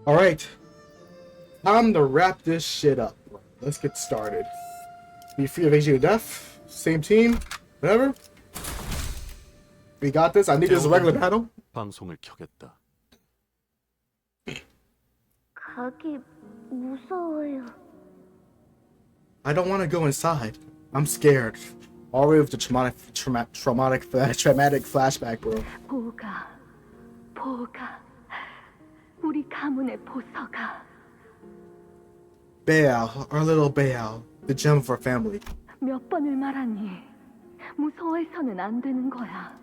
Alright. Time to wrap this shit up. Let's get started. Be free of aging or death. Same team. Whatever. We got this. I think this is a regular battle. 방송을 켜겠다. 가기 무서워요. I don't want to go inside. I'm scared. Already with the traumatic flashback, bro. 보가. 우리 가문의 보석아. Baal, our little Baal, the gem of our family. 몇 번을 말하니 무서워해서는 안 되는 거야.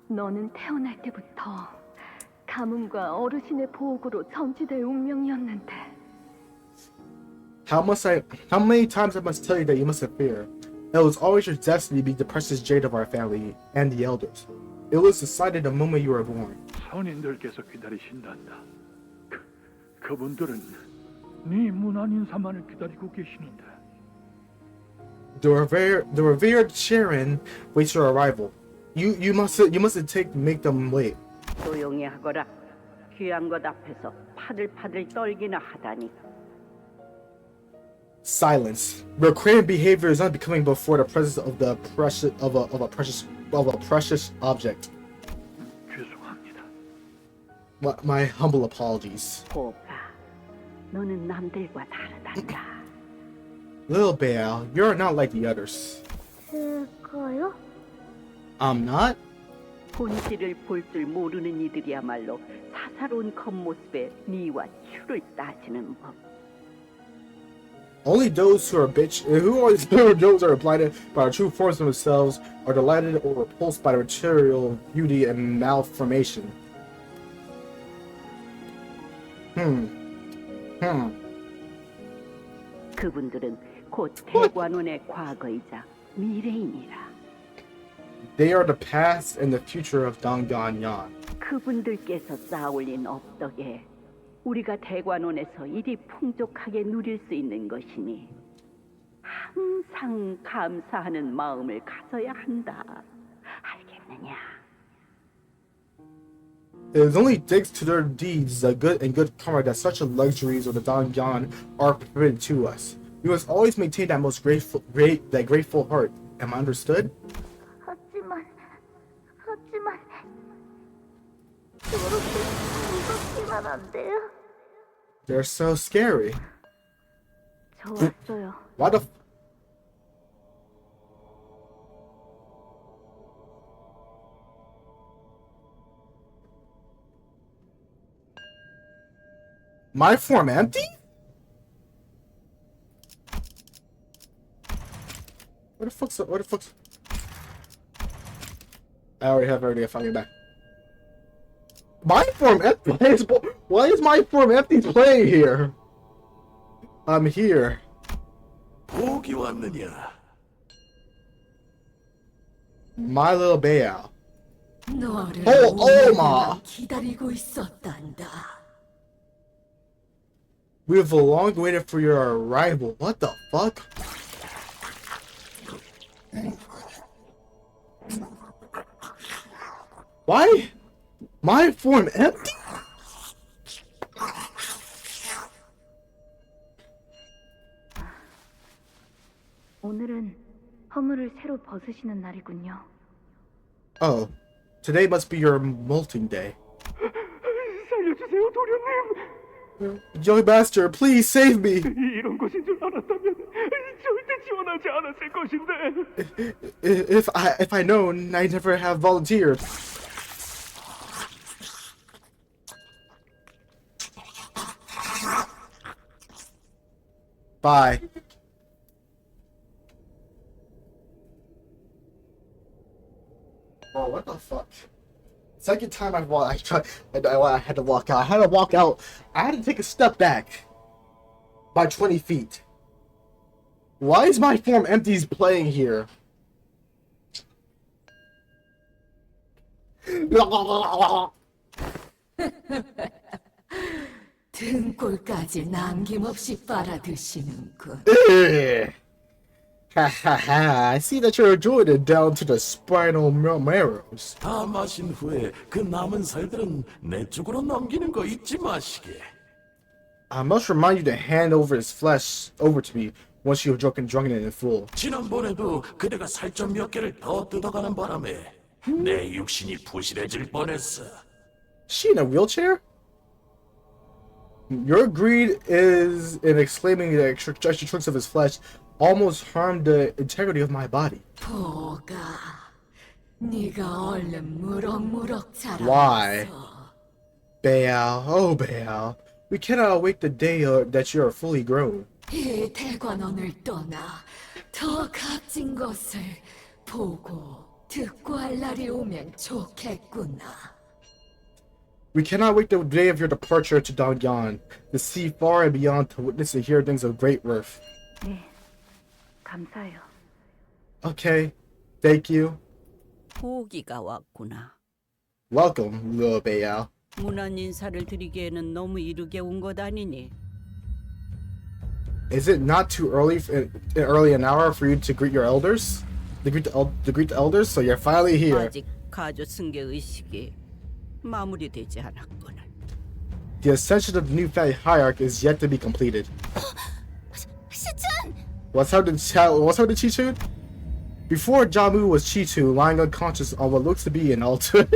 너는 태어날 때부터 가문과 어르신의 보호구로 점지될 운명이었는데. How many times I must tell you that you mustn't fear? It was always your destiny to be the precious jade of our family and the elders. It was decided the moment you were born. 선인들께서 기다리신단다. 그분들은 네 문안 인사만을 기다리고 계시는데. The revered Sharon waits your arrival. You must make them wait. 조용히 하거라. 귀한 것 앞에서 파들파들 떨기나 하다니. Silence. Your craven behavior is unbecoming before the presence of the precious object. 죄송합니다. My humble apologies. 보가, 너는 남들과 다르단다. Little Baal, you're not like the others. 제가요? I'm not? 본질을 볼 줄 모르는 이들이야말로 사사로운 겉모습에 니와 큐를 따지는 법. Only those who are those are blinded by the true forms of themselves are delighted or repulsed by the material beauty and malformation. 그분들은 곧 대관원의 과거이자 미래인이라. They are the past and the future of Hongyuan. 그분들께서 쌓아올린 업덕에 우리가 대관원에서 이리 풍족하게 누릴 수 있는 것이니 항상 감사하는 마음을 가져야 한다. 알겠느냐? It is only thanks to their deeds, the good karma, that such luxuries of the Hongyuan are permitted to us. We must always maintain that grateful heart. Am I understood? 하지만 저렇게 무섭지만 안 돼요. They're so scary. 저 왔어요. Why the My form empty? Where the fuck's I already have everything. I found it back. My form empty? Why is my form empty playing here? I'm here. 복이 왔느냐? My little Baal. 너를 Ma. 기다리고 있었단다. We have long waited for your arrival. What the fuck? Why? My form empty? 오늘은 허물을 새로 벗으시는 날이군요. Oh, today must be your molting day. 살려주세요, 도련님. Young master, please save me. 이런 것인 줄 알았다면 절대 지원하지 않았을 것인데. If I known, I never have volunteered. Bye. Bro, what the fuck? Second time I had to walk out. I had to walk out. I had to take a step back by 20 feet. Why is my form empties playing here? 등골까지 남김없이 빨아드시는군. Hahaha, I see that you're enjoying it down to the spinal marrows. 다 마신 후에 그 남은 살들은 내 쪽으로 넘기는 거 잊지 마시게. I must remind you to hand over his flesh over to me once you have drunken it in full. 지난번에도 그대가 살점 몇 개를 더 뜯어가는 바람에 내 육신이 부실해질 뻔했어. She in a wheelchair? Your greed is in exclaiming the extra chunks of his flesh almost harmed the integrity of my body. 보가, 네가 얼른 무럭무럭 자라서. Why? Baal, oh Baal, we cannot await the day that you are fully grown. 이 대관원을 떠나 더 값진 것을 보고 듣고 할 날이 오면 좋겠구나. We cannot wait the day of your departure to Hongyuan, to see far and beyond, to witness and hear things of great worth. 네, 감사해요. Okay, thank you. 보기가 왔구나. Welcome, little Baal. 문안 인사를 드리기에는 너무 이르게 온 것 아니니? Is it not too early, early an hour for you to greet your elders? To greet the elders? So you're finally here. 아직 가조 승계 의식이 마무리되지 않았거늘. The ascension of the new family hierarch is yet to be completed. 시준! What's up to Chi-Chun? Before Jamu was Chi-Chun, lying unconscious on what looks to be an altar.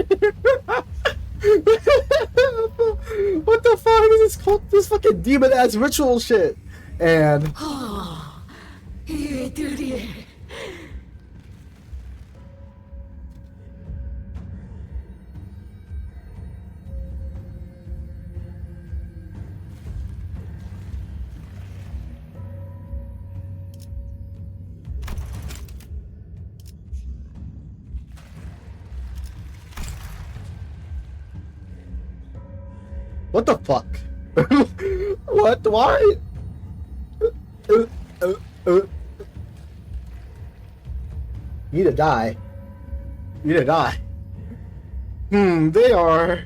What the fuck is this called? This fucking demon ass ritual shit. And 이들이 what the fuck? What? Why? You need to die. You need to die. They are.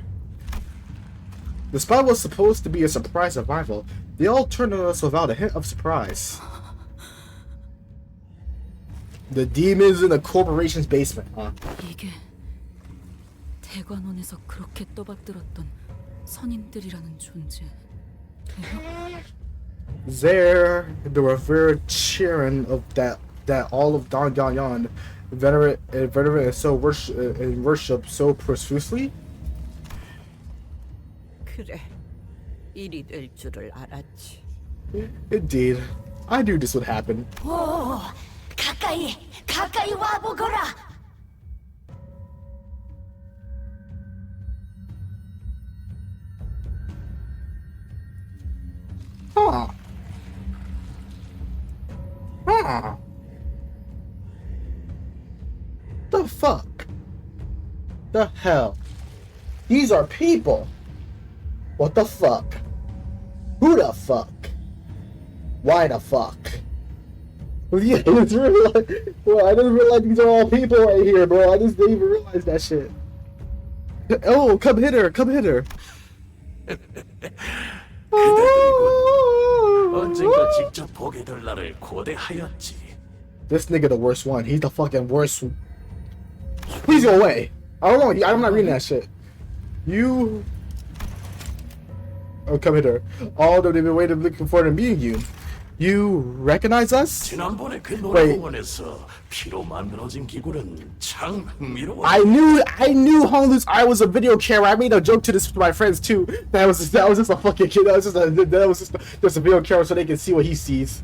The spot was supposed to be a surprise survival. They all turned on us without a hint of surprise. The demons in the corporation's basement, huh? 이게 대관원에서 그렇게 떠받들었던 선인들이라는 존재. There, the revered cheering of that all of Hongyuan venerate and so worship so profusely. 그래, 일이 될 줄을 알았지. Indeed, I knew this would happen. 오, 가까이 와보거라. The fuck? The hell? These are people. What the fuck? Who the fuck? Why the fuck? Yeah, I just realized, bro, I didn't realize these are all people right here, bro. I just didn't even realize that shit. Oh, come hit her. 언젠가 직접 보게 될 날을 고대하였지. This nigga the worst one. He's the fucking worst. Please go away. I don't know. I'm not reading that shit. You. Oh, come here. Although they've been waiting, looking forward to meeting you. You recognize us? 지난번에 그 놀이공원에서 피로 만들어진 기구는 참 흥미로워. I knew Honglu's eye was a video camera. I made a joke to this to my friends too. That was just a fucking kid. That was just a video camera so they can see what he sees.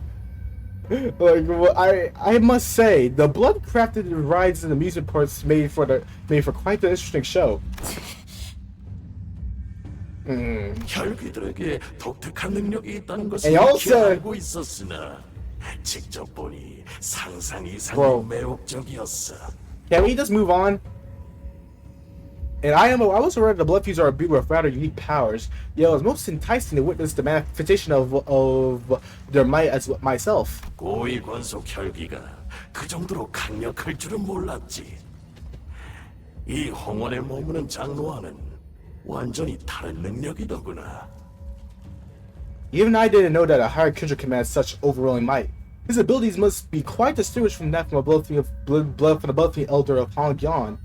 Like, well, I must say, the blood crafted rides and amusement parks made for quite an interesting show. 혈귀들에게 독특한 능력이 있다는 것을 And also- 알고 있었으나 직접 보니 상상 이상으로 매혹적이었어. Can we just move on? And I was aware that the blood feuds are a being with rather unique powers. Yet it was most enticing to witness the manifestation of their might as myself. 고위 권속 혈귀가 그 정도로 강력할 줄은 몰랐지. 이 홍원에 머무는 장로와는 완전히 다른 능력이더구나. Even I didn't know that a higher kindred commands such overwhelming might. His abilities must be quite distinguished from that from the blood fiend elder of Hongyuan.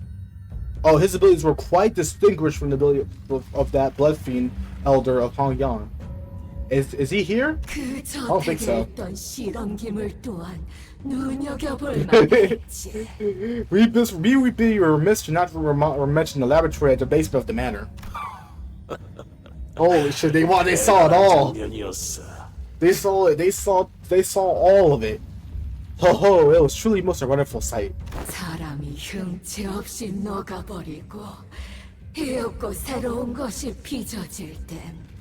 Oh, his abilities were quite distinguished from the ability of that blood fiend elder of Hongyuan. Is he here? 그 don't think so. 저택에 있던 실험기물 또한 눈여겨볼 만했지. We would be remiss to not mention the laboratory at the basement of the manor. Holy shit! They saw it all. 장면이었어. They saw it. They saw all of it. Ho! It was truly most a wonderful sight. 사람이 형체 없이 녹아버리고 이윽고 새로운 것이 빚어질 땐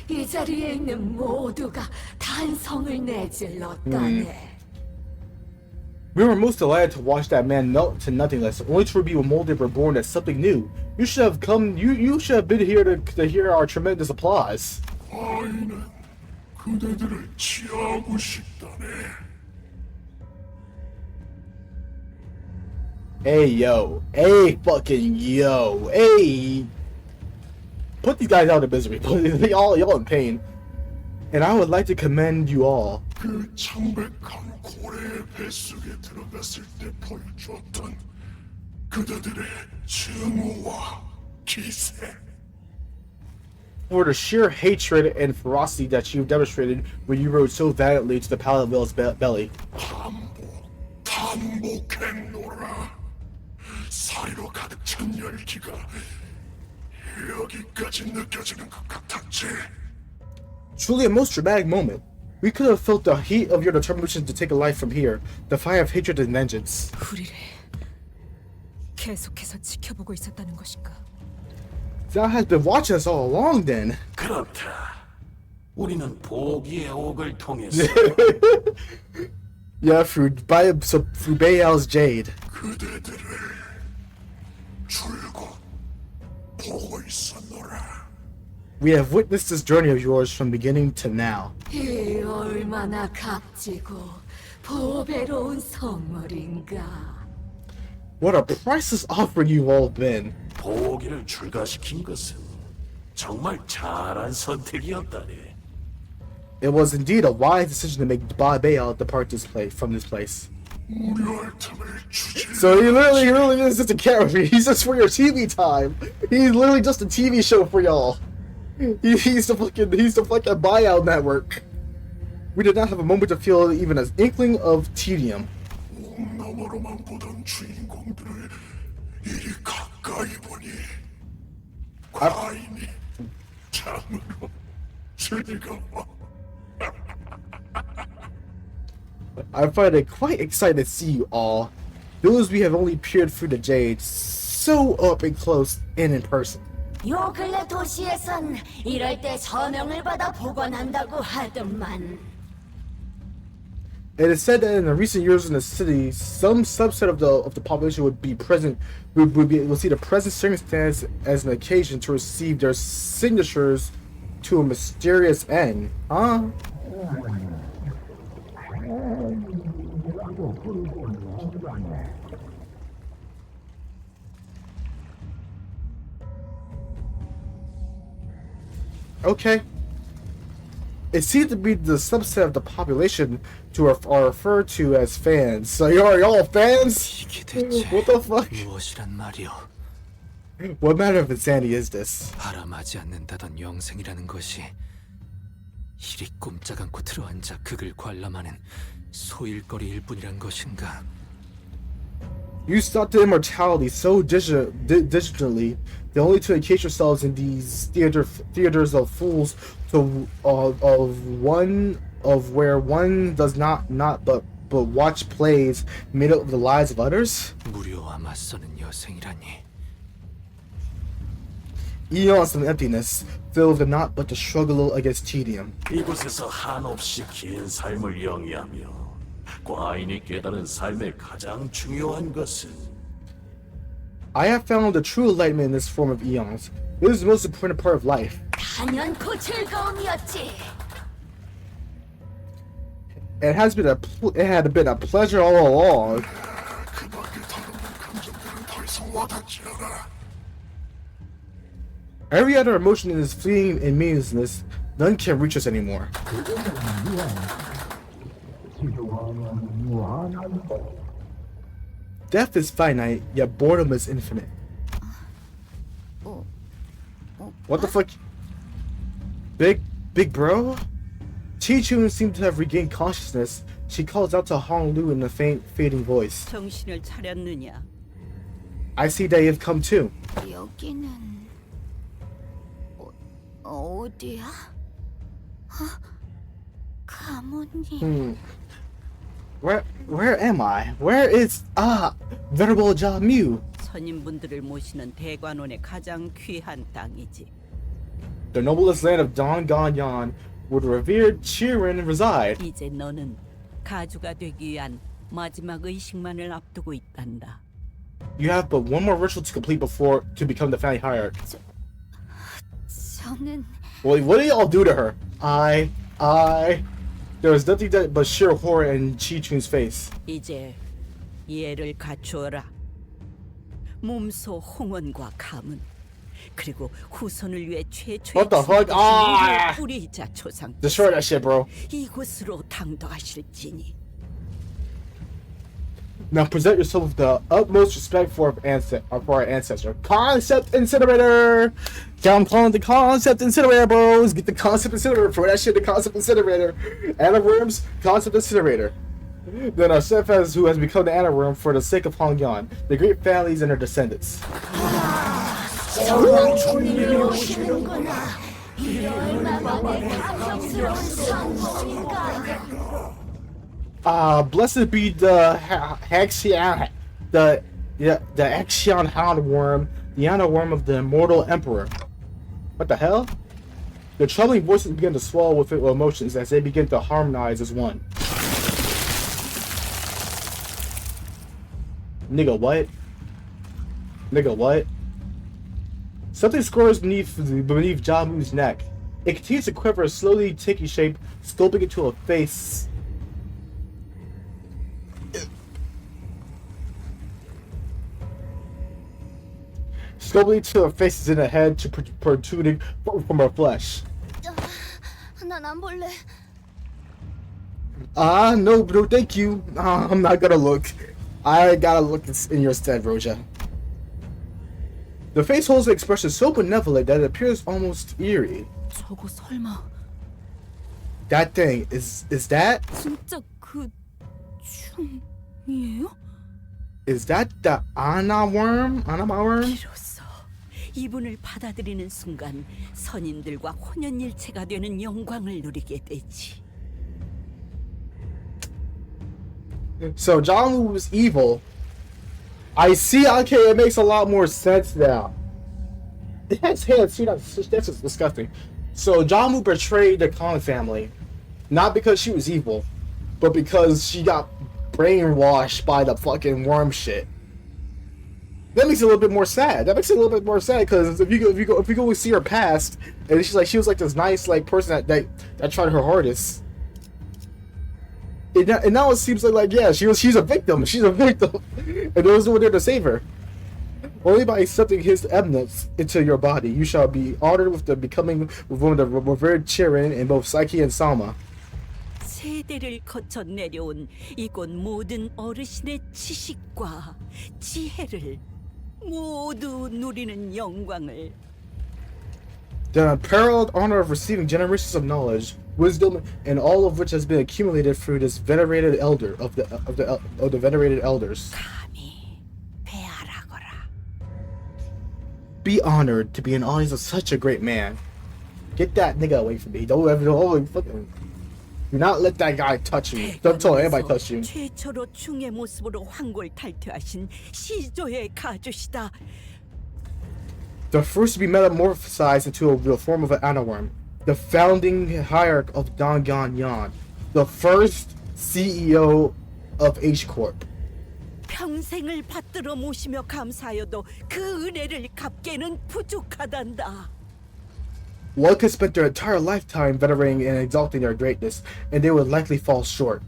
이 자리에 있는 모두가 탄성을 내질렀다네. We were most delighted to watch that man melt to nothingness, only to be molded reborn as something new. You should have come. You should have been here to hear our tremendous applause. 아이는 그대들을 취하고 싶다네. Hey yo, hey fucking yo, hey. Put these guys out of misery. Y'all in pain. And I would like to commend you all. 그 창백한 고래의 뱃속에 들어갔을 때 보여주었던 그대들의 증오와 기세. For the sheer hatred and ferocity that you demonstrated when you rode so valiantly to the Pallid Whale's belly. 반복했노라. 사리로 가득 찬 열기가 여기까지 느껴지는 것 같았지. Truly a most dramatic moment. We could have felt the heat of your determination to take a life from here, the fire of hatred and vengeance. 우리를 계속해서 지켜보고 있었다는 것인가? Thou hast been watching us all along then. 그렇다. 우리는 보기의 옥을 통해서 Yeah, through Baoichai's jade. 그대들을 줄곧 보고 있었노라. We have witnessed this journey of yours from beginning to now. 이 얼마나 값지고 보배로운 선물인가. What a priceless offering you've all been. 보기를 출가시킨 것은 정말 잘한 선택이었다네. It was indeed a wise decision to make Baoichai depart from this place. 우려할 틈을 주지. So he really is just a character. He's just for your TV time. He's literally just a TV show for y'all. He's the fucking buyout network. We did not have a moment to feel even an inkling of tedium. 너머로만 보던 주인공들을 이리 가까이 보니 과인이 참으로 즐거워. I find it quite exciting to see you all, those we have only peered through the jade, so up and close and in person. 요 근래 도시에선 이럴 때 서명을 받아 복원한다고 하더만. It is said that in the recent years in the city, some subset of the population would see the present circumstance as an occasion to receive their signatures to a mysterious end. Huh? Okay. It seems to be the subset of the population to are referred to as fans. So y'all fans? What the fuck? 무엇이란 말이오? What matter of insanity is this? 바람하지 않는다던 영생이라는 것이 이리 꼼짝 않고 들어앉아 극을 관람하는 소일거리일 뿐이란 것인가? You sought the immortality so digitally, that only to encase yourselves in these theaters of fools, where one does not but watch plays made up of the lives of others. 무료와 맞서는 여생이라니. Eons of emptiness, filled with naught but the struggle against tedium. 이곳에서 한없이 긴 삶을 영위하며 과인이 깨달은 삶의 가장 중요한 것은 I have found the true enlightenment in this form of eons. It is the most important part of life. 단연코 즐거움이었지. It had been a pleasure all along. 그 밖에 다른 감정들은 더 이상 와닿지 않아. Every other emotion is fleeting and meaninglessness. None can reach us anymore. Death is finite, yet boredom is infinite. What the fuck? Big Big bro? Qiu seemed to have regained consciousness. She calls out to Hong Lu in a faint, fading voice. 정신을 차렸느냐? I see that you've come too. 여기는 어디야? 가문님. Where am I? Where is Venerable Jiamu? 선인분들을 모시는 대관원의 가장 귀한 땅이지. The noblest land of Hongyuan, where the revered Qiren reside. 이제 너는 가주가 되기 위한 마지막 의식만을 앞두고 있단다. You have but one more ritual to complete before to become the family hierarch. 저는 Well, what did y'all do to her? There was nothing but sheer horror in Qiu's face. 이제 이해를 갖추어라. 몸소 홍원과 가문 그리고 후손을 위해 최초의 What the fuck? 뿌리자 초상 Destroy that shit, bro. 이곳으로 당도하실지니. Now present yourself with the utmost respect for our ancestor. Concept Incinerator! Yeah, I'm calling the Concept Incinerator, bros! Get the Concept Incinerator. Throw that shit in the Concept Incinerator. Anna Worms, Concept Incinerator. Then our Cephas, who has become the Anna Worm for the sake of Hongyuan, the great families and their descendants. 정말 주님이 오시는구나. 이게 얼마나 내 감격스러운 성공인가. Blessed be the Haxian, the Axion Hound Worm, the Anna Worm of the Immortal Emperor. What the hell? The troubling voices begin to swell with emotions as they begin to harmonize as one. Nigga, what? Nigga, what? Something squirms beneath Jamu's neck. It continues to quiver, slowly taking shape, sculpting into a face. Sculpting to her faces in her head to protruding from her flesh. 난 안 볼래. No, thank you. I'm not gonna look. I gotta look in your stead, Roja. The face holds an expression so benevolent that it appears almost eerie. 저거 설마 That thing, is that? 진짜 그 춤이에요? Is that the Anna worm? Anna worm? 비로소 이분을 받아들이는 순간 선인들과 혼연일체가 되는 영광을 누리게 되지. So Jamu was evil. I see. Okay, it makes a lot more sense now. It has heads. See, that's just disgusting. So Jamu betrayed the Khan family, not because she was evil, but because she got brainwashed by the fucking worm shit. That makes it a little bit more sad. That makes it a little bit more sad because if you go and see her past, and she was like this nice person that tried her hardest. And now it seems like yeah, she's a victim. She's a victim, and there was no one there to save her. Only by accepting his eminence into your body, you shall be honored with the becoming one of the revered Qiren in both Psyche and Sama. 세대를 거쳐 내려온 이곳 모든 어르신의 지식과 지혜를 모두 누리는 영광을. The unparalleled honor of receiving generations of knowledge, wisdom, and all of which has been accumulated through this venerated elder of the venerated elders. 감히 배하라거라. Be honored to be in audience of such a great man. Get that nigga away from me. Don't fucking. Do not let that guy touch you. Don't tell anybody touch you. 최초로 충의 모습으로 황골 탈퇴하신 시조의 가주시다. The first to be metamorphosized into the form of an anaworm. The founding hierarch of Hongyuan. The first CEO of H Corp. 평생을 받들어 모시며 감사하여도 그 은혜를 갚기에는 부족하단다. One could spend their entire lifetime venerating and exalting their greatness, and they would likely fall short.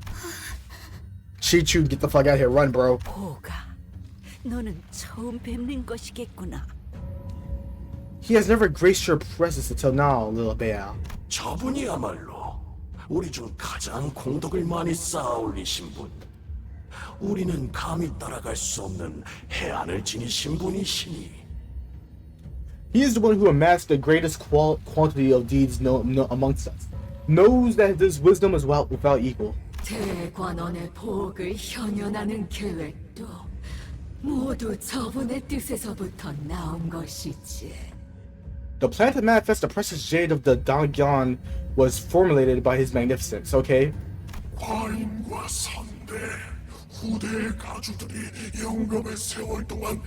Qiu, get the fuck out of here, run, bro. 보가, 너는 처음 뵙는 것이겠구나. He has never graced your presence until now, little Baal. 저분이야말로 우리 중 가장 공덕을 많이 쌓아 올리신 분. 우리는 감히 따라갈 수 없는 해안을 지니신 분이시니. He is the one who amassed the greatest quantity of deeds amongst us. Knows that this wisdom is without equal. 대관원의 복을 현현하는 계획도 모두 저분의 뜻에서부터 나온 것이지. The plan to manifest the precious jade of the Hongyuan was formulated by his magnificence, okay? 과인과 선대, 후대의 가주들이 영겁의 세월 동안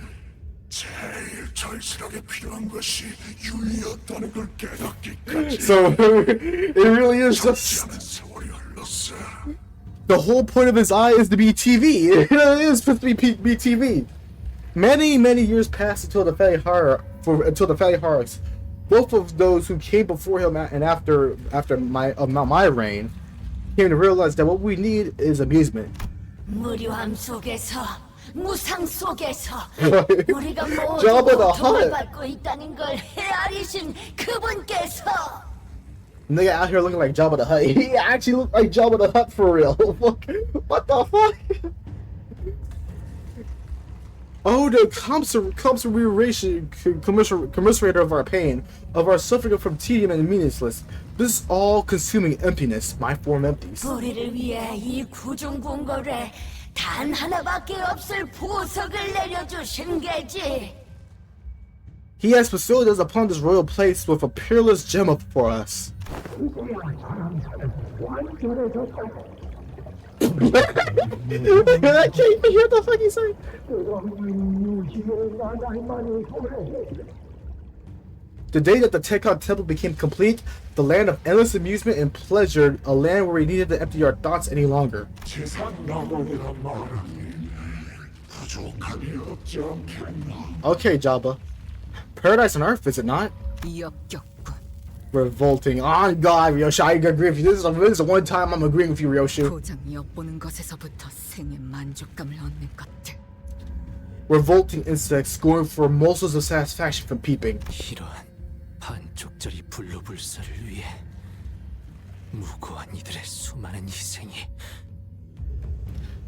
제일 절실하게 필요한 것이 유의였다는 걸 깨닫기까지 So, it really is just... 않은 세월이 흘렀어. The whole point of his eye is to be TV. It is supposed to be TV. Many years passed until the Baoichai, both of those who came before him and after my reign, came to realize that what we need is amusement. 무료함 속에서 무상 속에서 Right. 우리가 Jabba the 모두 Hutt. 도움을 받고 있다는 걸 헤아리신 그분께서 Nigga out here looking like Jabba the Hutt. He actually looked like Jabba the Hutt for real. What the fuck? Oh, the commiserator of our pain, of our suffering from tedium and meaninglessness. This all-consuming emptiness, my form empties. 우리를 위해 이 구중궁궐에 단 하나밖에 없을 보석을 내려주신 게지. He has bestowed us upon this royal place with a peerless gem for us. I can't even hear the fuck he said. The day that the Tekon Temple became complete, the land of endless amusement and pleasure, a land where we needed to empty our thoughts any longer. Okay, Jabba. Paradise on Earth, is it not? 역겹군. Revolting. Oh God, Ryoshi, I agree with you. This is the one time I'm agreeing with you, Ryoshi. 고장 엿보는 것에서부터 생의 만족감을 얻는 것들. Revolting insects going for morsels of satisfaction from peeping. 이러한 반쪽짜리 불로불사를 위해 무고한 이들의 수많은 희생이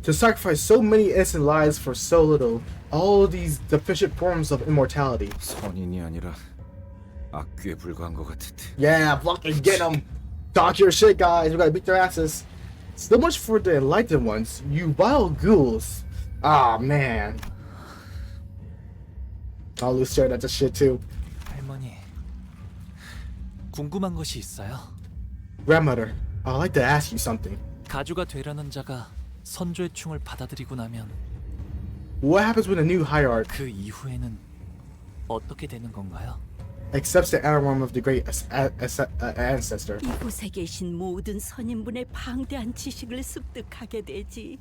To sacrifice so many innocent lives for so little, all of these deficient forms of immortality. 선인이 아니라 악귀에 불과한 것 같은데. Yeah, fucking get them. Talk your shit, guys. We gotta beat their asses. So much for the enlightened ones. You vile ghouls. Ah, man. I'll lose staring at this shit too. 할머니, 궁금한 것이 있어요. Grandmother, I'd like to ask you something. 가주가 되려는 자가 선조의 충을 받아들이고 나면 What happens when a new hierarch 그 이후에는 어떻게 되는 건가요? accepts the arm of the great ancestor? 이곳에 계신 모든 선인분의 방대한 지식을 습득하게 되지.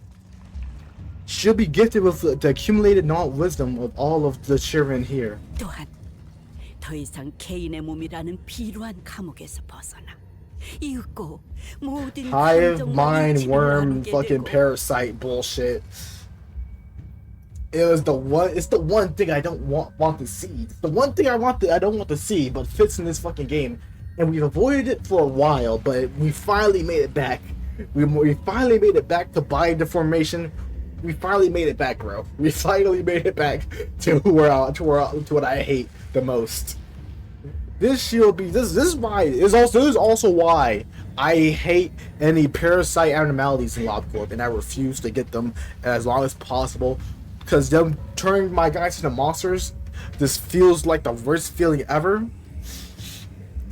She'll be gifted with the accumulated knowledge wisdom of all of the children here. 또한 더 이상 개인의 몸이라는 비루한 감옥에서 벗어나 이윽고 모든 Hive, 감정과 mind, 이치를 worm, 나누게 fucking 되고 parasite bullshit. It's the one thing I don't want to see. It's the one thing I don't want to see, but fits in this fucking game. And we've avoided it for a while, but we finally made it back. We finally made it back to body deformation. We finally made it back, bro. We finally made it back to what I hate the most. This is also why I hate any parasite abnormalities in LobCorp, and I refuse to get them as long as possible. Because them turning my guys into monsters, this feels like the worst feeling ever.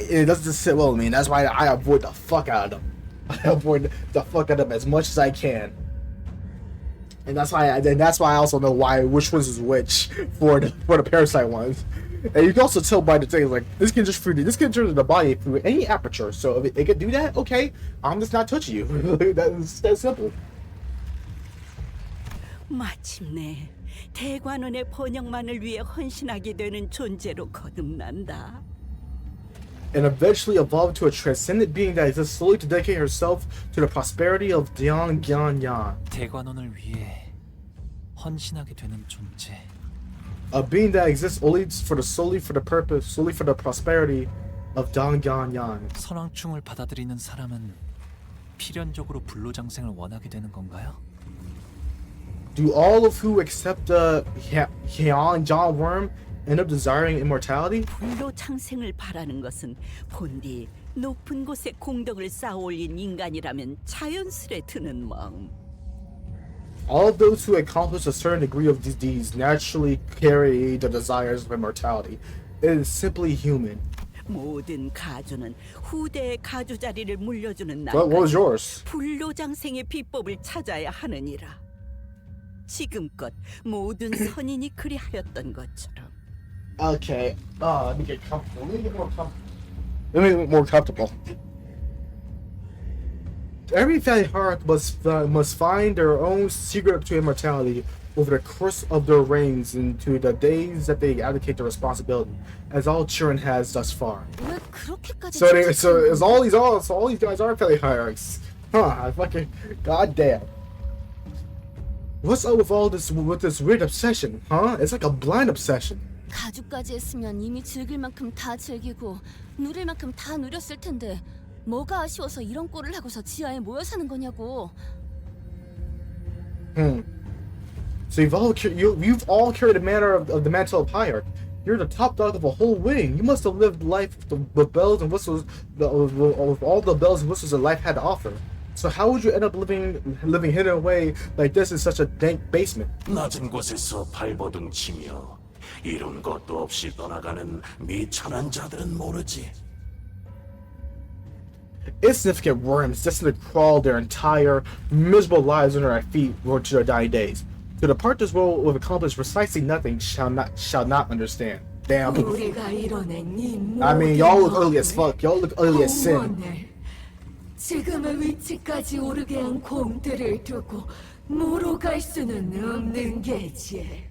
It doesn't sit well with me, and that's why I avoid the fuck out of them. I avoid the fuck out of them as much as I can. And that's why I also know which ones is which for the parasite ones. And you can also tell by the things like this can turn the body through any aperture. So if it can do that, okay, I'm just not touching you. That's that simple. 마침내 대관원의 번영만을 위해 헌신하게 되는 존재로 거듭난다. And eventually evolve to a transcendent being that exists solely to dedicate herself to the prosperity of Hongyuan. 대관원을 위해 헌신하게 되는 존재. A being that exists solely for the prosperity of Hongyuan. 선왕충을 받아들이는 사람은 필연적으로 불로장생을 원하게 되는 건가요? Do all of who accept the Hongyuan worm end up desiring immortality? 불로 창생을 바라는 것은 본디 높은 곳에 공덕을 쌓아올린 인간이라면 자연스레 드는 마음. All of those who accomplish a certain degree of these deeds naturally carry the desires of immortality. It is simply human. 모든 가주는 후대의 가주 자리를 물려주는 What was 날까지 yours? 불로장생의 비법을 찾아야 하느니라. 지금껏 모든 선인이 그리하였던 것처럼. Okay. Let me get comfortable. Let me get more comfortable. Let me get more comfortable. Every family hierarch must find their own secret to immortality over the course of their reigns into the days that they allocate the responsibility, as all children has thus far. 왜 그렇게까지 So all these guys are family hierarchs. Huh? I fucking goddamn. What's up with this weird obsession? Huh? It's like a blind obsession. 가죽까지 했으면 이미 즐길 만큼 다 즐기고 누릴 만큼 다 누렸을 텐데 뭐가 아쉬워서 이런 꼴을 하고서 지하에 모여 사는 거냐고. So you've all carried the mantle of hierarch. You're the top dog of a whole wing. You must have lived life with bells and whistles, with all the bells and whistles that life had to offer. So how would you end up living hidden away like this in such a dank basement? 낮은 곳에서 발버둥 치며 이룬 것도 없이 떠나가는 미천한 자들은 모르지. Insignificant worms destined to crawl their entire miserable lives under our feet to their dying days. To depart this world with accomplished precisely nothing shall not understand. Damn. I mean, y'all look ugly as fuck. Y'all look ugly as sin. 지금의 위치까지 오르게 한 공들을 두고 모로 갈 수는 없는 게지.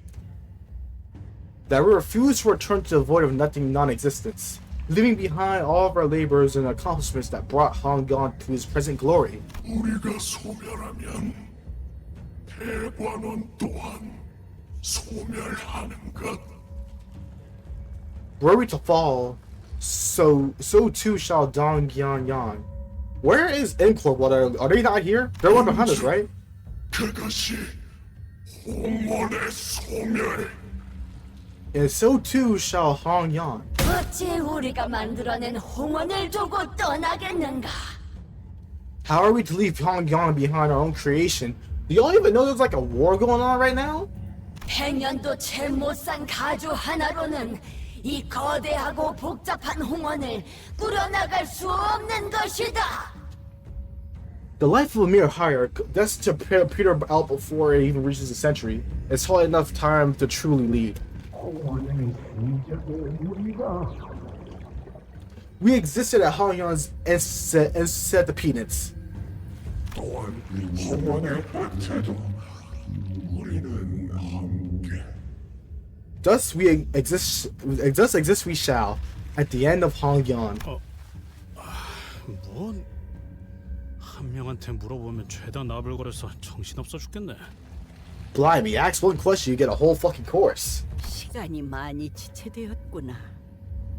That we refuse to return to the void of nothing, non-existence, leaving behind all of our labors and accomplishments that brought Hongyuan to his present glory. 우리가 소멸하면 대관원 또한 소멸하는 것. Were we to fall, so too shall Dongyan. Where is Incorp? Are they not here? They're right behind us, right? 그것이 홍원의 소멸. And so too shall Hongyuan. 어찌 우리가 만들어낸 홍원을 두고 떠나겠는가? How are we to leave Hongyuan behind our own creation? Do y'all even know there's like a war going on right now? 100년도 채 못 산 가주 하나로는 이 거대하고 복잡한 홍원을 꾸려나갈 수 없는 것이다. The life of a mere hierarch, destined to peter out before it even reaches a century, is hardly enough time to truly lead. We existed at Hongyuan's antecedents. Thus exist we shall, at the end of Hongyuan. 뭔? 한 명한테 물어보면 죄다 나불거려서 정신없어 죽겠네. Blimey, ask one question, you get a whole fucking course. 시간이 많이 지체되었구나.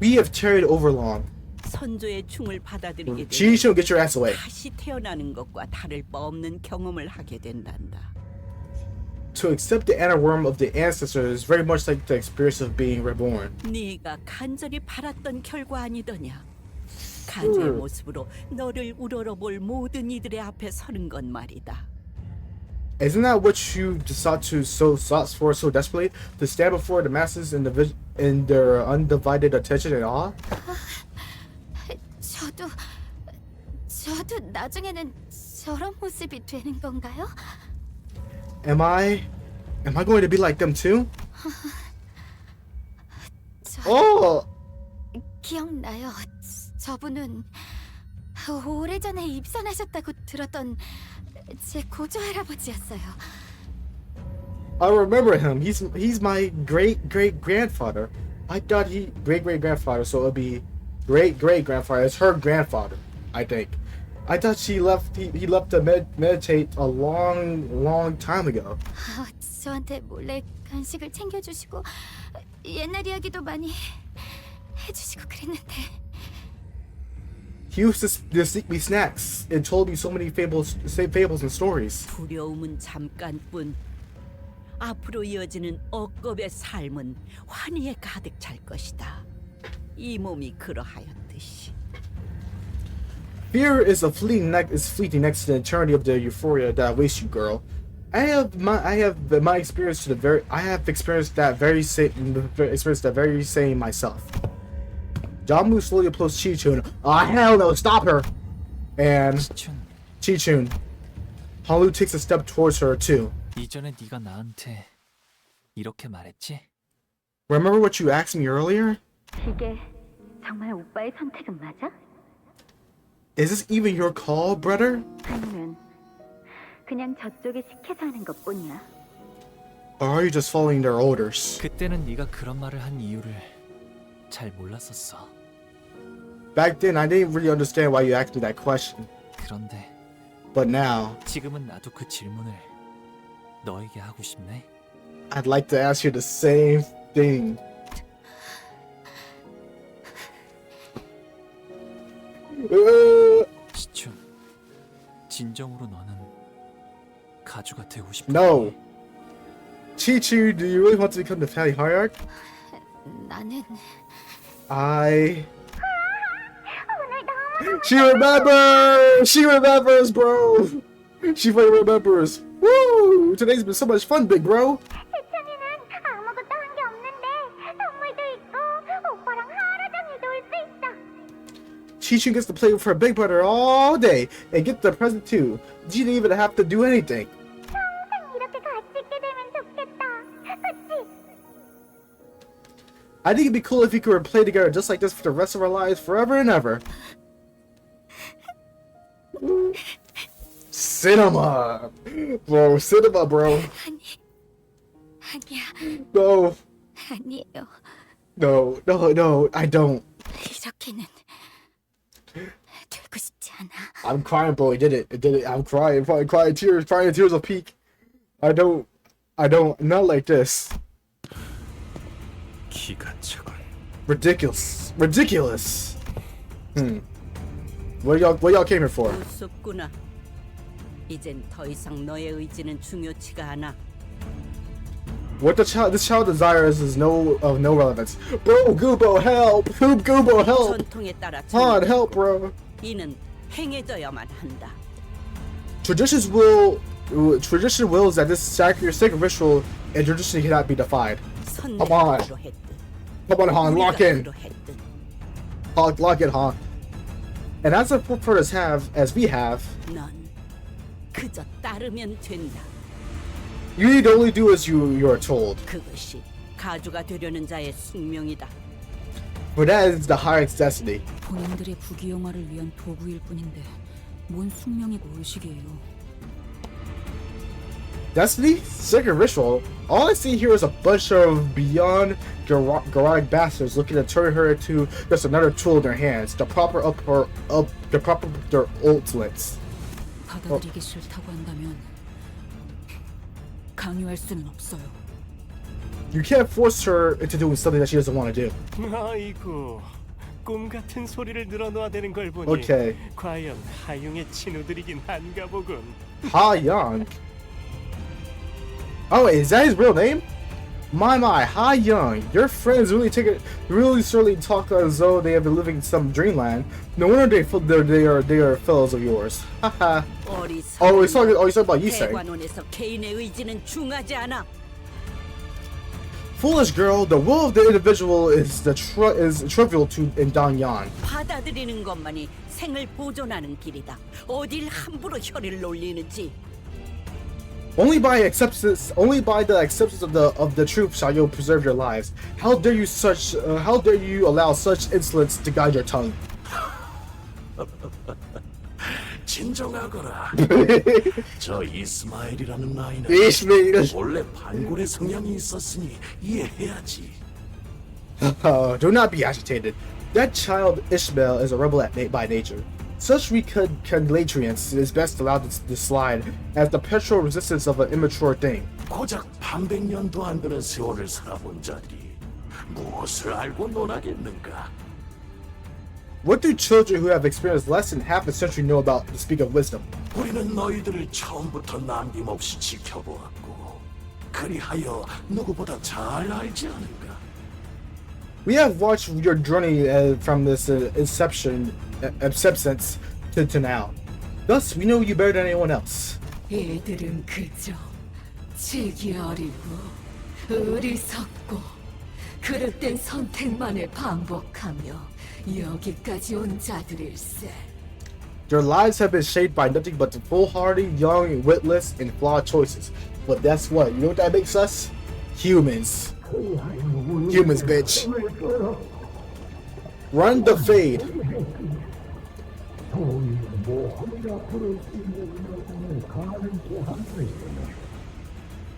We have tarried overlong. 선조의 충을 받아들이게 Jisho, get your ass away. 다시 태어나는 것과 다를 바 없는 경험을 하게 된단다. To accept the inner worm of the ancestors is very much like the experience of being reborn. 네가 간절히 바랐던 결과 아니더냐? 가주의 모습으로 너를 우러러볼 모든 이들의 앞에 서는 건 말이다. Isn't that what you sought for so desperately? To stand before the masses in their undivided attention and awe? 저도 나중에는 저런 모습이 되는 건가요? Am I going to be like them too? Oh! 기억나요. 저분은 오래전에 입선하셨다고 들었던 제 고조 할아버지였어요. I remember him. He's my great grandfather. I thought he great grandfather, so it'd be great grandfather. It's her grandfather, I think. I thought he left to meditate a long time ago. 저한테 몰래 간식을 챙겨주시고 옛날 이야기도 많이 해주시고 그랬는데. He used to sneak me snacks and told me so many fables and stories. 두려움은 잠깐뿐. 앞으로 이어지는 억겁의 삶은 환희에 가득 찰 것이다. 이 몸이 그러하였듯이. Fear is fleeting next to the eternity of the euphoria that awaits you, girl. I have experienced that very same myself. John moves slowly approaches Chi-chun. Oh hell no! Stop her! And Chi-chun. Hanlu takes a step towards her too. 이전에 네가 나한테 이렇게 말했지? Remember what you asked me earlier? 이게 정말 오빠의 선택은 맞아? Is this even your call, brother? 아니면 그냥 저쪽에 시켜서 하는 것뿐이야? Or are you just following their orders? 그때는 네가 그런 말을 한 이유를 잘 몰랐었어. Back then, I didn't really understand why you asked me that question. 그런데 But now, 지금은 나도 그 질문을 너에게 하고 싶네. I'd like to ask you the same thing. 시춘, 진정으로 너는 가주가 되고 싶어? No. Chi-Chu, do you really want to become the family hierarch? 나는 She remembers! She remembers, bro! She fucking remembers. Woo! Today's been so much fun, big bro. 세찬이는 아무것도 한 게 없는데 선물도 있고 오빠랑 하루 종일 놀 수 있어. Chi-Chu gets to play with her big brother all day and get the present too. She didn't even have to do anything. 평생 이렇게 같이 있게 되면 좋겠다. 그치? I think it'd be cool if we could play together just like this for the rest of our lives, forever and ever. Cinema, bro. Cinema, bro. 아니야. No, 아니에요. no. I don't. 이렇게는 되고 싶지 않아. I'm crying, bro. It did it. I'm crying. Crying tears of peak. I don't. Not like this. 기가 차군. Ridiculous. What y'all came here for? 무섭구나. 이젠 더 이상 너의 의지는 중요치가 않아. What this child desires is of no relevance. Bro, Goobo, help! Goobo, help! 전통에 따라 Han, help, bro! 이는 행해져야만 한다. Tradition wills that this sacred ritual and tradition cannot be defied. Come on, Han, lock in. Lock in, Han. And as the forefathers have, as we have, 넌 그저 따르면 된다. you need to only do as you are told. 그것이 가주가 되려는 자의 숙명이다. For that is the hierarch's destiny. 본인들의 부귀영화를 위한 도구일 뿐인데 뭔 숙명이고 의식이에요. Destiny? Sacred ritual? All I see here is a bunch of beyond garage bastards looking to turn her into just another tool in their hands. The proper their ultimates. 받아들이기 싫다고 한다면 강요할 수는 없어요. You can't force her into doing something that she doesn't want to do. 아이고, 꿈 같은 소리를 늘어놓아 대는 걸 보니 Okay. 과연 하용의 친구들이긴 한가 보군. Ha-young. Oh, is that his real name? My, Ha-young. Your friends really certainly talk as though they have been living in some dreamland. No wonder they are fellows of yours. Haha. Oh, he's talking about Yisei. 대관원에서 개인의 의지는 중하지 않아. Foolish girl, the will of the individual is trivial to in Dongyan. 받아들이는 것만이 생을 보존하는 길이다. 어딜 함부로 혀를 놀리는지. Only by the acceptance of the truth shall you preserve your lives. How dare you allow such insolence to guide your tongue? 진정하거라. 저 이스마일이라는 나이는 이스마일. 원래 반골의 성향이 있었으니 이해해야지. Do not be agitated. That child Ishmael is a rebel by nature. Such recalcitrance is best allowed to slide as the petrol resistance of an immature thing. 고작 반백년도 안 되는 세월을 살아본 자들이 무엇을 알고 논하겠는가? What do children who have experienced less than half a century know about the speak of wisdom? 우리는 너희들을 처음부터 남김없이 지켜보았고 그리하여 누구보다 잘 알지 않은가? We have watched your journey from this inception, acceptance to now. Thus, we know you better than anyone else. 얘들은 그저 지기 어리고 어리석고 그릇된 선택만을 반복하며 여기까지 온 자들일세. Their lives have been shaped by nothing but the foolhardy, young, witless, and flawed choices. But that's what? You know what that makes us? Humans. Humans, bitch. Run the fade.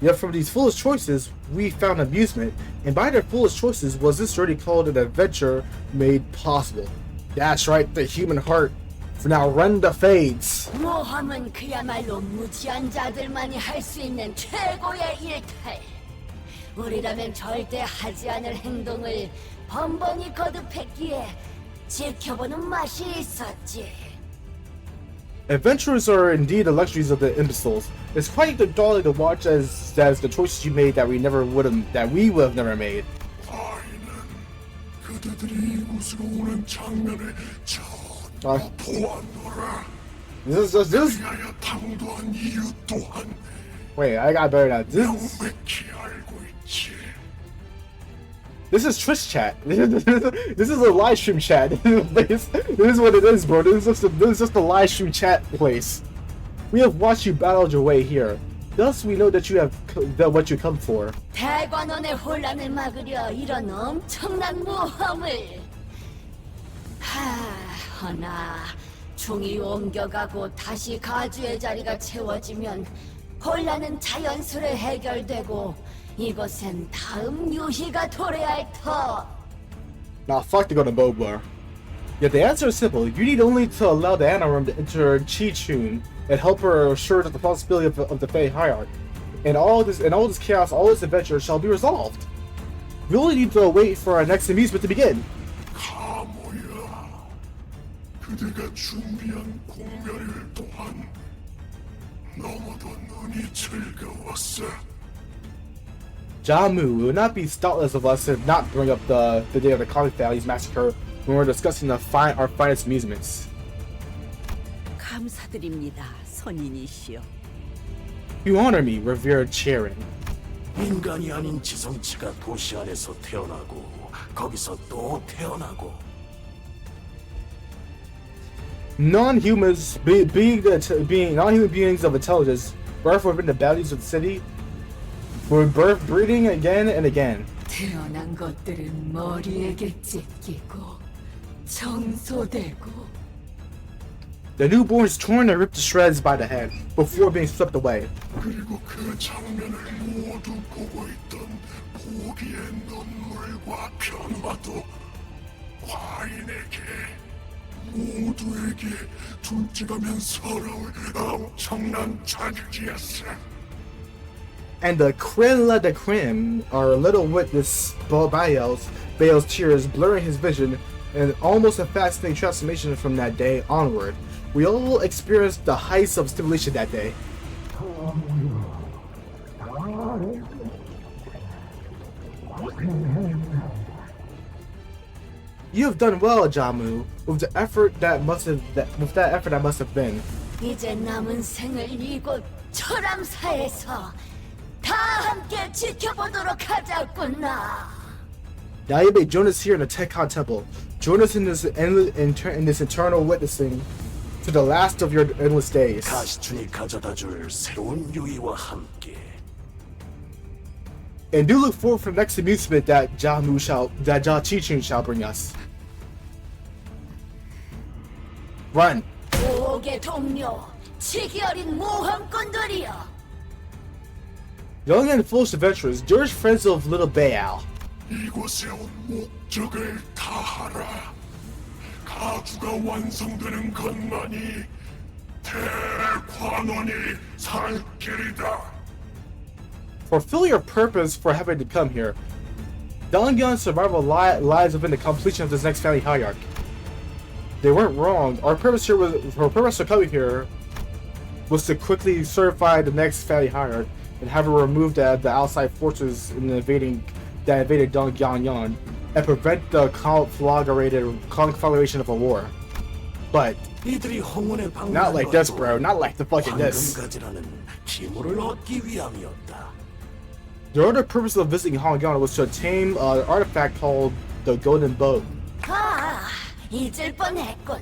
Yet from these foolish choices, we found amusement, and by their foolish choices was this already called an adventure made possible. That's right, the human heart. For now, run the fades. 모험은 그야말로 무지한 자들만이 할 수 있는 최고의 일탈. 우리라면 절대 하지 않을 행동을 번번이 거듭했기에 지켜보는 맛이 있었지. Adventures are indeed the luxuries of the imbeciles. It's quite the jolly to watch as the choices you made that we would have never made. 그들이 이곳으로 오는 장면을 보았노라. This. 그리하여 당도한 이유 또한 Wait, I got better now. 명백히 알고 있지. This is Twitch chat. This is a live stream chat. This is what it is, bro. This is just a live stream chat place. We have watched you battle your way here. Thus, we know that you have what you come for. 대관원의 혼란을 막으려 이런 엄청난 모험을. 허나 중이 옮겨가고 다시 가주의 자리가 채워지면 혼란은 자연스레 해결되고 이곳엔 다음 유희가 도래할 터. Nah, fuck to go to Bobar. Yet the answer is simple. You need only to allow the anagram to enter Qiu and help her assure that the possibility of the Fey hierarchy. And all this chaos, all this adventure shall be resolved. We only need to wait for our next amusement to begin. 가모야, 그대가 준비한 공멸일 또한 너무도 눈이 즐거웠어. Jamu, it would not be thoughtless of us to not bring up the day of the Kami family's massacre when we're discussing our finest amusements. 감사드립니다, 선인이시여. You honor me, revered Charon. 인간이 아닌 지성체가 도시 안에서 태어나고 거기서 또 태어나고. Non-human beings of intelligence, birth within the boundaries of the city, were birth breeding again and again. 태어난 것들은 머리에게 찢기고 청소되고. The newborns torn and ripped to shreds by the head before being swept away. 그리고 그 장면을 모두 보고 있던 보기의 눈물과 변화도 과인에게 모두에게 둘째가면 서러울 엄청난 자극이었어. And the creme la de creme, our little witness Baoichai's tears blurring his vision, and almost a fascinating transformation from that day onward. We all experienced the heights of stimulation that day. You have done well, Jamu, with that effort that must have been. 이제 남은 생을 이곳 철암사에서 다 함께 지켜보도록 하자꾸나. Now you may join us here in the Tekkan Temple. Join us in this eternal witnessing to the last of your endless days. 가시춘이 가져다줄 새로운 유의와 함께. And do look forward for the next amusement that Jia Qichun shall bring us. Run. 오게 동료, 치기 어린 모험꾼들이여. Young and foolish adventurers, dearest friends of little Baal. 이곳에 온 목적을 다하라. 가주가 완성되는 것만이 대관원이 살 길이다. Fulfill your purpose for having to come here. The Hongyuan's survival lies within the completion of this next family hierarchy. They weren't wrong. Our purpose for coming here was to quickly certify the next family hierarchy and have her remove the outside forces that invaded Hongyuan and prevent the conflagration of a war. But not like this, bro. Not like the fucking this. The other purpose of visiting Hongyuan was to obtain an artifact called the Golden Bow. 잊을 뻔했군.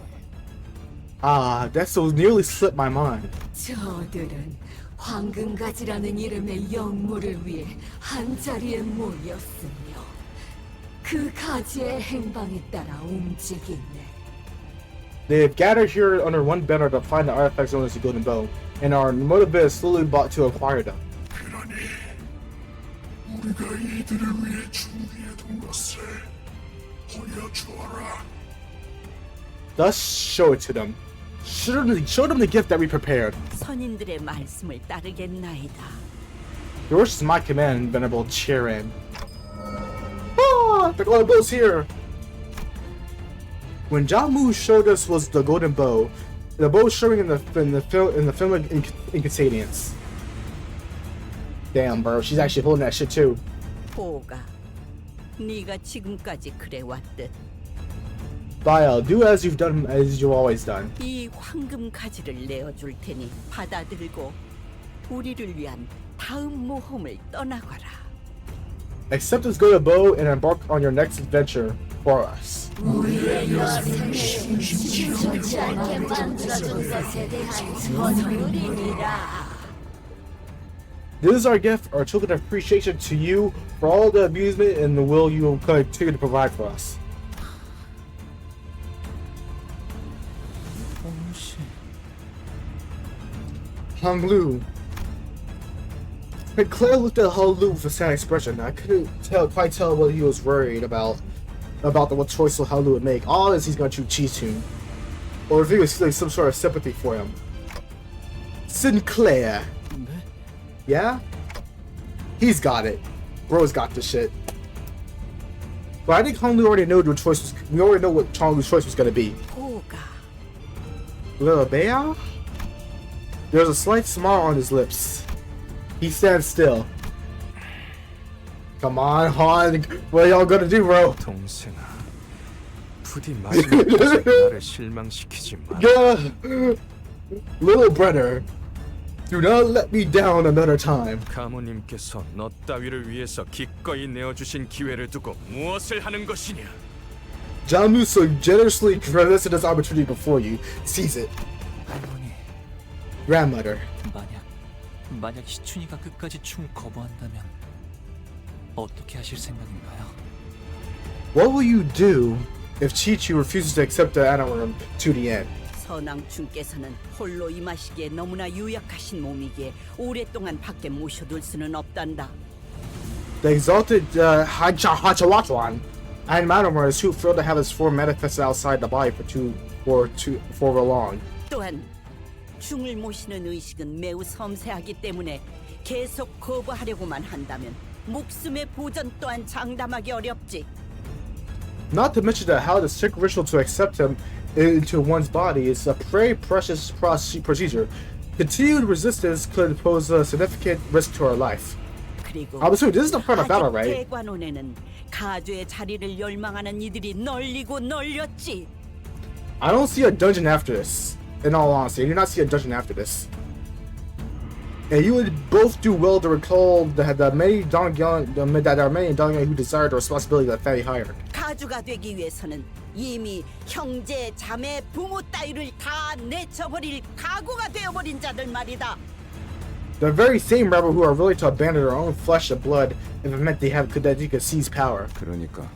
That so nearly slipped my mind. 저들은 황금가지라는 이름의 영물을 위해 한 자리에 모였으며 그 가지의 행방에 따라 움직이네. They have gathered here under one banner to find the artifacts known as the Golden Bow, and are motivated slowly bought to acquire them. Thus show it to them. Show them the gift that we prepared. 선인들의 말씀을 따르겠나이다. Yours is my command, Venerable Chirin. The Golden Bow's here! When Jamu showed us was the Golden Bow, the bow showing in the film Inconvenience. Damn, bro, she's actually holding that shit too. 보가, 네가 지금까지 그래왔듯 Baoichai, do as you've always done. 이 황금 가지를 내어줄 테니 받아들고 우리를 위한 다음 모험을 떠나거라. Accept this Golden Bow and embark on your next adventure for us. 우리의 여생을 좋지 않게 만들어준 것에 대한 선물이니라. This is our gift, our token of appreciation to you for all the amusement and the will you will continue to provide for us. Honglu. And Claire looked at Honglu with a sad expression. I couldn't quite tell what he was worried about what choice Honglu would make. All is he's going to choose Qi-Tun, or if he was feeling some sort of sympathy for him. Sinclair. Yeah? He's got it. Bro's got this shit. But I think Honglu already knew what choice was. We already know what Honglu's choice was going to be. Little Bea? There's a slight smile on his lips. He stands still. Come on, Han. What are y'all gonna do, bro? 동생아, 부디 마지막까지 나를 실망시키지 마. Little brother, do not let me down another time. 가모님께서 너 따위를 위해서 기꺼이 내어주신 기회를 두고 무엇을 하는 것이냐? Jamu so generously presented this opportunity before you. Seize it. 할머니. Grandmother. 만약 시춘이가 끝까지 춤을 거부한다면 어떻게 하실 생각인가요? What will you do if Qiu refuses to accept the Anagram to the end? 선왕충께서는 홀로 임하시기에 너무나 유약하신 몸이기에 오랫동안 밖에 모셔둘 수는 없단다. The exalted Hachawatwan and Madamoras who failed to have his form manifested outside the body for long. 또한 중을 모시는 의식은 매우 섬세하기 때문에 계속 거부하려고만 한다면 목숨의 보전 또한 장담하기 어렵지. Not to mention that how the sick ritual to accept him into one's body is a very precious procedure. Continued resistance could pose a significant risk to our life. I'm assuming this is the part of battle, right? 대관원에는 가주의 자리를 열망하는 이들이 널리고 널렸지. I don't see a dungeon after this. In all honesty, I do not see a dungeon after this. And you would both do well to recall that there are many Dongyang who desire the responsibility that family hired. 가주가 되기 위해서는 이미 형제, 자매, 부모 따위를 다 내쳐버릴 각오가 되어버린 자들 말이다. The very same rebel who are willing to abandon their own flesh and blood if it meant that you could seize power. 그러니까.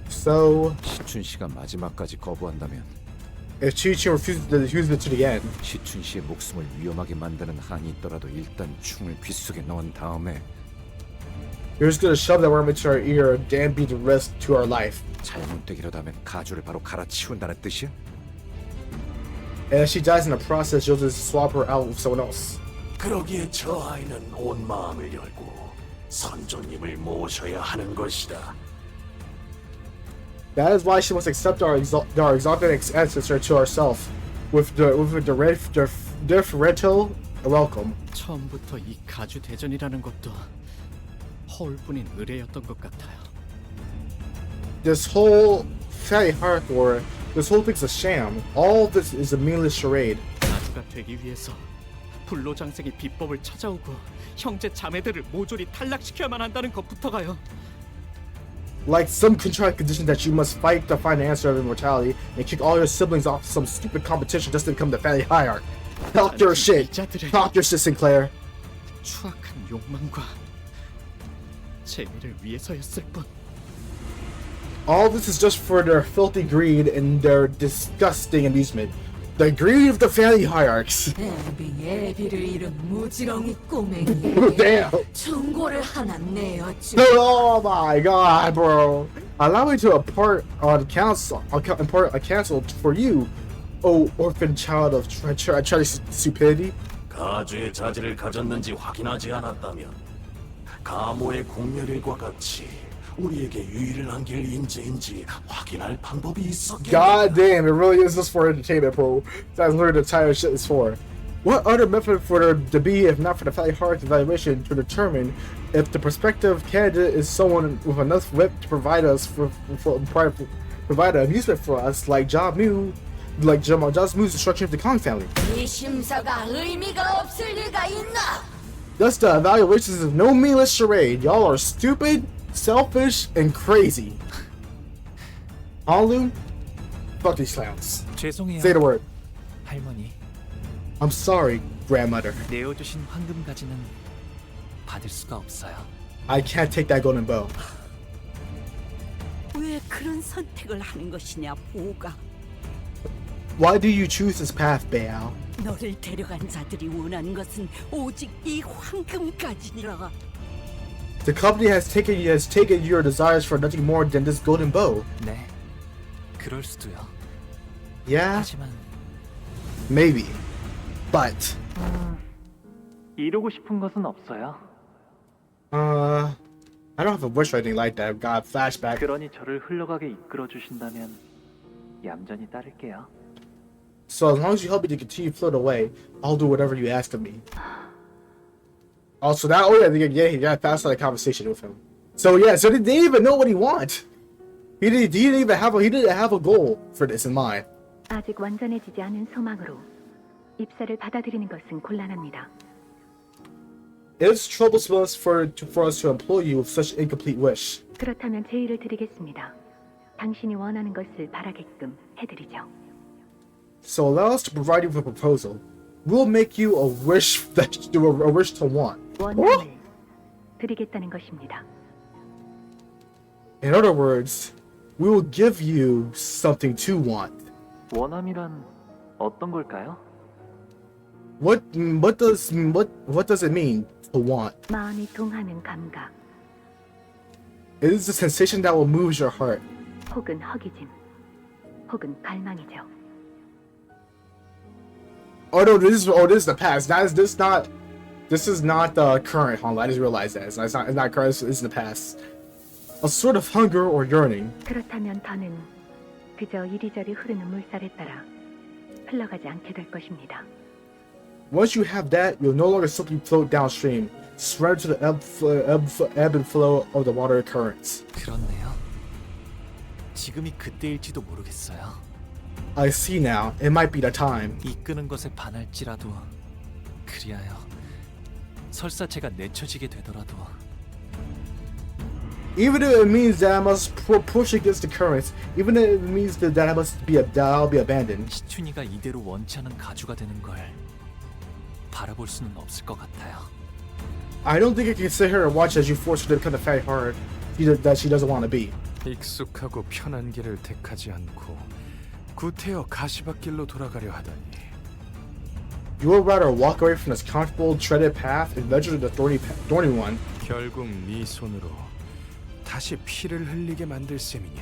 So, 시춘 씨가 마지막까지 거부한다면 if Qiu refuses it to the end, 시춘 씨의 목숨을 위험하게 만드는 한이 있더라도 일단 충을 귓속에 넣은 다음에 you're just gonna shove that worm into our ear and be the risk to our life. 잘못되기라도 하면 가주를 바로 갈아치운다는 뜻이야? And if she dies in the process, you'll just swap her out with someone else. 그러기에 저 아이는 온 마음을 열고 선조님을 모셔야 하는 것이다. That is why she must accept our exalted ancestor to herself, with the differential You're welcome. 처음부터 이 가주 대전이라는 것도 허울뿐인 의뢰였던 것 같아요. This whole Fatty Heart War, this whole thing's a sham. All of this is a meaningless charade. 가주가 되기 위해서 불로장생이 비법을 찾아오고 형제 자매들을 모조리 탈락시켜야만 한다는 것부터가요. Like some contrived condition that you must fight to find the answer of immortality and kick all your siblings off some stupid competition just to become the Fatty Hierarch. Talk your shit. Talk your shit, Sinclair. 추악한 욕망과 재미를 위해서였을 뿐. All this is just for their filthy greed and their disgusting amusement. The greed of the Fatty Hierarchs. 애비를 잃은 무지렁이 꼬맹이. Damn. 충고를 하나 내어줘. Oh my god, bro. Allow me to impart a counsel for you, oh orphan child of tragic stupidity. 가주의 자질을 가졌는지 확인하지 않았다면 가모의 공멸일과 같이 우리에게 유의를 안길 인재인지 확인할 방법이 있었겠다. God damn, it really is just for entertainment, bro. That's what the entire shit is for. What other method for there to be, if not for the Fatty Heart evaluation, to determine if the prospective candidate is someone with enough wit to provide us provide an amusement for us, like Ja's Moo's destruction of the Kong family? 이 심사가 의미가 없을 리가 있나? Thus, the evaluations is no meaningless charade. Y'all are stupid, selfish, and crazy. Honlu, fuck these clowns. 죄송해요. Say the word. 할머니. I'm sorry, grandmother. 내어주신 황금 가지는 받을 수가 없어요. I can't take that golden bow. 왜 그런 선택을 하는 것이냐, 보가. Why do you choose this path, Baal? 너를 데려간 자들이 원하는 것은 오직 이 황금까지니라. The company has taken your desires for nothing more than this golden bow. 네, 그럴 수도요. Yeah, 하지만 maybe, but 이루고 싶은 것은 없어요. I don't have a wish or anything like that. God, flashback. 그러니 저를 흘러가게 이끌어 주신다면 얌전히 따를게요. So as long as you help me to continue to float away, I'll do whatever you ask of me. Also, he got fast on a conversation with him. So yeah, so they didn't even know what he wants. He didn't have a goal for this in mind. 아직 완전해지지 않은 소망으로 입사를 받아들이는 것은 곤란합니다. It's troublesome for us to employ you with such incomplete wish. 그렇다면 제의를 드리겠습니다. 당신이 원하는 것을 바라게끔 해드리죠. So allow us to provide you with a proposal. We'll make you a wish to want. 원함을 드리겠다는 것입니다. In other words, we will give you something to want. 원함이란 어떤 걸까요? What does it mean to want? 마음이 동하는 감각. It is the sensation that will move your heart. 혹은 허기짐. 혹은 갈망이죠. Oh no, this is the past. This is not the current Hongyuan. I just realized that. It's not current, it's the past. A sort of hunger or yearning. 그렇다면 더는 그저 이리저리 흐르는 물살에 따라 흘러가지 않게 될 것입니다. Once you have that, you'll no longer simply float downstream, surrender to the ebb and flow of the water currents. 그렇네요. 지금이 그때일지도 모르겠어요. I see now. It might be the time. 이끄는 것에 반할지라도 그리하여 설사 제가 내쳐지게 되더라도 Even if it means that I must push against the currents, even if it means that I'll be abandoned. 시춘이가 이대로 원치 않은 가주가 되는 걸 바라볼 수는 없을 것 같아요. I don't think I can sit here and watch as you force her to become the Fatty Heart that she doesn't want to be. 익숙하고 편한 길을 택하지 않고 구태여 가시밭길로 돌아가려 하다니. You would rather walk away from this comfortable, treaded path and venture to the thorny one. 결국 네 손으로 다시 피를 흘리게 만들 셈이냐.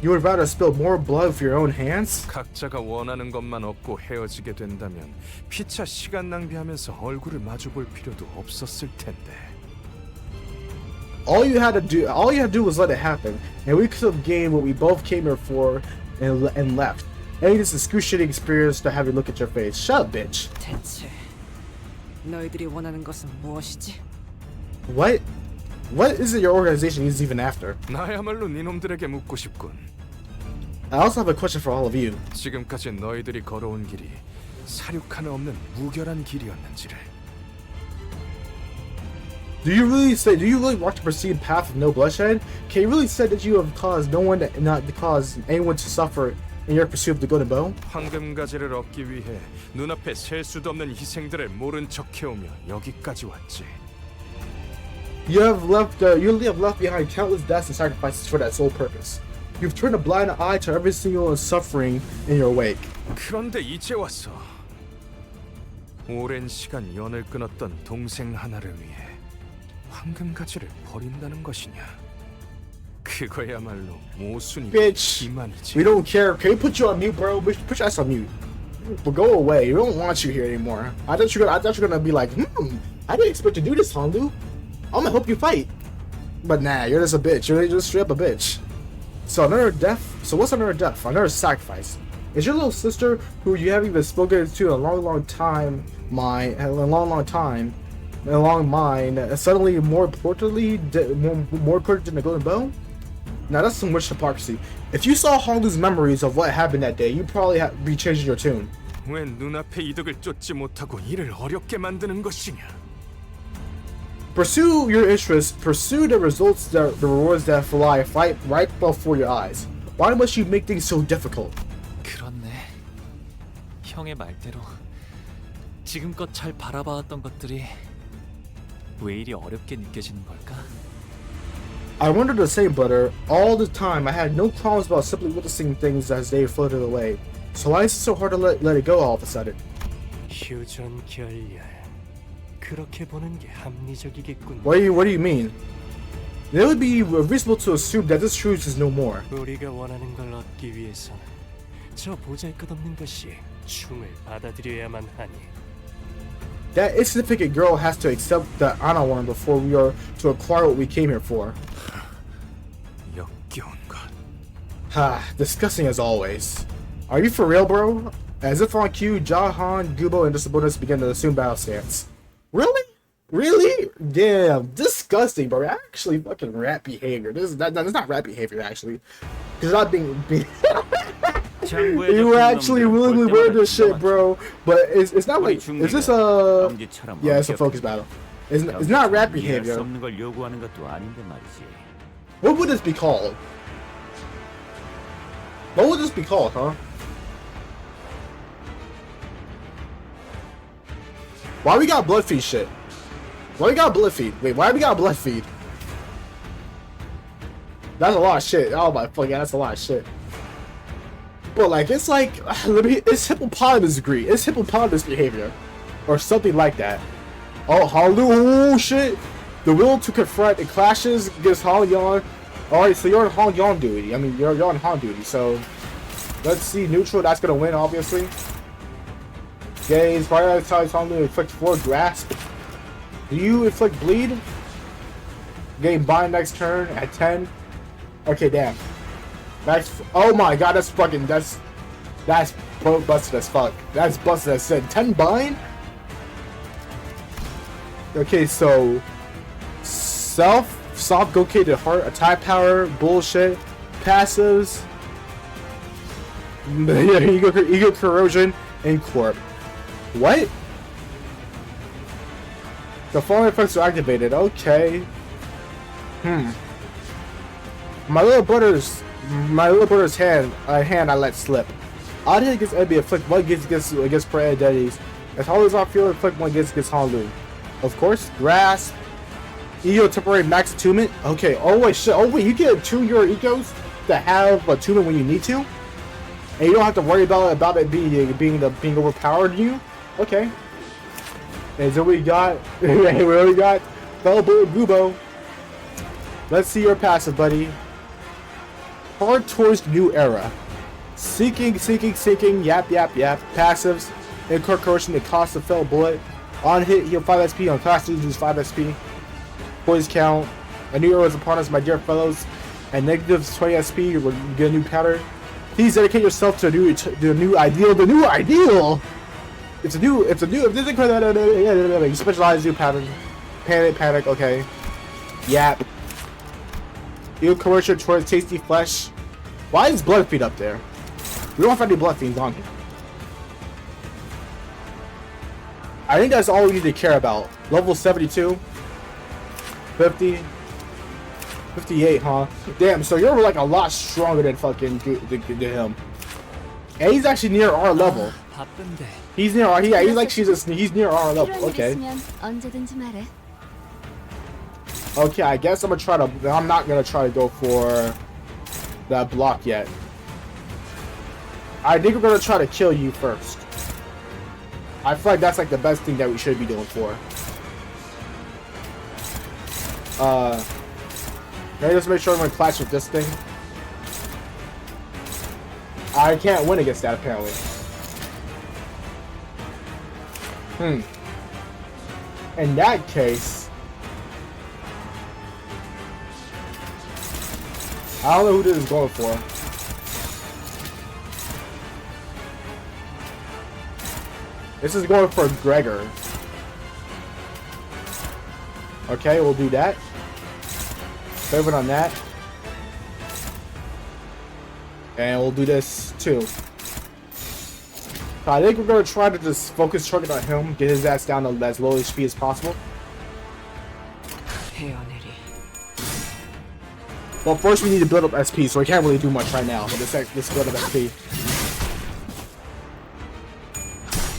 You would rather spill more blood with your own hands? 각자가 원하는 것만 얻고 헤어지게 된다면 피차 시간 낭비하면서 얼굴을 마주볼 필요도 없었을 텐데. All you had to do was let it happen, and we could have gained what we both came here for and left. Ending this excruciating experience to have you look at your face. Shut up, bitch. 대체 너희들이 원하는 것은 무엇이지? What is it your organization is even after? 나야말로 니놈들에게 묻고 싶군. I also have a question for all of you. 지금까지 너희들이 걸어온 길이 사륙 하나 없는 무결한 길이었는지를. Do you really want to proceed path of no bloodshed? Can you really say that you have caused no one not to cause anyone to suffer in your pursuit of the golden bow? 황금가지를 얻기 위해 눈앞에 셀 수도 없는 희생들을 모른 척해오며 여기까지 왔지. You have left behind countless deaths and sacrifices for that sole purpose. You've turned a blind eye to every single suffering in your wake. 그런데 이제 왔어. 오랜 시간 연을 끊었던 동생 하나를 위해 황금가지를 버린다는 것이냐? 그거야말로 모순이 기만이지. We don't care. Can we put you on mute, bro? Put your ass on mute. But go away. We don't want you here anymore. I thought you were gonna be like, I didn't expect to do this, Honlu. I'm gonna help you fight. But nah, you're just a bitch. You're just straight up a bitch. So another death. So what's another death? Another sacrifice. Is your little sister, who you haven't even spoken to in a long time, suddenly more important than the golden bow? Now that's some witch hypocrisy. If you saw Honlu's memories of what happened that day, you'd probably be changing your tune. 왜 눈앞의 이득을 쫓지 못하고 이를 어렵게 만드는 것이냐? Pursue your interests. Pursue the rewards that fly right before your eyes. Why must you make things so difficult? 그렇네. 형의 말대로 지금껏 잘 바라봐왔던 것들이 왜 이리 어렵게 느껴지는 걸까? I wondered the same, brother. All the time, I had no qualms about simply witnessing things as they floated away. So why is it so hard to let it go all of a sudden? 휴전결렬. 그렇게 보는 게 합리적이겠군. What do you mean? It would be reasonable to assume that this truth is no more. 우리가 원하는 걸 얻기 위해서는 저 보잘것없는 것이 충을 받아들여야만 하니. That insignificant girl has to accept the honor one before we are to acquire what we came here for. 역겨운 것. Ha, disgusting as always. Are you for real, bro? As if on cue, Jahan, Gubo, and the subordinates begin to assume battle stance. Really? Really? Damn, disgusting, bro. Actually, fucking rat behavior. That's not rat behavior, actually. Because not being you were actually willingly wearing this shit, bro. But it's not like, is this a... Yeah, it's a focus battle. It's not rat behavior. What would this be called? What would this be called, huh? Why we got blood feed shit? Why we got blood feed? Wait, why we got blood feed? That's a lot of shit. Oh my fucking, that's a lot of shit. But like, it's like, it's hippopotamus degree. It's hippopotamus behavior, or something like that. Oh, Honlu, oh shit! The will to confront and clashes against Hongyuan. All right, so you're on Hongyuan duty. I mean, you're on Han duty. So let's see, neutral. That's gonna win, obviously. Gaze, prioritize Honlu, inflict 4 grasp. Do you inflict bleed? Gain bind next turn at 10. Okay, damn. That's, oh my god, that's fucking, that's busted as fuck. That's busted as said. 10 bind? Okay, so soft located heart, attack power, bullshit, passives, ego corrosion, and corp. What? The following effects are activated. Okay. My little brother's hand I let slip. Odd hit against enemy, inflict 1 against prey identities. As always on field, inflict 1 against Honlu. Of course, grasp. Ego temporary max attunement. Okay. Oh wait, shit. Oh wait, you can attune your egos to have attunement when you need to, and you don't have to worry about it being overpowered you. Okay. And so we got Fellow Bullet Gubo. Let's see your passive, buddy. Hard towards the new era. Seeking, yap. Passives. Incorporation, the cost of Fellow Bullet. On hit, heal 5 SP. On class, lose 5 SP. Poise count. A new era is upon us, my dear fellows. And negative 20 SP, we'll get a new pattern. Please dedicate yourself to the new ideal. The new ideal! It's a new, you specialize new pattern. Panic, okay. Yap. You coercion towards tasty flesh. Why is blood feed up there? We don't have any blood fiends on here. I think that's all we need to care about. Level 72. 50. 58, huh? Damn, so you're like a lot stronger than fucking him. And he's actually near our level. He's near our, he's near our level. Okay. Okay, I guess I'm not gonna try to go for that block yet. I think we're gonna try to kill you first. I feel like that's like the best thing that we should be doing for. Let me just make sure I'm gonna clash with this thing. I can't win against that apparently. In that case, I don't know who this is going for. This is going for Gregor. Okay, we'll do that. Favorite on that. And we'll do this too. So I think we're going to try to just focus target on him, get his ass down to as low HP as possible. Well, first we need to build up SP, so we can't really do much right now. But this build up SP.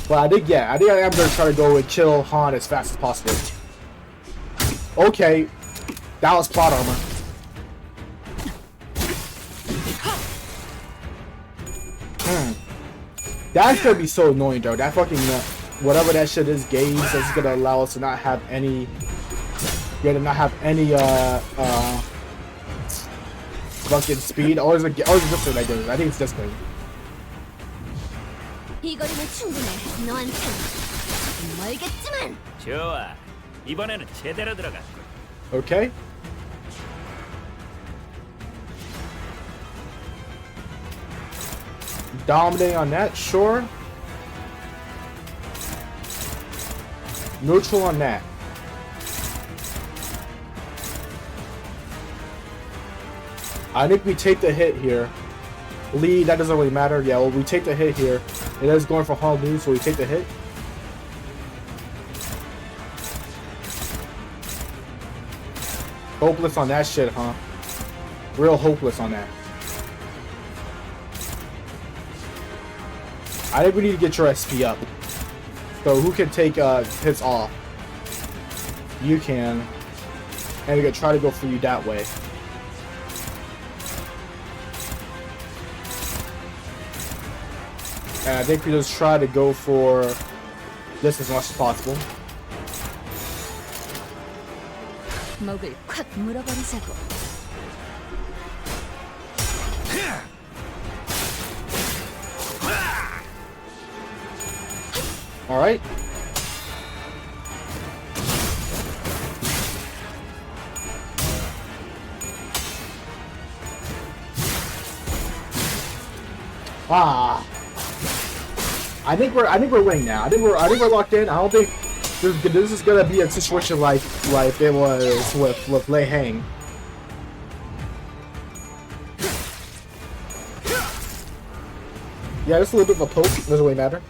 But I think I am going to try to go and kill Han as fast as possible. Okay, that was plot armor. That's gonna be so annoying, though. That fucking whatever that shit is, gauge that's gonna allow us to not have any. Fucking speed. Or is it this thing that does it? I think it's this thing. 이거리는 충분해. 너한텐 멀겠지만. 좋아. 이번에는 제대로 들어갔군. Okay. Dominating on that, sure. Neutral on that. I think we take the hit here. Lead, that doesn't really matter. Yeah, well, we take the hit here. It is going for Hongyuan, so we take the hit. Hopeless on that shit, huh? Real hopeless on that. I think we need to get your SP up. So who can take hits off? You can. And we can try to go for you that way. And I think we just try to go for this as much as possible. 목을 콱 물어버리자고. All right. I think we're winning now. I think we're locked in. I don't think this is gonna be a situation like it was with Lei Hang. Yeah, just a little bit of a poke. Doesn't really matter.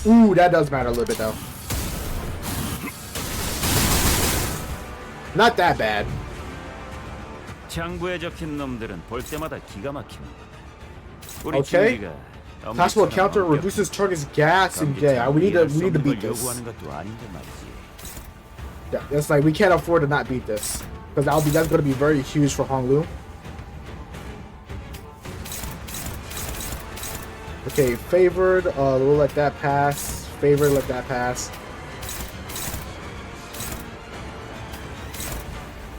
Ooh, that does matter a little bit though. Not that bad. 장부에 적힌 놈들은 볼 때마다 기가 막히네. Okay. Possible counter reduces target's gas and yeah, we need to beat this. Yeah, that's like we can't afford to not beat this because that's gonna be very huge for Hongyuan. Okay, favored. We'll let that pass. Favored, let that pass.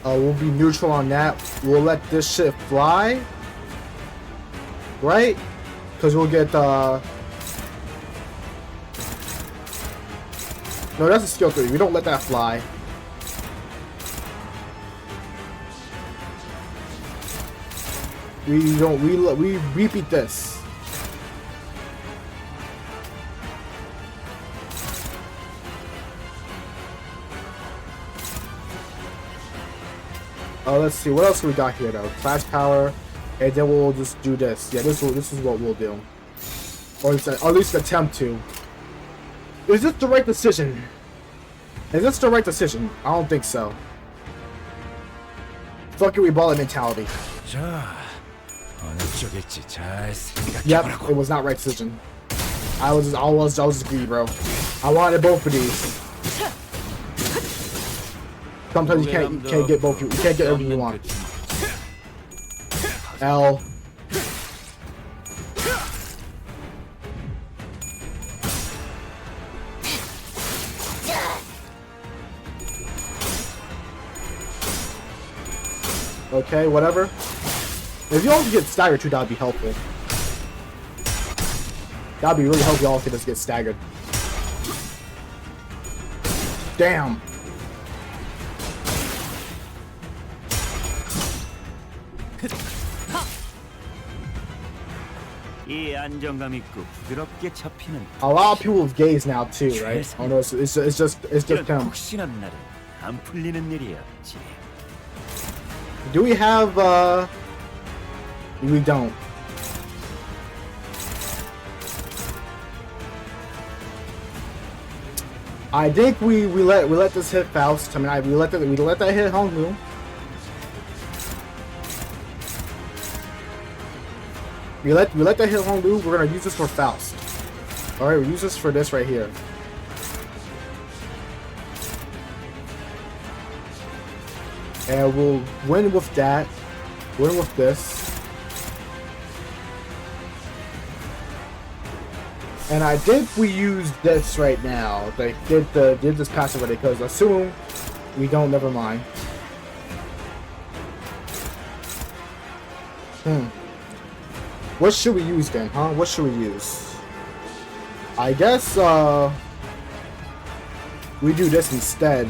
We'll be neutral on that. We'll let this shit fly. Right? Because we'll get, No, that's a skill 3. We don't let that fly. We beat this. Let's see. What else we got here though? Class power, and then we'll just do this. Yeah, this is what we'll do, or at least attempt to. Is this the right decision? Is this the right decision? I don't think so. Fuck it, we ball it mentality. Yep, it was not right decision. I was greedy, bro. I wanted both of these. Sometimes you can't get both. You can't get everything you want. L. Okay, whatever. If you all could get staggered too, that'd be helpful. That'd be really helpful. Y'all could just get staggered. Damn. A lot of people with gaze now too, right? Oh no, it's just him. Do we have we don't. I think we let this hit Faust. I mean, we let that hit Hongyuan. We let that hit Hongyuan. We're gonna use this for Faust. All right, we use this for this right here. And we'll win with that. Win with this. And I think we use this right now. Like did this pass already, because assume we don't, never mind. What should we use then, huh? What should we use? I guess we do this instead.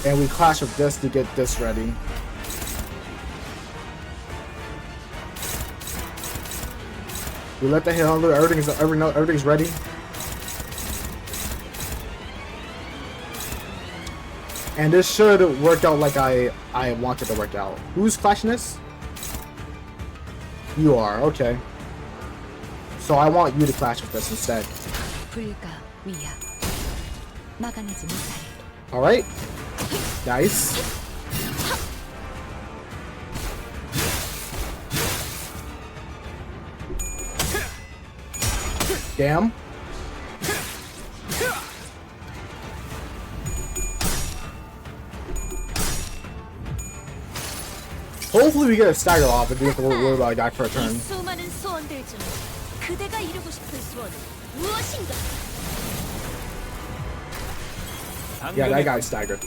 And we clash with this to get this ready. We let the hit on, everything's ready. And this should work out like I wanted to work out. Who's clashing this? You are, okay. So I want you to clash with this instead. Alright. Nice. Damn. Hopefully we get a stagger off and do have to worry about a guy for a turn. Yeah, that guy's staggered.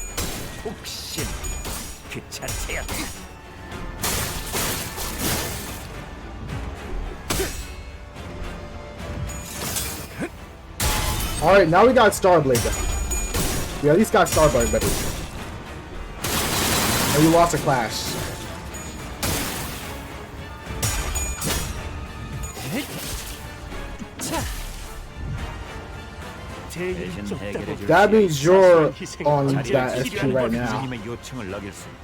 Alright, now we got Starblade. We at least got Starblade ready. And we lost a clash. That means you're on that SP right now.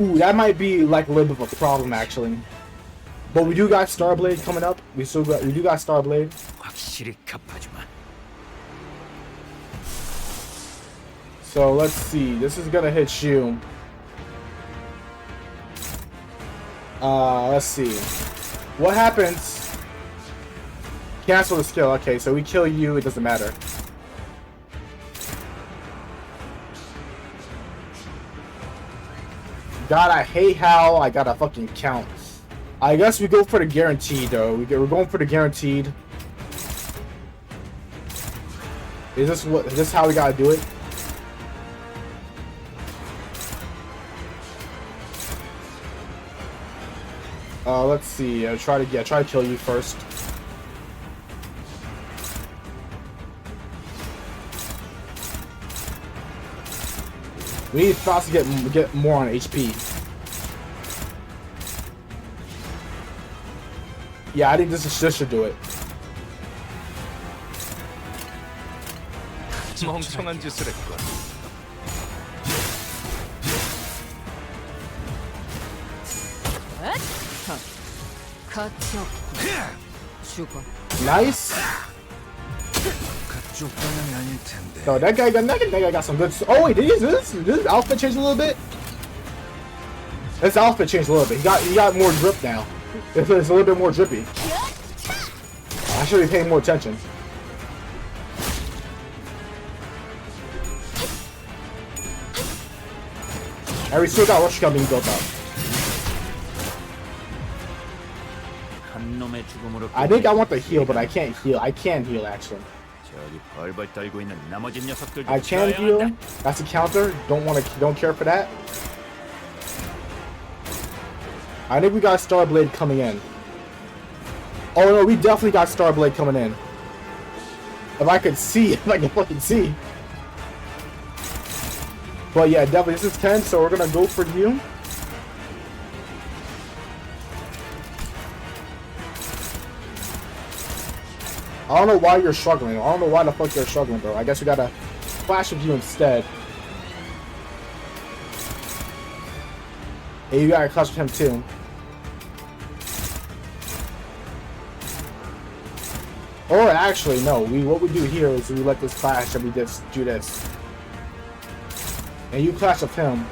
Ooh, that might be like a little bit of a problem actually. But we do got Starblade coming up. We do got Starblade. So let's see. This is gonna hit you. Let's see. What happens? Cancel the skill. Okay, so we kill you. It doesn't matter. God, I hate how I gotta fucking count. I guess we go for the guaranteed though. We're going for the guaranteed. Is this how we gotta do it? Let's see. Try to kill you first. We need Faust to get more on HP. Yeah, I think this should do it. 멍청한 짓을 했군. 가치 없고 죽어. Nice. 그쪽 방향이 아닐 텐데. No, that guy got some good. Oh wait, did his outfit change a little bit? His outfit changed a little bit. He got more drip now. It's a little bit more drippy. I should be paying more attention. And we still got Rush being built up. I think I want the heal, but I can't heal. I can heal actually. I can heal. That's a counter. Don't care for that. I think we got Starblade coming in. Oh no, we definitely got Starblade coming in. If I could see, if I can fucking see. But yeah, definitely this is 10, so we're gonna go for you. I don't know why you're struggling. I don't know why the fuck you're struggling, bro. I guess we gotta flash with you instead. Hey, you gotta clash with him too. Or actually, no. What we do here is we let this clash and we just do this. And you clash with him.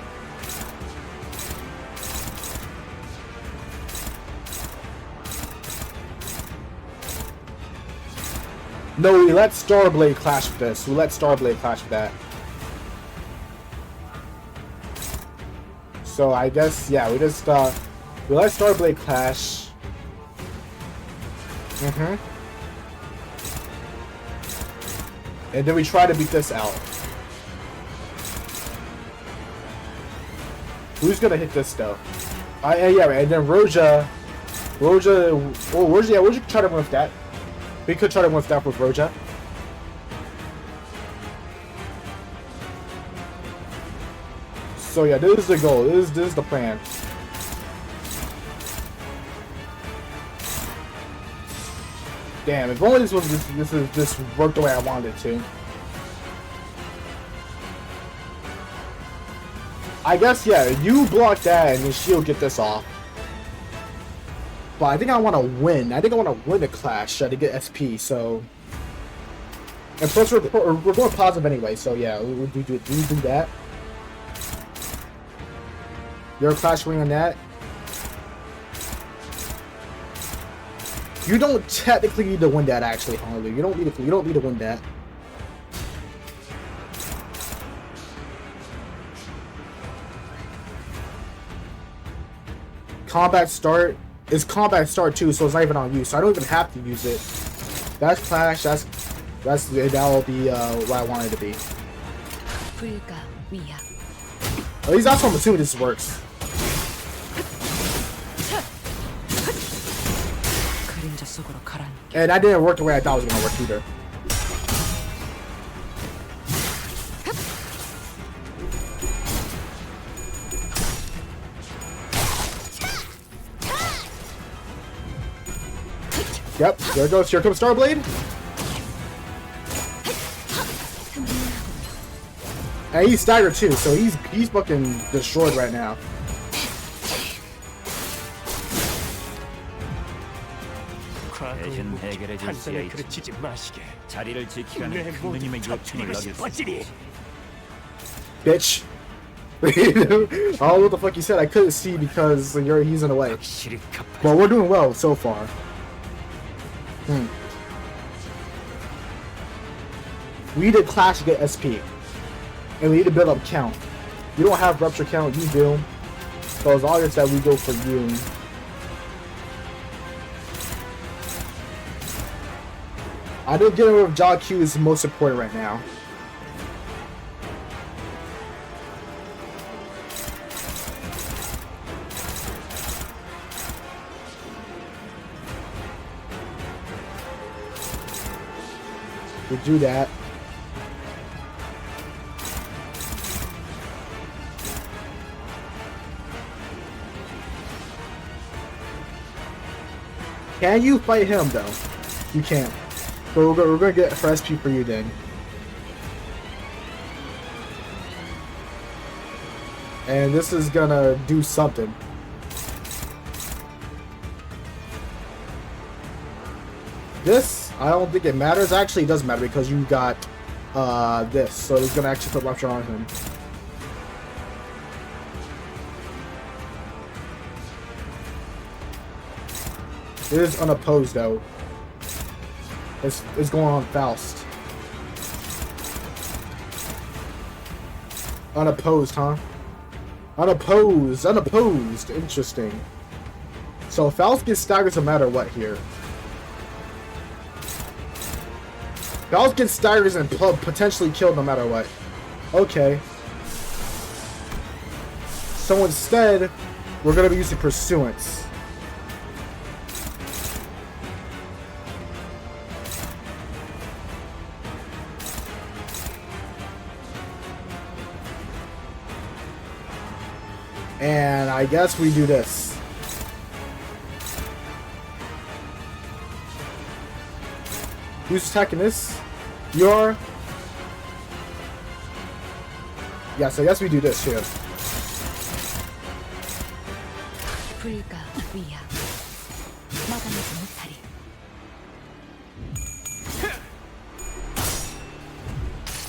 No, we let Starblade clash with this. We let Starblade clash with that. So I guess, yeah, we just, we let Starblade clash. And then we try to beat this out. Who's gonna hit this though? Yeah, and then Roja could try to win with that. We could try to win with that with Roja. So yeah, this is the goal. This is the plan. Damn, if only this worked the way I wanted it to. I guess, yeah, you block that and then she'll get this off. But I think I want to win. I think I want to win the clash to get SP, so... And plus we're going positive anyway, so yeah, we do that. You're clash winning on that. You don't technically need to win that actually, Hongyuan. You don't need to win that. Combat start is combat start too, so it's not even on you, so I don't even have to use it. That's clash. That'll be what I want it to be. At least that's what I'm assuming this works. And that didn't work the way I thought it was gonna work either. Yep, here comes Starblade. And he's staggered too, so he's fucking destroyed right now. Bitch. I don't know what the fuck you said. I couldn't see because he's in the way. But we're doing well so far. We need to clash to get SP. And we need to build up count. You don't have rupture count, you do. So as long as that we go for you. I think getting rid of Daiyu Qiu is the most important right now. We do that. Can you fight him though? You can't. So we're gonna get for SP for you then. And this is gonna do something. This, I don't think it matters. Actually, it does matter because you got this, so it's gonna actually put rupture on him. It is unopposed though. It's going on Faust. Unopposed, huh? Unopposed, unopposed. Interesting. So Faust gets staggered no matter what here. Faust gets staggered and potentially killed no matter what. Okay. So instead, we're gonna be using Pursuance. And I guess we do this. Who's attacking this? You're... Yes, I guess we do this here. 불가 위야 막아내지 못하리.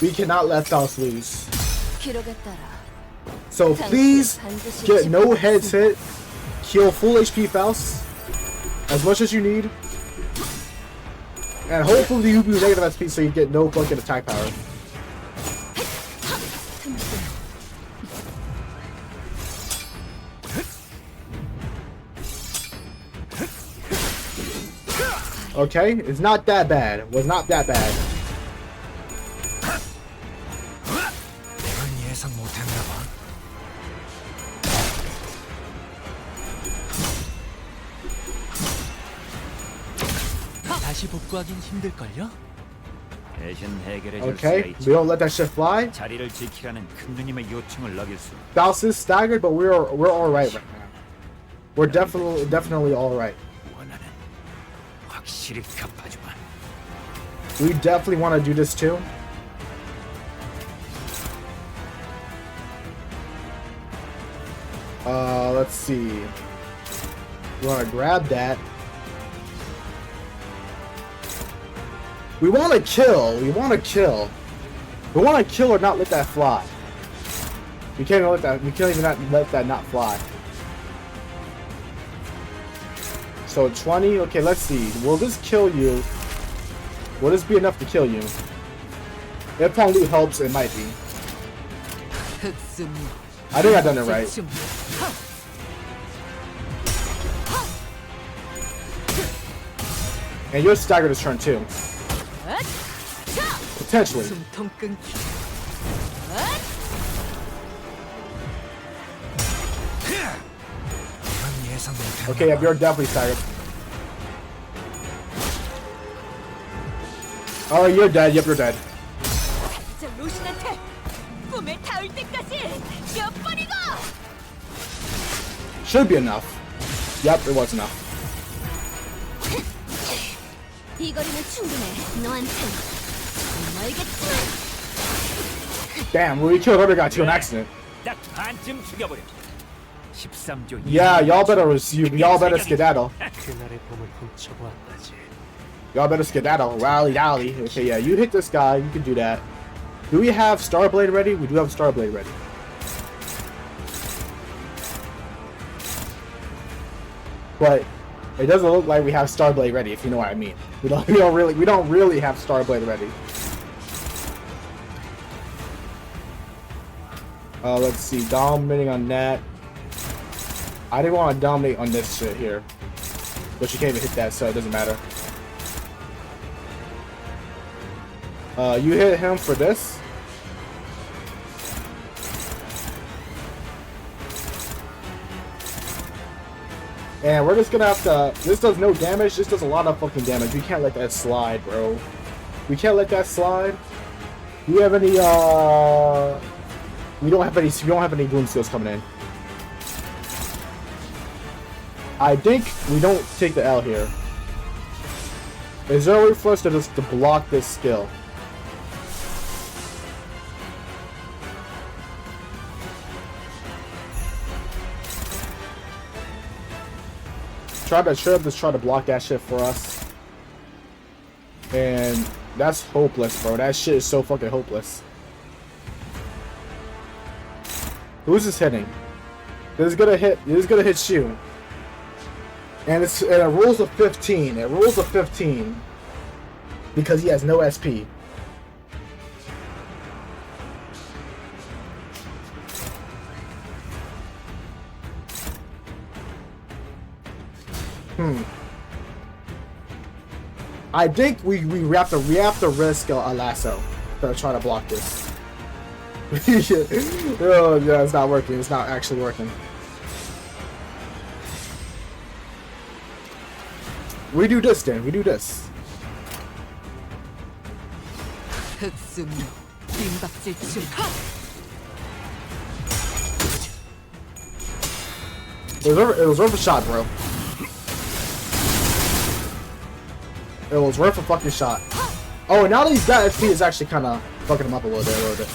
We cannot let Faust lose. 기록에 따라 So please get no heads hit. Kill full HP Faust as much as you need. And hopefully you be negative SP so you get no fucking attack power. Okay, it's not that bad. It was not that bad. 다시 복구하긴 힘들걸요? 대신 해결해 줄 수가 Okay, 있지. we don't let that shit fly. 자리를 지키라는 큰 누님의 요청을 어길 수. Faust is staggered, but we're all right right now. We're definitely all right. 원하는 확실히 갚아주마. We definitely want to do this too. Let's see. We want to grab that. We want to kill. We want to kill. We want to kill or not let that fly. We can't even let that. We can't even let that not fly. So 20. Okay, let's see. Will this kill you? Will this be enough to kill you? If Hongyuan helps, it might be. I think I've done it right. And you're staggered this turn too. Potentially. Okay, yeah, you're definitely staggered. Oh, you're dead. Yep, you're dead. Should be enough. Yep, it was enough. 이 거리는 충분해. 너한텐 정말겠지만. Damn, we killed other guy to an accident. 딱 반쯤 죽여버려. 13조. Yeah, y'all better skedaddle. 그날의 봄을 훔쳐보았다지. Y'all better skedaddle. Rally, dally. Okay, yeah, you hit this guy. You can do that. Do we have Starblade ready? We do have Starblade ready. But it doesn't look like we have Starblade ready, if you know what I mean. We don't really have Starblade ready. Let's see, dominating on that. I didn't want to dominate on this shit here, but you can't even hit that, so it doesn't matter. You hit him for this. And we're just gonna have to... This does no damage, this does a lot of fucking damage. We can't let that slide, bro. We can't let that slide. Do you have any, We don't have any Gloom Skills coming in. I think we don't take the L here. Is there a way for us to just block this skill? Just try to block that shit for us. And that's hopeless, bro. That shit is so fucking hopeless. Who's this hitting? This is gonna hit Qiu. And it rolls a 15. It rolls a 15 because he has no SP. I think we have to risk a lasso to try to block this. Oh yeah, it's not working. It's not actually working. We do this then. We do this. It was worth a shot, bro. It was worth a fucking shot. Oh, now that he's got SP, is actually kind of fucking him up a little bit.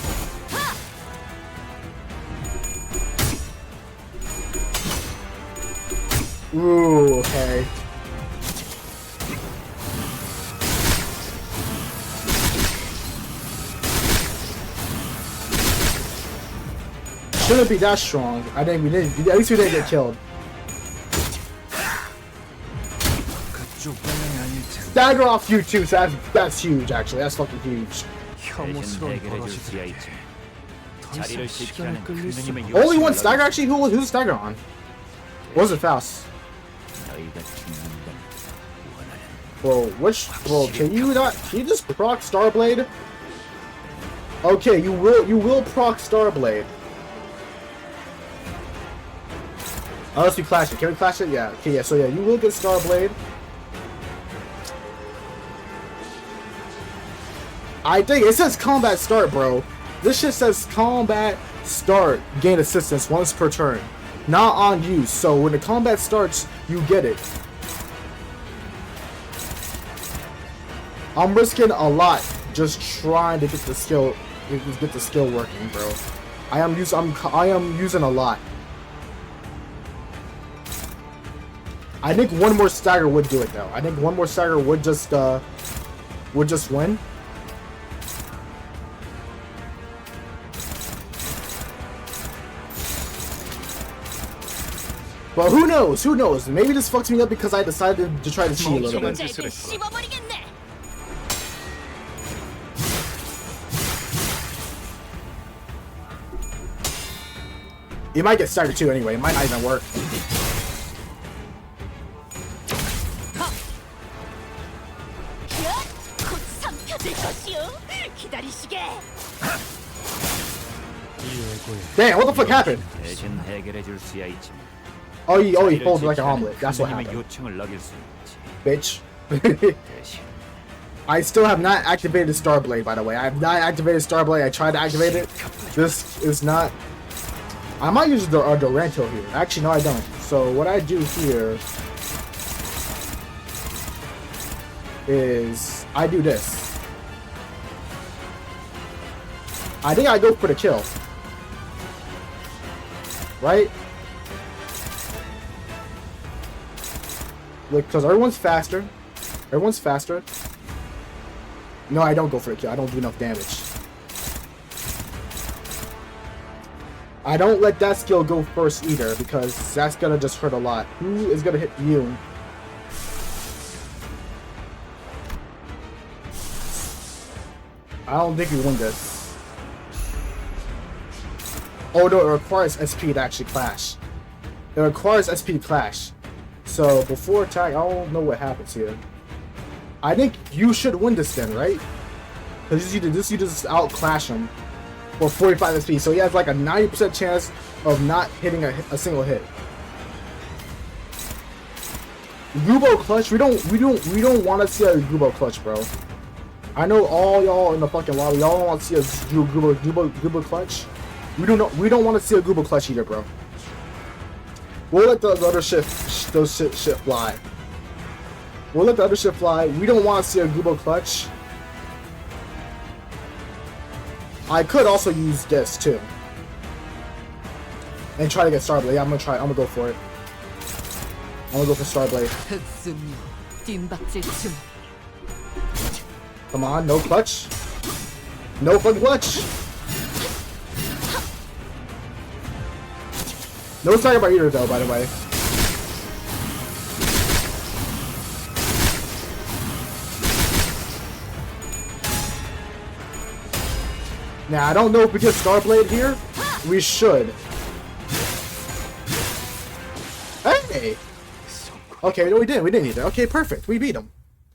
Ooh, okay. Shouldn't be that strong. I think we didn't. At least we didn't get killed. Stagger off you too, so that's huge actually. That's fucking huge. Only one stagger actually? Who's the stagger on? Was it Faust? Bro, can you just proc Starblade? Okay, you will proc Starblade. Unless we clash it. Can we clash it? Yeah. Okay, yeah, so yeah, you will get Starblade. I think it says combat start, bro. This shit says combat start, gain assistance once per turn. Not on you, so when the combat starts, you get it. I'm risking a lot just trying to get the skill working, bro. I am using a lot. I think one more stagger would do it though. I think one more stagger would just win. But who knows? Who knows? Maybe this fucks me up because I decided to try to cheat a little bit. You might get staggered too anyway. It might not even work. Damn, what the fuck happened? Oh, he folded like an omelet. That's what happened. Bitch. I still have not activated Starblade, by the way. I have not activated Starblade. I tried to activate it. This is not... I might use the Duranto here. Actually, no, I don't. So what I do here is I do this. I think I go for the kill. Right? Like, because everyone's faster. Everyone's faster. No, I don't go for a kill. I don't do enough damage. I don't let that skill go first either, because that's gonna just hurt a lot. Who is gonna hit you? I don't think we win this. Oh no, it requires SP to actually clash. It requires SP to clash. So before attack, I don't know what happens here. I think you should win this then, right? Because you just outclash him for 45 SP. So he has like a 90% chance of not hitting a single hit. Gubo clutch, we don't want to see a Gubo clutch, bro. I know all y'all in the fucking lobby, y'all don't want to see a Gubo clutch. We don't want to see a Gubo clutch either, bro. We'll let the other shit fly. We'll let the other shit fly. We don't want to see a Gubo clutch. I could also use this too. And try to get Starblade. Yeah, I'm gonna go for it. I'm gonna go for Starblade. Come on, no clutch. No fucking clutch. No talking about either though, by the way. Now I don't know if we get Starblade here. We should. Hey. Okay, no, we didn't. We didn't either. Okay, perfect. We beat him.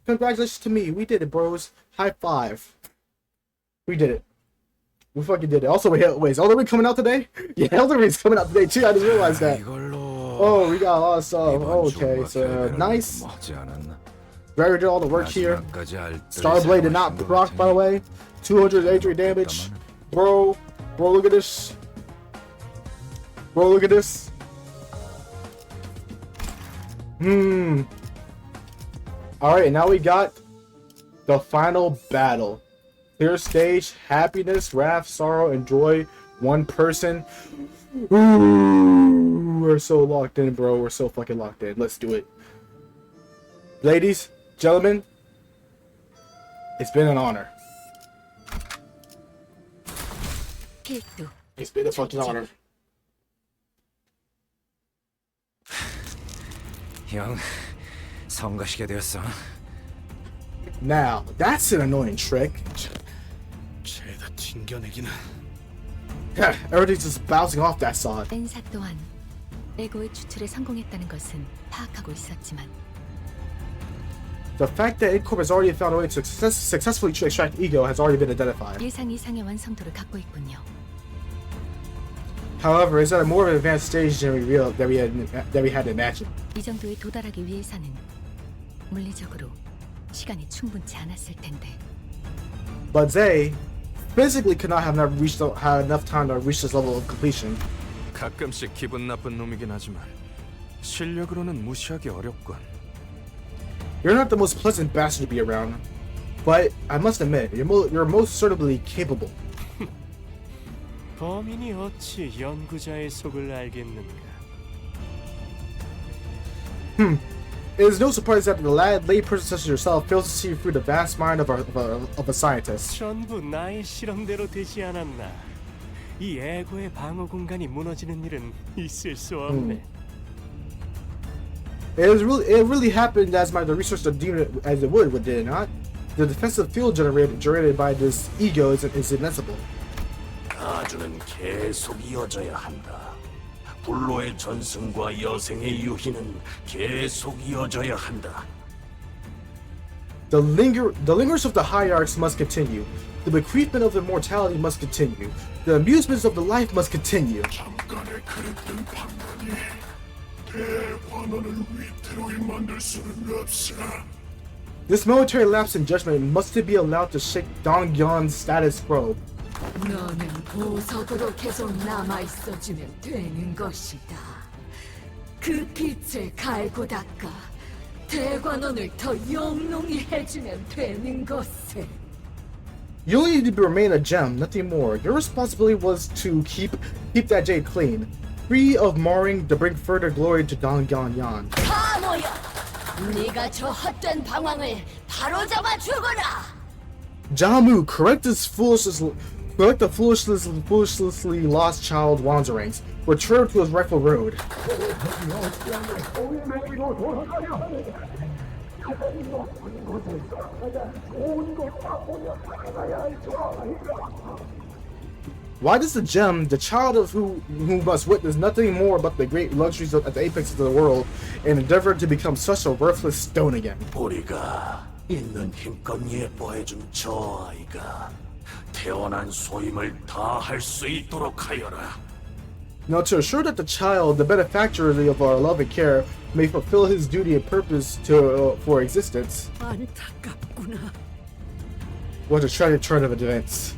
Congratulations to me. We did it, bros. High five. We did it. We fucking did it. Also, wait, is Elden Ring coming out today? Yeah, Elden Ring's coming out today too. I just realized that. Oh, we got a lot of stuff. Okay, so nice. Barry did all the work here. Starblade did not proc, by the way. 283 damage. Bro, look at this. Bro, look at this. Alright, now we got the final battle. Clear stage, happiness, wrath, sorrow, and joy. One person. Ooh, we're so locked in, bro. We're so fucking locked in. Let's do it. Ladies, gentlemen, it's been an honor. It's been a fucking honor. 형, 성가시게 되었어. Now, that's an annoying trick. 죄다 튕겨내기는. Everything's just bouncing off that side. 엔사 또한 에고의 추출에 성공했다는 것은 파악하고 있었지만 The fact that Incorp has already found a way to successfully extract ego has already been identified. 예상 이상의 완성도를 갖고 있군요. However, it's at a more advanced stage than we had imagined. 이 정도에 도달하기 위해서는 물리적으로 시간이 충분치 않았을 텐데. But they physically could not have had enough time to reach this level of completion. 가끔씩 기분 나쁜 놈이긴 하지만 실력으로는 무시하기 어렵군. You're not the most pleasant bastard to be around, but I must admit, you're most certainly capable. 범인이 어찌 연구자의 속을 알겠는가? It is no surprise that the layperson such as yourself fails to see through the vast mind of a scientist. 전부 나의 실험대로 되지 않았나? 이 에고의 방어 공간이 무너지는 일은 있을 수 없네. It really happened as the research deemed it as it would, did it not? The defensive field generated by this ego is invincible. 가주는 계속 이어져야 한다. 불로의 전승과 여생의 유희는 계속 이어져야 한다. The lingers of the hierarchs must continue. The bequeathment of immortality must continue. The amusements of the life must continue. 잠깐의 그릇된 판단이 대관원을 위태로이 만들 수는 없어. This momentary lapse in judgment must be allowed to shake Dongyuan's status quo. 너는 보석으로 계속 남아있어주면 되는 것이다. 그 빛을 갈고 닦아 대관원을 더 영롱히 해주면 되는 것을. You only need to remain a gem, nothing more. Your responsibility was to keep that jade clean, free of marring, to bring further glory to Dongyuan. 다 모여! 네가 저 헛된 방황을 바로 잡아 주거라! Jamu, correct the foolishly lost child wanderings. Return to his rightful road. Why does the gem, the child of who must witness nothing more but the great luxuries at the apex of the world, and endeavor to become such a worthless stone again? 우리가 있는 힘껏 예뻐해준 저 아이가 태어난 소임을 다 할 수 있도록 하여라. Now, to assure that the child, the benefactor of our love and care, may fulfill his duty and purpose for existence, 안타깝구나. was a tragic turn of events.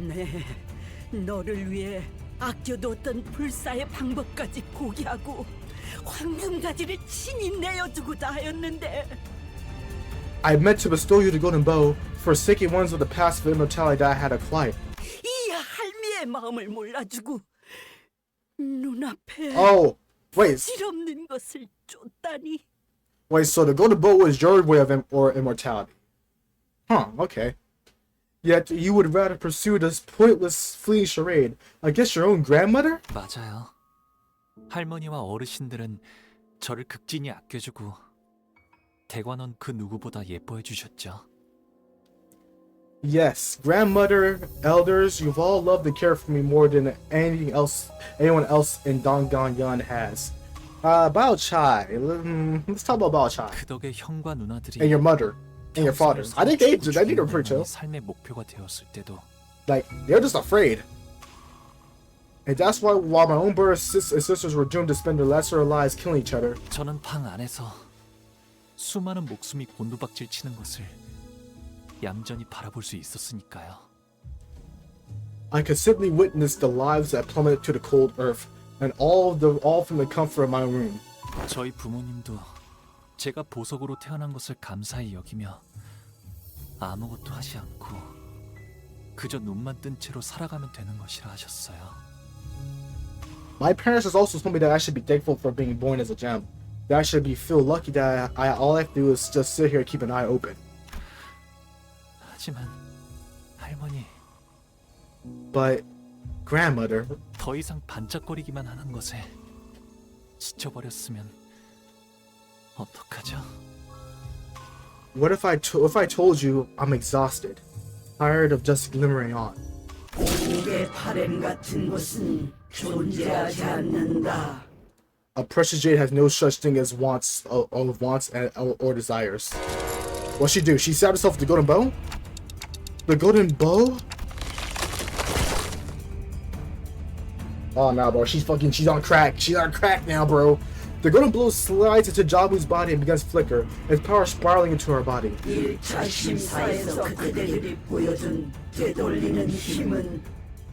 네, 너를 위해 아껴뒀던 불사의 방법까지 포기하고 황금가지를 친히 내어주고자 하였는데. I meant to bestow you the golden bow, forsaking ones of the passive immortality that I had acquired. 이 할미의 마음을 몰라주고 눈앞에 wait. 실없는 것을 쫓다니. Wait, so the golden bow was your way of immortality. Huh, okay. Yet you would rather pursue this pointless fleeing charade against your own grandmother? 맞아요. 할머니와 어르신들은 저를 극진히 아껴주고 대관원 그 누구보다 예뻐해 주셨죠. Yes, grandmother, elders, you've all loved and cared for me more than anyone else in Hongyuan has. Baoichai. Let's talk about Baoichai. 그 덕에 형과 누나들이 And your mother. And your father. I think they were pretty chill. 삶의 목표가 되었을 때도 Like, they're just afraid. And that's why while my own brothers and sisters were doomed to spend their lesser lives killing each other. 저는 방 안에서 수많은 목숨이 곤두박질 치는 것을 얌전히 바라볼 수 있었으니까요. I could simply witness the lives that plummeted to the cold earth, and all from the comfort of my room. 저희 부모님도 제가 보석으로 태어난 것을 감사히 여기며 아무것도 하지 않고 그저 눈만 뜬 채로 살아가면 되는 것이라 하셨어요. My parents has also told me that I should be thankful for being born as a gem. That I should feel lucky that all I have to do is just sit here and keep an eye open. 하지만 할머니. But grandmother. 더 이상 반짝거리기만 하는 것에 지쳐버렸으면 어떡하죠? What if I told you I'm exhausted, tired of just glimmering on? 공국의 바램 같은 것은 존재하지 않는다. A precious jade has no such thing as wants or desires. What'd she do? She stabbed herself with the golden bow? The golden bow? Oh no, bro. She's on crack. She's on crack now, bro. The golden blow slides into Jabu's body and begins to flicker, its power spiraling into her body. 1차 심사에서 그대들이 보여준 되돌리는 힘은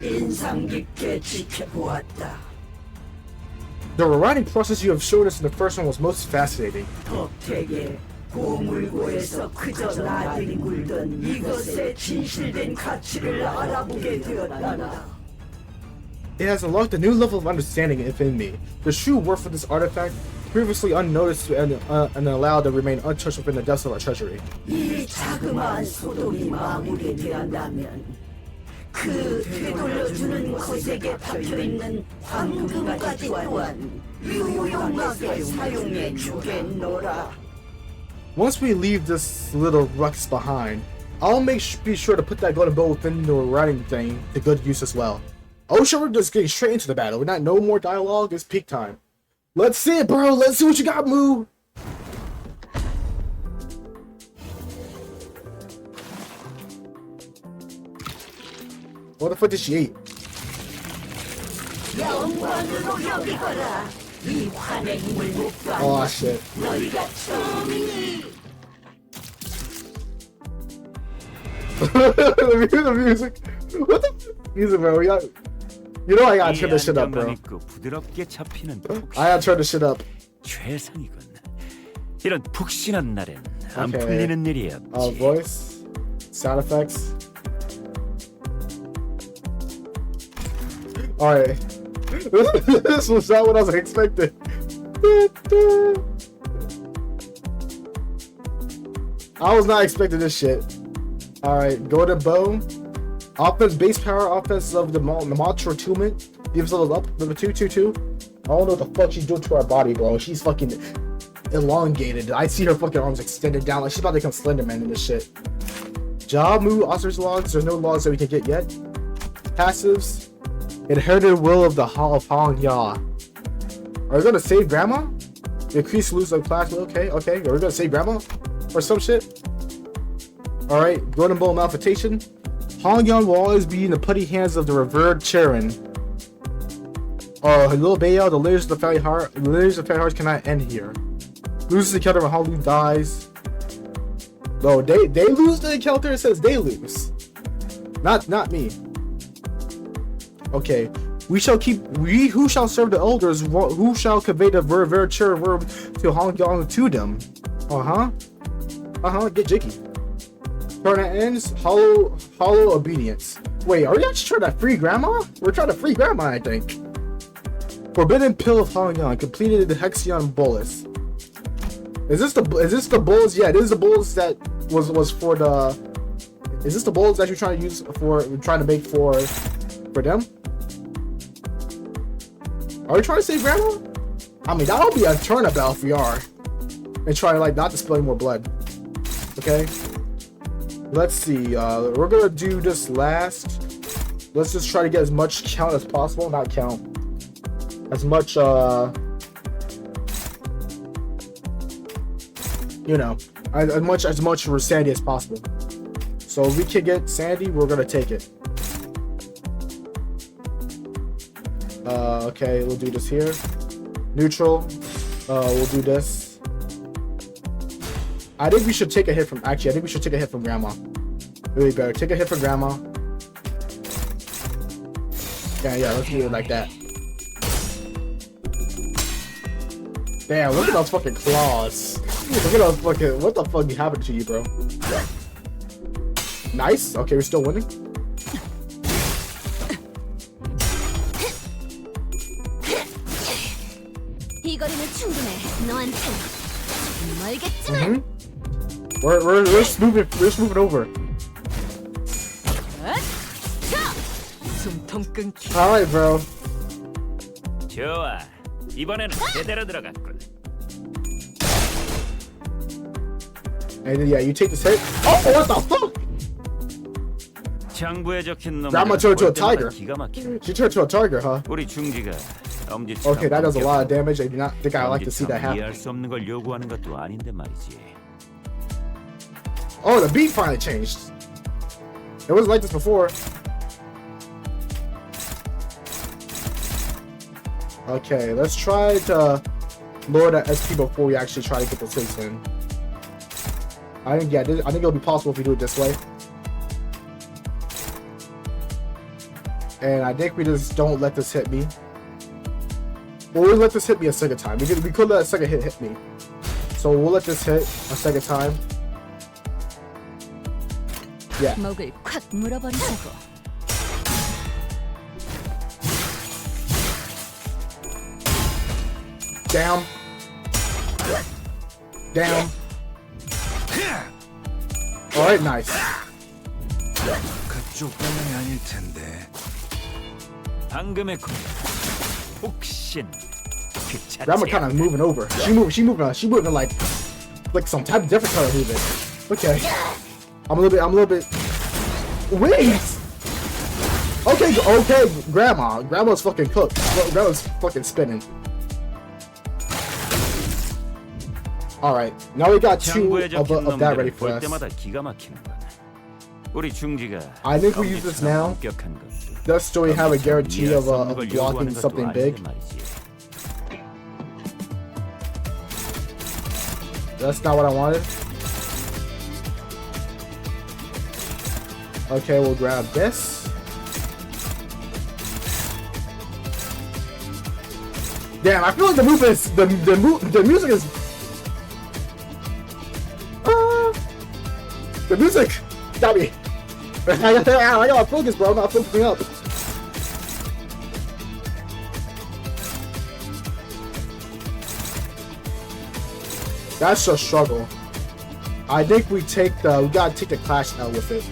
인상 깊게 지켜보았다. The rewriting process you have shown us in the first one was most fascinating. 덕택에 고물고에서 그저 나들이 굴던 이것의 진실된 가치를 알아보게 되었다. It has unlocked a new level of understanding within me. The true worth of this artifact, previously unnoticed and allowed to remain untouched within the depths of our treasury. 이 자그마한 소동이 마무리되었다면 그 되돌려주는 것에게 박혀있는 황금까지 또한 유용하게 사용해 주겠노라. Once we leave this little ruckus behind, I'll be sure to put that golden bow within the writing thing to good use as well. Oh sure, we're just getting straight into the battle. We're not no more dialogue, it's peak time. Let's see it, bro. Let's see what you got, Moo. What the fuck did she eat? Oh shit. The music. What the music, bro? You know I gotta turn this shit up, bro. I gotta turn this shit up. 최상이군. 이런 푹신한 날엔 안 풀리는 일이 없지. Voice, sound effects. Alright. This was not what I was expecting. I was not expecting this shit. Alright, golden bow. Offense base power, offense of the Mantra attunement. Gives levels up, number 222. I don't know what the fuck she's doing to her body, bro. She's fucking elongated. I see her fucking arms extended down like she's about to become Slenderman in this shit. Job move, Oscar's logs. There's no logs that we can get yet. Passives. Inherited will of the Hall of Hongyuan. Are we gonna save grandma? Increase lose of class. Okay. Are we gonna save grandma? Or some shit? Alright, golden bow malfitation. Hongyuan will always be in the putty hands of the revered Charon. Little Bayo, the layers of the family heart. The layers of the family hearts cannot end here. Loses the encounter when Hongyuan dies. No, they lose the encounter. It says they lose. Not me. Okay. We who shall serve the elders, who shall convey the revered Charon word to Hongyuan to them. Get jiggy. Turn that ends, hollow obedience. Wait, are we actually trying to free grandma? We're trying to free grandma, I think. Forbidden pill of Hongyuan completed the Hexion bolus. Is this the bolus? Yeah, this is the bolus that was for the Is this the bowls that you're trying to use for them? Are we trying to save grandma? I mean, that would be a turnabout if we are. And try to like not to spill any more blood. Okay. Let's see. We're gonna do this last. Let's just try to get as much count as possible. Not count. As much you know, as much for sanity as possible. So if we can get sanity, we're gonna take it. Okay, we'll do this here. Neutral. We'll do this. I think we should take a hit from. Actually, I think we should take a hit from grandma. Really better. Take a hit from grandma. Yeah. Let's do it like that. Damn, look at those fucking claws. Look at those fucking. What the fuck happened to you, bro? Nice. Okay, we're still winning. We're smoothing over. Alright, bro. 좋아. 이번에는 제대로 들어갔군. And then, yeah, you take this hit. Oh, what the fuck? 장부에 적힌 놈. Grandma turned to a tiger. She turned to a tiger, huh? 우리 중지가 Okay, that does a lot of damage. I do not think I like to see that happen. 이해할 수 없는 걸 요구하는 것도 아닌데 말이지. Oh, the beat finally changed. It wasn't like this before. Okay, let's try to lower that SP before we actually try to get the hits in. I think it'll be possible if we do it this way. And I think we just don't let this hit me. Or we'll let this hit me a second time. We could let a second hit me. So we'll let this hit a second time. Yeah. 목을 콱 물어버리자고. Down. Down. Alright, nice. 그쪽 방향이 아닐 텐데. 방금의 혹신 Grandma kind of moving over. She moving like some type of different kind of movement. Okay. I'm a little bit. Wait. Okay. Grandma's fucking cooked. Grandma's fucking spinning. All right. Now we got two of that ready for us. I think we use this now. Just so we have a guarantee of blocking something big. That's not what I wanted. Okay, we'll grab this. Damn, I feel like the movement is the music is. The music got me. I gotta focus, bro. I'm not focusing up. That's a struggle. I think we gotta take the clash out with it.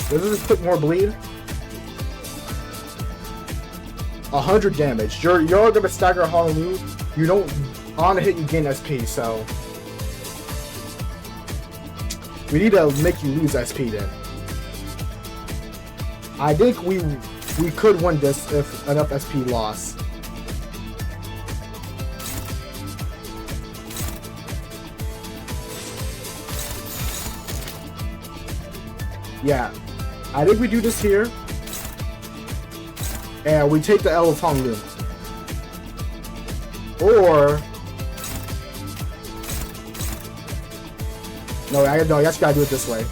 Does this put more bleed? 100 damage. You're gonna stagger Hongyuan. You don't on a hit you gain SP, so we need to make you lose SP then. I think we could win this if enough SP loss. Yeah, I think we do this here, and we take the L of Hongyuan. Or no, I guess you gotta do it this way.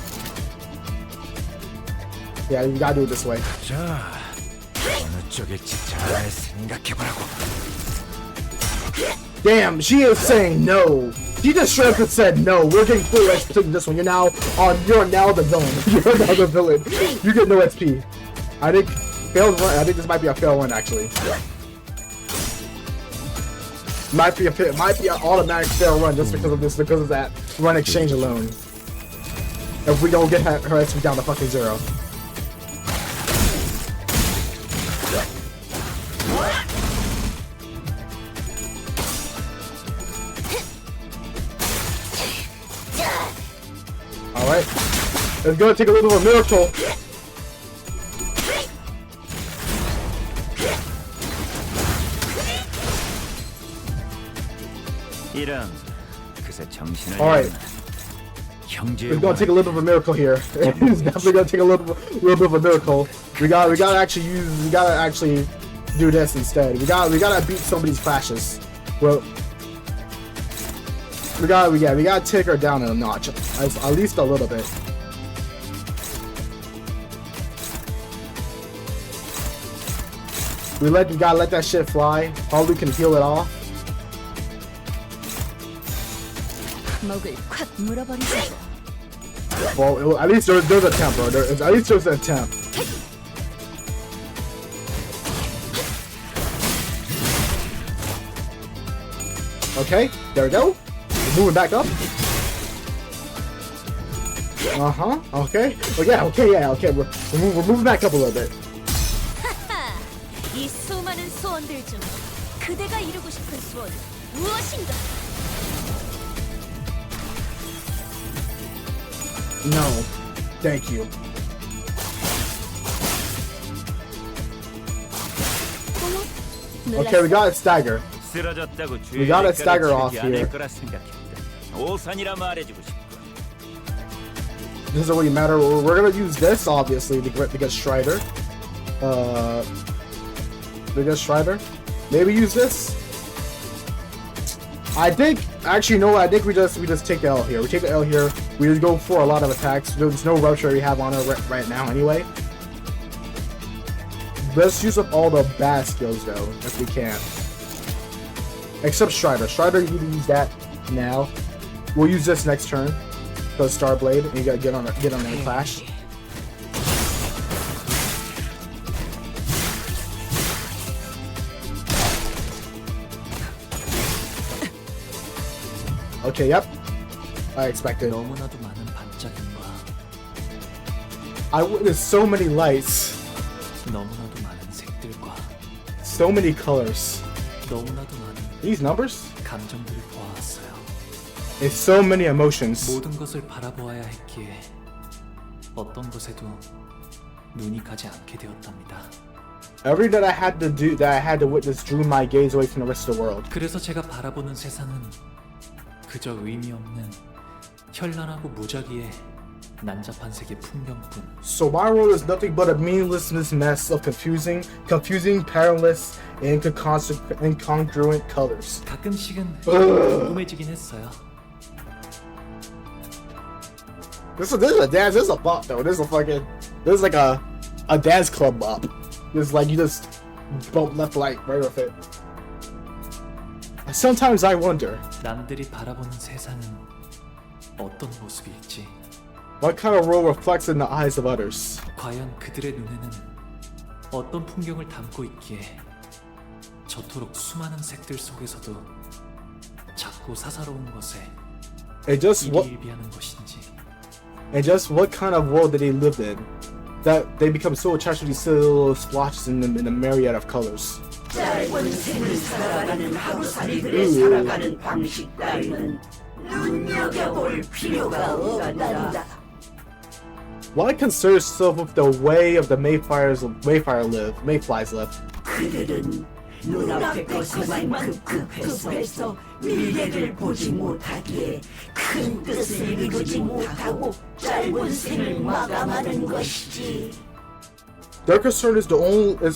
Yeah, you gotta do it this way. Damn, she is saying no. She just straight up said no. We're getting full XP in this one. You're now the villain. You're now the villain. You get no XP. I think failed run. I think this might be a fail run actually. Might be an automatic fail run just because of that run exchange alone. if we don't get her HP down to fucking 0. Alright. It's gonna take a little bit of a miracle. Alright. It's gonna take a little bit of a miracle here. It's definitely gonna take a little bit of a miracle. We gotta actually do this instead. We gotta beat some of these clashes. Well, we gotta take her down a notch, at least a little bit. We gotta let that shit fly. Probably can heal it off. Well, at least there's an attempt, bro. At least there's an attempt. Okay, there we go. We're moving back up. Okay. Oh yeah. Okay. We're moving back up a little bit. 이 수많은 소원들 중 그대가 이루고 싶은 소원은 무엇인가? No, thank you. Okay, we got a stagger. We got a stagger off here. Doesn't really matter. We're gonna use this obviously to get Strider. Maybe use this. I think actually no. I think we just take the L here. We take the L here. We just go for a lot of attacks. There's no rupture we have on her right now anyway. Let's use up all the bad skills though, if we can. Except Strider. Strider, you need to use that now. We'll use this next turn. The Starblade, and you gotta get on that clash. Okay, yep. I expected. I witnessed so many lights. So many colors. These numbers? It's so many emotions. 모든 것을 바라보아야 했기에 어떤 것에도 눈이 가지 않게 되었답니다. Everything that I had to witness drew my gaze away from the rest of the world. 그래서 제가 바라보는 세상은 그저 의미 없는 현란하고 무작위의 난잡한 세계 풍경뿐. So my world is nothing but a meaningless mess of confusing, perilous, and incongruent colors. 가끔씩은 궁금해지긴 했어요. This is a dance. This is a bop though. This is like a dance club bop. It's like you just bump left, right with it. Sometimes I wonder. 남들이 바라보는 세상은 어떤 모습일지. What kind of world reflects in the eyes of others? 과연 그들의 눈에는 어떤 풍경을 담고 있기에 저토록 수많은 색들 속에서도 작고 사사로운 것에 일희일비하는 것인지. And just what kind of world did they live in that they become so attached to these silly little splotches in the myriad of colors? 짧은 생을 살아가는 하루살이들의 살아가는 방식 따위는 눈여겨볼 필요가 없단다. Why concern yourself with the way of the Mayflies live? 그들은 눈앞의 것에만 급급해서 미래를 보지 못하기에 큰 뜻을 이루지 못하고 짧은 생을 마감하는 것이지. Their concern is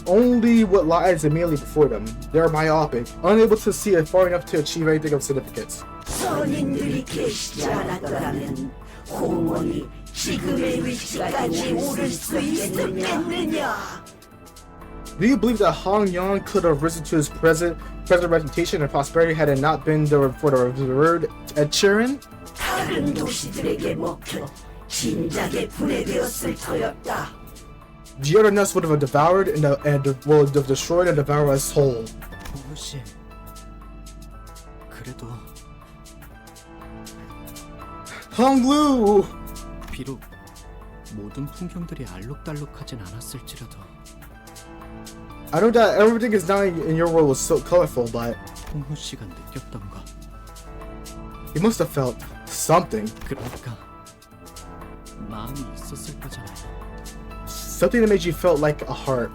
only what lies immediately before them. They're myopic, unable to see it far enough to achieve anything of significance. 선인들이 계시지 않았더라면 홍원이 지금의 위치까지 오를 수 있었겠느냐? Do you believe that Hongyuan could have risen to his present reputation and prosperity had it not been for the revered Qiu? 다른 도시들에게 먹혀 진작에 분해되었을 터였다. The other nest would have devoured and would have destroyed and devoured us whole. 혹시 그래도 Honglu! 비록 모든 풍경들이 알록달록하진 않았을지라도 I know that everything is not in your world was so colorful, but 홍무 씨가 느꼈던 것. you must have felt something. 그러니까 마음이 있었을 거잖아요. Something that made you felt like a heart.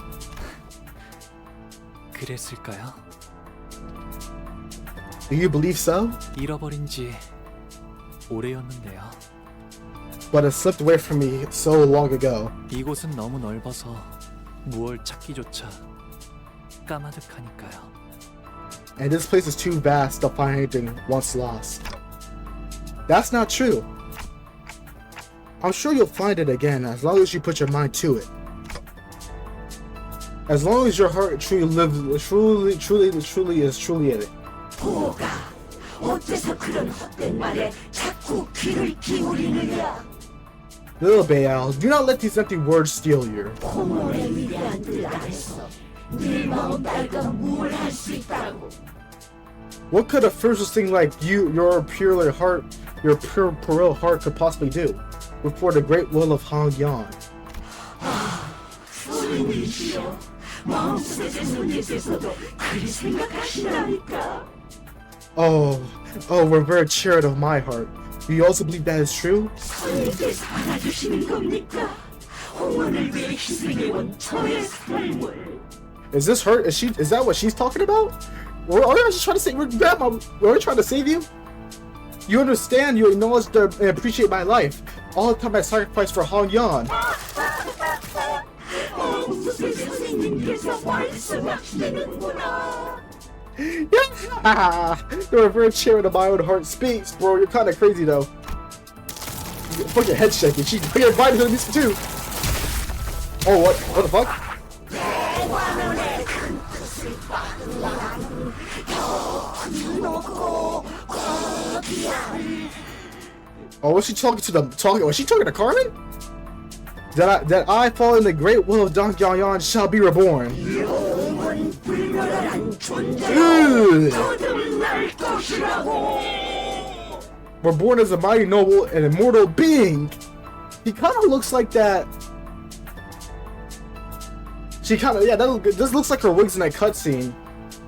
그랬을까요? Do you believe so? 잃어버린 지 오래였는데요. But it slipped away from me so long ago. 이곳은 너무 넓어서 무얼 찾기조차 까마득하니까요. And this place is too vast to find anything once lost. That's not true. I'm sure you'll find it again as long as you put your mind to it. As long as your heart truly is truly in it. 보가 어째서 그런 헛된 말에 자꾸 귀를 기울이느냐? Little Baal, do not let these empty words steal you. 홍원의 위대한 들 아래서 네 마음 빨간 무엇을 할 수 있다고? What could a first thing like you, your pure heart could possibly do before the great will of Hongyuan? 스님이시여, 마음속의 손님께서도 그리 생각하시나니까? Oh, we're very charitable of my heart. Do you also believe that is true? 손님께서 알아주시는 겁니까? 홍원을 위해 희생해온 저의 삶을. Is this her? Is that what she's talking about? Or are you just trying to say, Grandma, are we trying to save you? You understand, you acknowledge and appreciate my life. All the time I sacrificed for Hongyuan. Yeah! You're a very charitable of my own heart speaks, bro. You're kind of crazy, though. Fucking head shaking. She's getting invited to the music, too. Oh, what? What the fuck? Oh, was she talking to was she talking to Carmen? That I fall in the great will of Don Gyangyan shall be reborn. We're born as a mighty noble and immortal being. He kind of looks like that. She kind of, yeah, this looks like her wigs in that cutscene.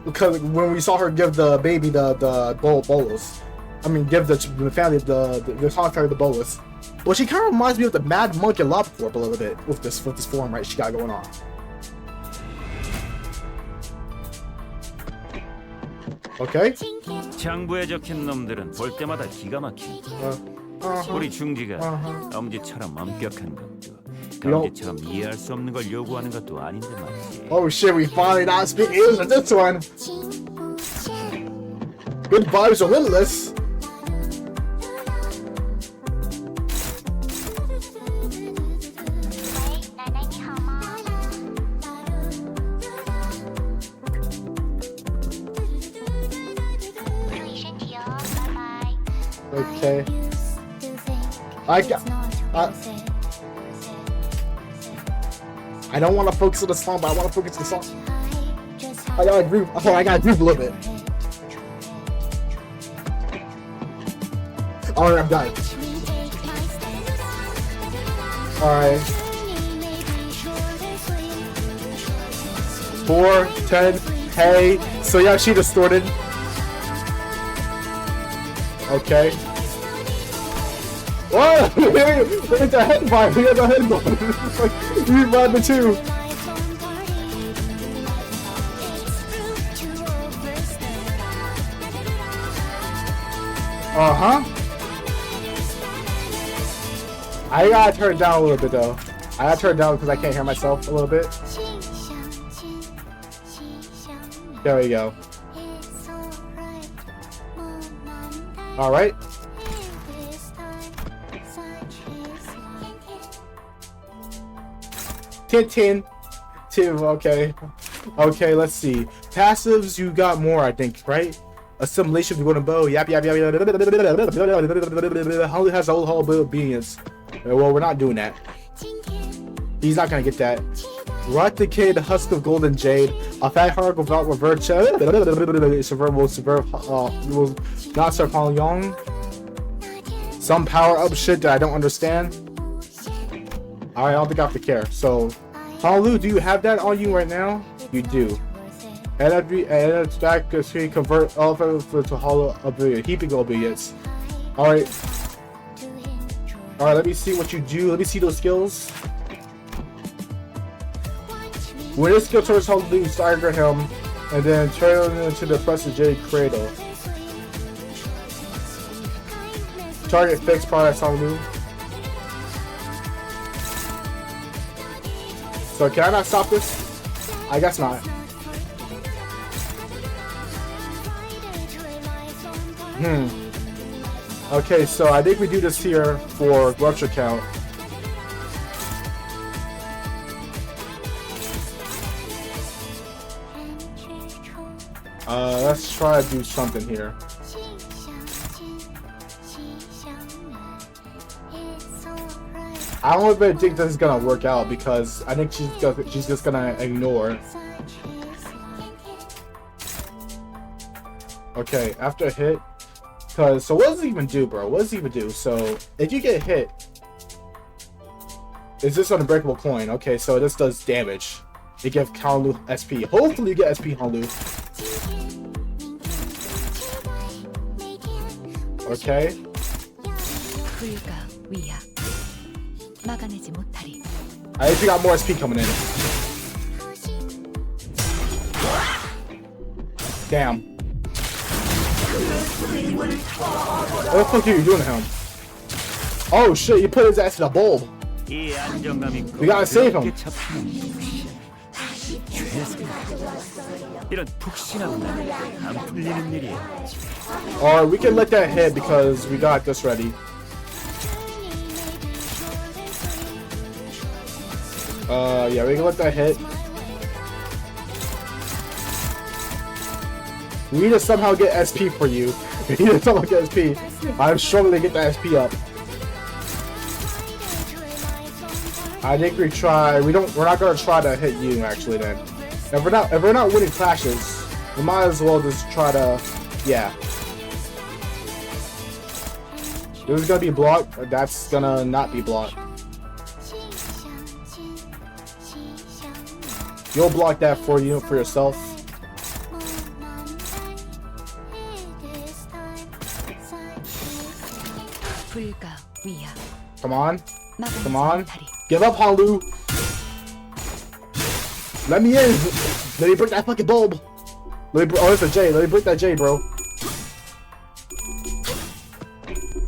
Because when we saw her give the baby the bolus. I mean, give the family the contractor the bolus. Well, she kind of reminds me of the Mad Monk and Lobcorp a little bit with this form right she got going on. Okay. 장부에 적힌 놈들은 볼 때마다 기가 막힌. 우리 중지가 엄지처럼 엄격한 것도, 엄지처럼 이해할 수 없는 걸 요구하는 것도 아닌데 말이지. Oh shit, we finally not speak English in this one. Good vibes are limitless. Okay. I don't want to focus on the song, but I want to focus on the song. I gotta groove. Oh, I gotta groove a little bit. Alright, I'm done. Alright. 4, 10, hey. So yeah, she distorted. Okay. What? It's a head vibe. We have a head vibe. You remind me too. I gotta turn it down a little bit though. I gotta turn it down because I can't hear myself a little bit. There we go. Alright. Tintin. Okay. Okay, let's see. Passives, you got more, I think, right? Assimilation of the golden bow. Yap. Holly has a whole bit of obedience. Well, we're not doing that. He's not gonna get that. Rot decay, the husk of golden jade. A fat heart without revert. Will not serve Hongyuan. Some power up shit that I don't understand. Alright, I don't think I have to care. So, Hongyuan, do you have that on you right now? You do. And that stack can convert elephant to hollow obedience, heaping obedience. Alright. Alright, let me see what you do. Let me see those skills. When this skill turns Hongyuan, stagger him, and then turn him into the Pressed Jade Cradle. Target fixed product Hongyuan. So can I not stop this? I guess not. Okay, so I think we do this here for rupture count. Let's try to do something here. I don't even think this is gonna work out because I think she's just gonna ignore. Okay, after a hit, so what does it even do, bro? What does it even do? So if you get hit, is this an unbreakable coin? Okay, so this does damage. It gives Hongyuan SP. Hopefully you get SP, Hongyuan. Okay. I think we got more SP coming in. Damn. What the fuck are you doing to him? Oh shit, you put his ass in a bulb. We gotta save him. Or we can let that hit because we got this ready. Yeah, we can let that hit. We need to somehow get SP for you. We need to somehow get SP. I'm struggling to get the SP up. I think we try. We're not gonna try to hit you actually. Then, if we're not winning clashes, we might as well just try to. Yeah. This is gonna be blocked. That's gonna not be blocked. You'll block that for you for yourself. Come on. Come on. Give up, Hongyuan. Let me in. Let me break that fucking bulb. Oh, it's a J. Let me break that J, bro.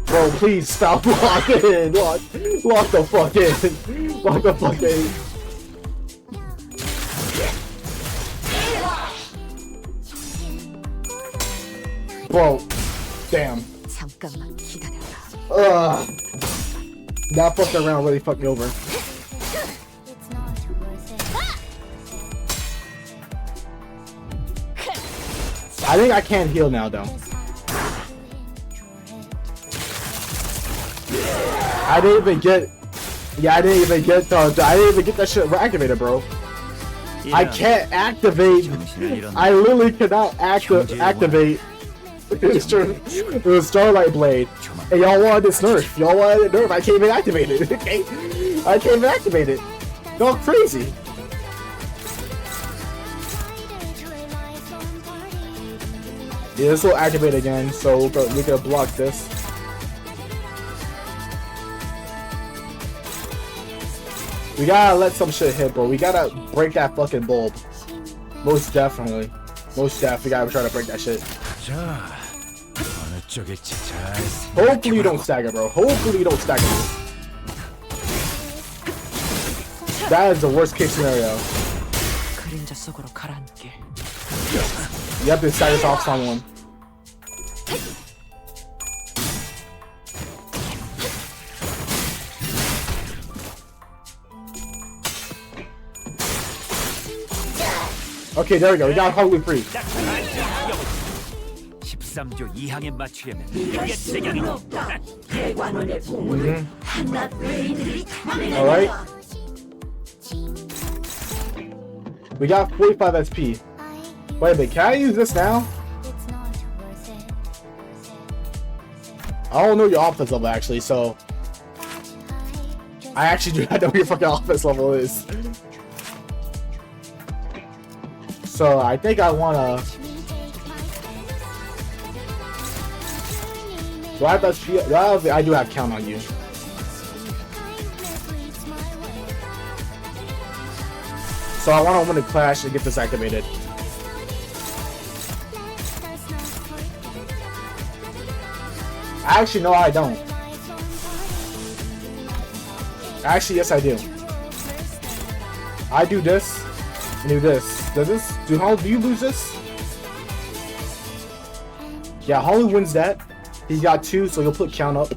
Bro, please stop blocking. Lock the fuck in. Lock the fuck in. Bro, damn. That fucking around really fucked me over. I think I can heal now, though. I didn't even get. Yeah, I didn't even get that shit activated, bro. I can't activate. I literally cannot activate. It was Starlight Blade. And y'all wanted this nerf. Y'all wanted it nerf. I can't even activate it. Okay? I can't even activate it. Y'all crazy. Yeah, this will activate again, so we can block this. We gotta let some shit hit, bro. We gotta break that fucking bulb. Most definitely. Most definitely gotta try to break that shit. Hopefully you don't stagger, bro. Hopefully you don't stagger. That is the worst case scenario. You have to stagger off someone. Okay, there we go. We got Hongyuan free. 13조 2항에 맞추려면 그게 제격이다. Alright. We got 45 SP. Wait a minute, can I use this now? I don't know your offense level actually, so I actually do not know what your fucking offense level is. So I think I wanna. Do I have SP? I do have count on you. So I want to win a clash to get this activated. Actually, no, I don't. Actually, yes, I do. I do this. And do this. Does this? Do you lose this? Yeah, Holly wins that. He's got 2, so he'll put count up.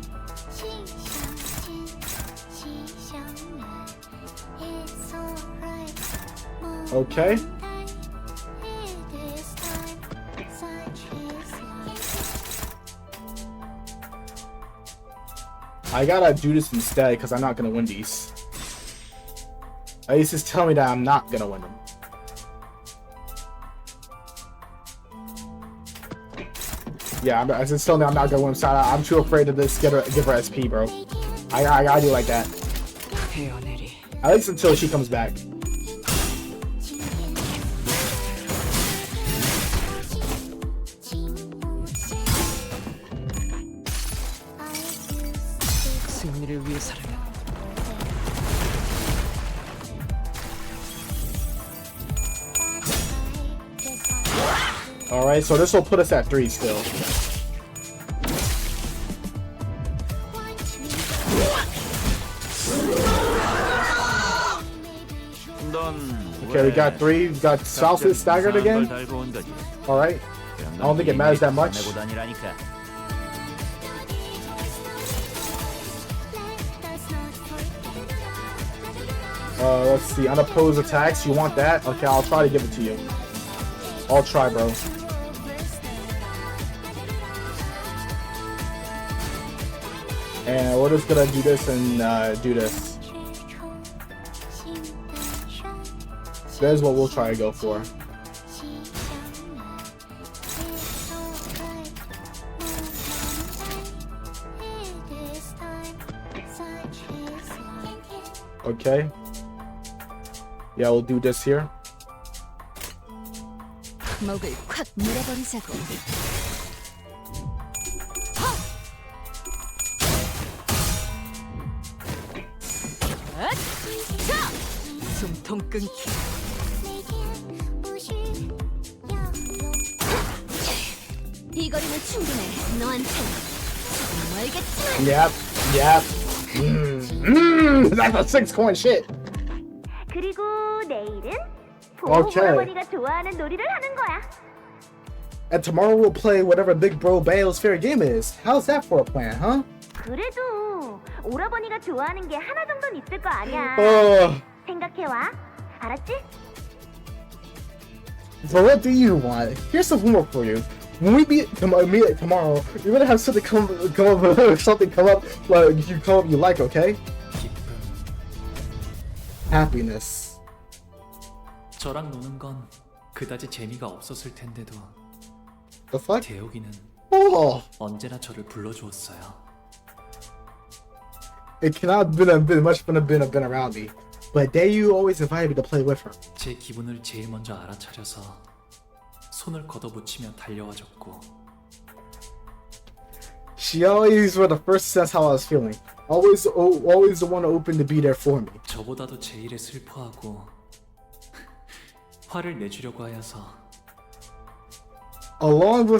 Okay. I gotta do this instead because I'm not gonna win these. At least just tell me that I'm not gonna win them. Yeah, just tell me I'm not gonna win. So I'm too afraid to just give her SP, bro. I gotta do like that. At least until she comes back. Alright, so this will put us at 3 still. Okay, we got 3. We got Southwest staggered again. Alright. I don't think it matters that much. Let's see. Unopposed attacks. You want that? Okay, I'll try to give it to you. I'll try, bro. And we're just gonna do this and do this. That is what we'll try to go for. Okay. Yeah, we'll do this here. 목을 콱 물어버리자고. 숨통 끊기. 이 거리는 충분해. 너한테 멀겠지만. Yep. That's a 6-coin shit. 그리고 내일은 Okay. 오라버니가 좋아하는 놀이를 하는 거야. And tomorrow we'll play whatever Big Bro Bale's favorite game is. How's that for a plan, huh? 그래도 오라버니가 좋아하는 게 하나 정도는 있을 거 아니야. 생각해와. 알았지? So what do you want? Here's some homework for you. When we meet tomorrow, you're gonna have something come up like you like, okay? Happiness. 저랑 노는 건 그다지 재미가 없었을 텐데도 The fuck? 대혁이는 언제나 저를 불러주었어요. It cannot have been much fun to been around me, but Daiyu always invited me to play with her. 제 기분을 제일 먼저 알아차려서 손을 걷어붙이며 달려와줬고. She always was the first to sense how I was feeling. Always the one open to be there for me. 저보다도 제 일에 슬퍼하고 화를 내주려고 하여서. Always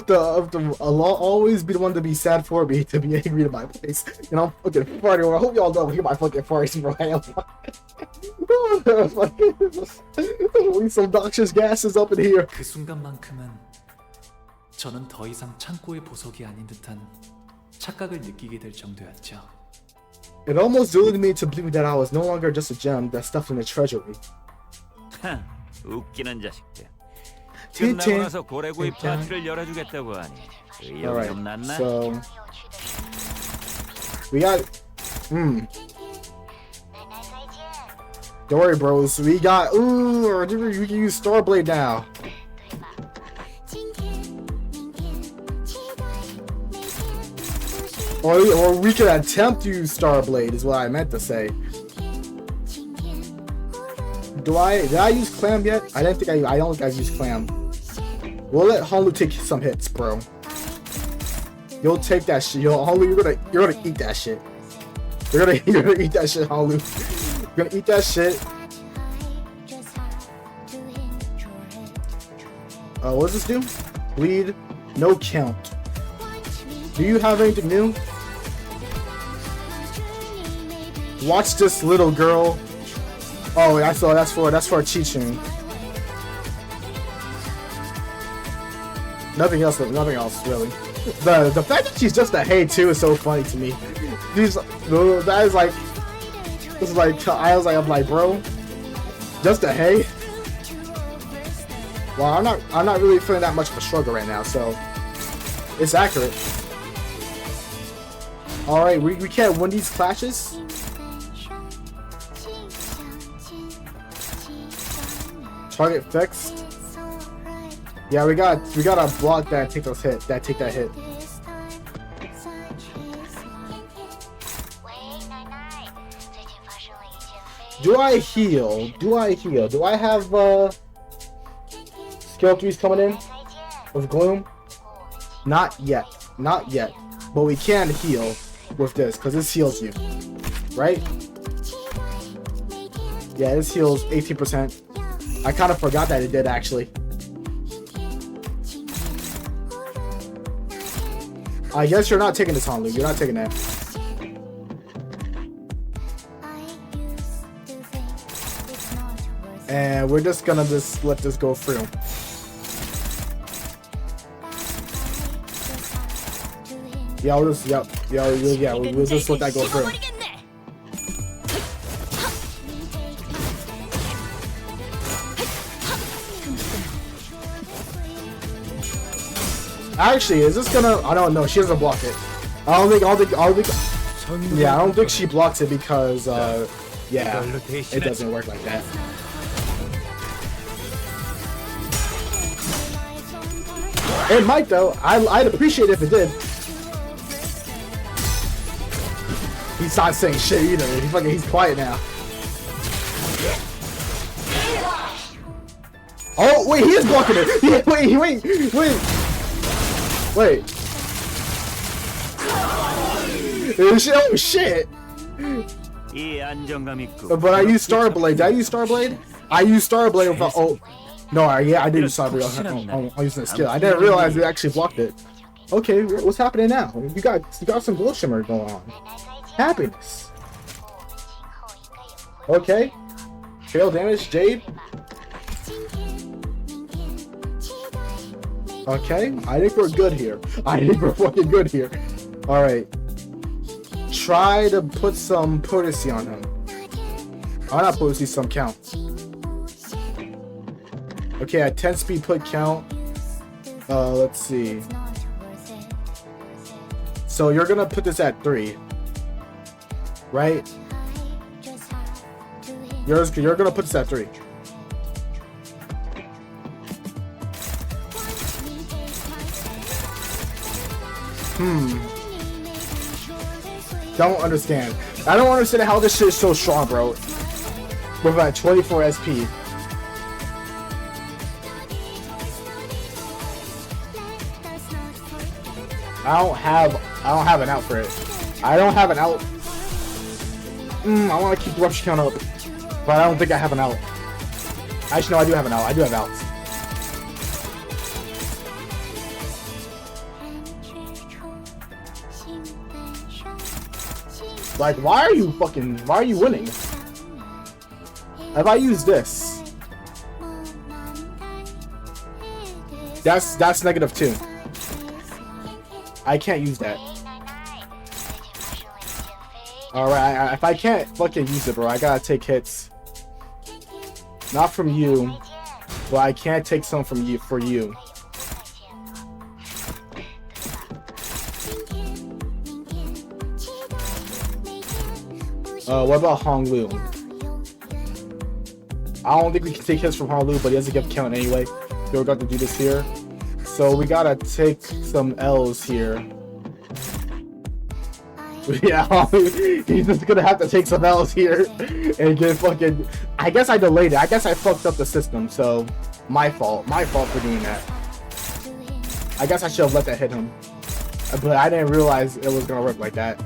be the one to be sad for me, to be angry to my place. You know, I'm fucking farting. I hope y'all know hear my fucking farts, bro. Some noxious gases up in here. 그 순간만큼은 저는 더 이상 창고의 보석이 아닌 듯한 착각을 느끼게 될 정도였죠. It almost deluded me to believe that I was no longer just a gem that's stuffed in the treasury. 웃기는 자식들. 끝나고 나서 고래구이 파티를 열어주겠다고 하니 의욕이 좀 났나? So we got Don't worry, bros. We got we can use Starblade now. Or we can attempt to use Starblade is what I meant to say. did I use clam yet? I don't think I've used clam. We'll let Honglu take some hits, bro. You'll take that shit. Honglu, you're gonna eat that shit. You're gonna eat that shit, Honglu. You're gonna eat that shit. What does this do? Bleed, no count. Do you have anything new? Watch this little girl. Oh, I saw that's for teaching. Nothing else really. The fact that she's just a hey too is so funny to me. That is like, I'm like, bro, just a hey. Well, I'm not really feeling that much of a struggle right now, so it's accurate. All right, we can't win these clashes. Target fixed. Yeah, we gotta block that and take those hit. Take that hit. Do I heal? Do I have skill 3s coming in with gloom? Not yet. But we can heal with this because this heals you, right? Yeah, this heals 18%. I kind of forgot that it did actually. I guess you're not taking this, Honglu. You're not taking that. And we're just gonna let this go through. Yeah, we'll just we'll just let that go through. Actually, is this gonna? I don't know. She doesn't block it. I don't think she blocks it because yeah, it doesn't work like that. It might though. I'd appreciate it if it did. He's not saying shit either. He's quiet now. Oh wait, he is blocking it. Yeah, wait. Oh shit. But I used Starblade. Did I use Starblade? I used Starblade without. Oh no, yeah, I did use Starblade. I'm using the skill. I didn't realize it actually blocked it. Okay, what's happening now? You got some glow shimmer going on. Happiness. Okay. Fail damage, Jade. Okay, I think we're good here. I think we're fucking good here. Alright. Try to put some potency on him. Oh, not potency, some count. Okay, at 10 speed put count. Let's see. So you're gonna put this at 3. Right? You're gonna put this at 3. Don't understand. I don't understand how this shit is so strong, bro. With that 24 SP. I don't have an out for it. I don't have an out. I want to keep the rupture count up, but I don't think I have an out. Actually, no, I do have an out. I do have outs. Like, why are you winning? If I use this, that's -2. I can't use that. Alright, if I can't fucking use it, bro, I gotta take hits. Not from you, but I can't take some from you for you. What about Honglu? I don't think we can take hits from Honglu, but he doesn't give count anyway. So we're going to do this here. So we gotta take some L's here. Yeah, he's just gonna have to take some L's here and get fucking. I guess I delayed it. I guess I fucked up the system, so my fault. My fault for doing that. I guess I should have let that hit him, but I didn't realize it was gonna work like that.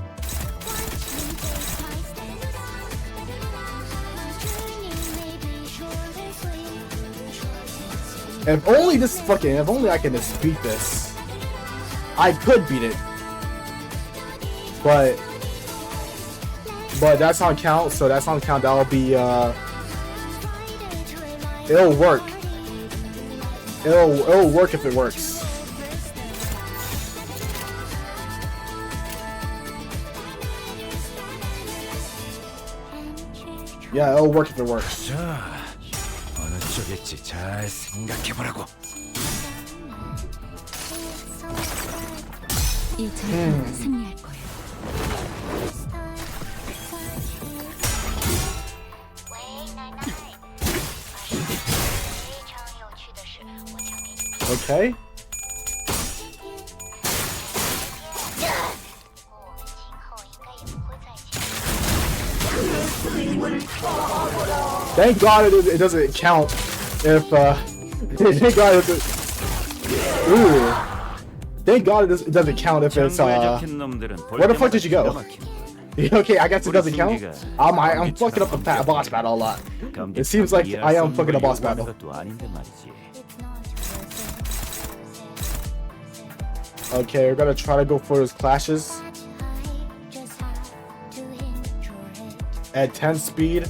If only this fucking. If only I can just beat this. I could beat it. But that's on count, so that's on count. That'll be it'll work. It'll work if it works. Yeah, it'll work if it works. 어느 쪽일지 잘 생각해보라고. 이 전투는 승리할 거예요. Okay. Thank God it doesn't count if thank God it doesn't. Ooh. Thank God it doesn't count if it's where the fuck did you go? Okay, I guess it doesn't count. I'm fucking up the boss battle a lot. It seems like I am fucking a boss battle. Okay, we're gonna try to go for those clashes at 10 speed.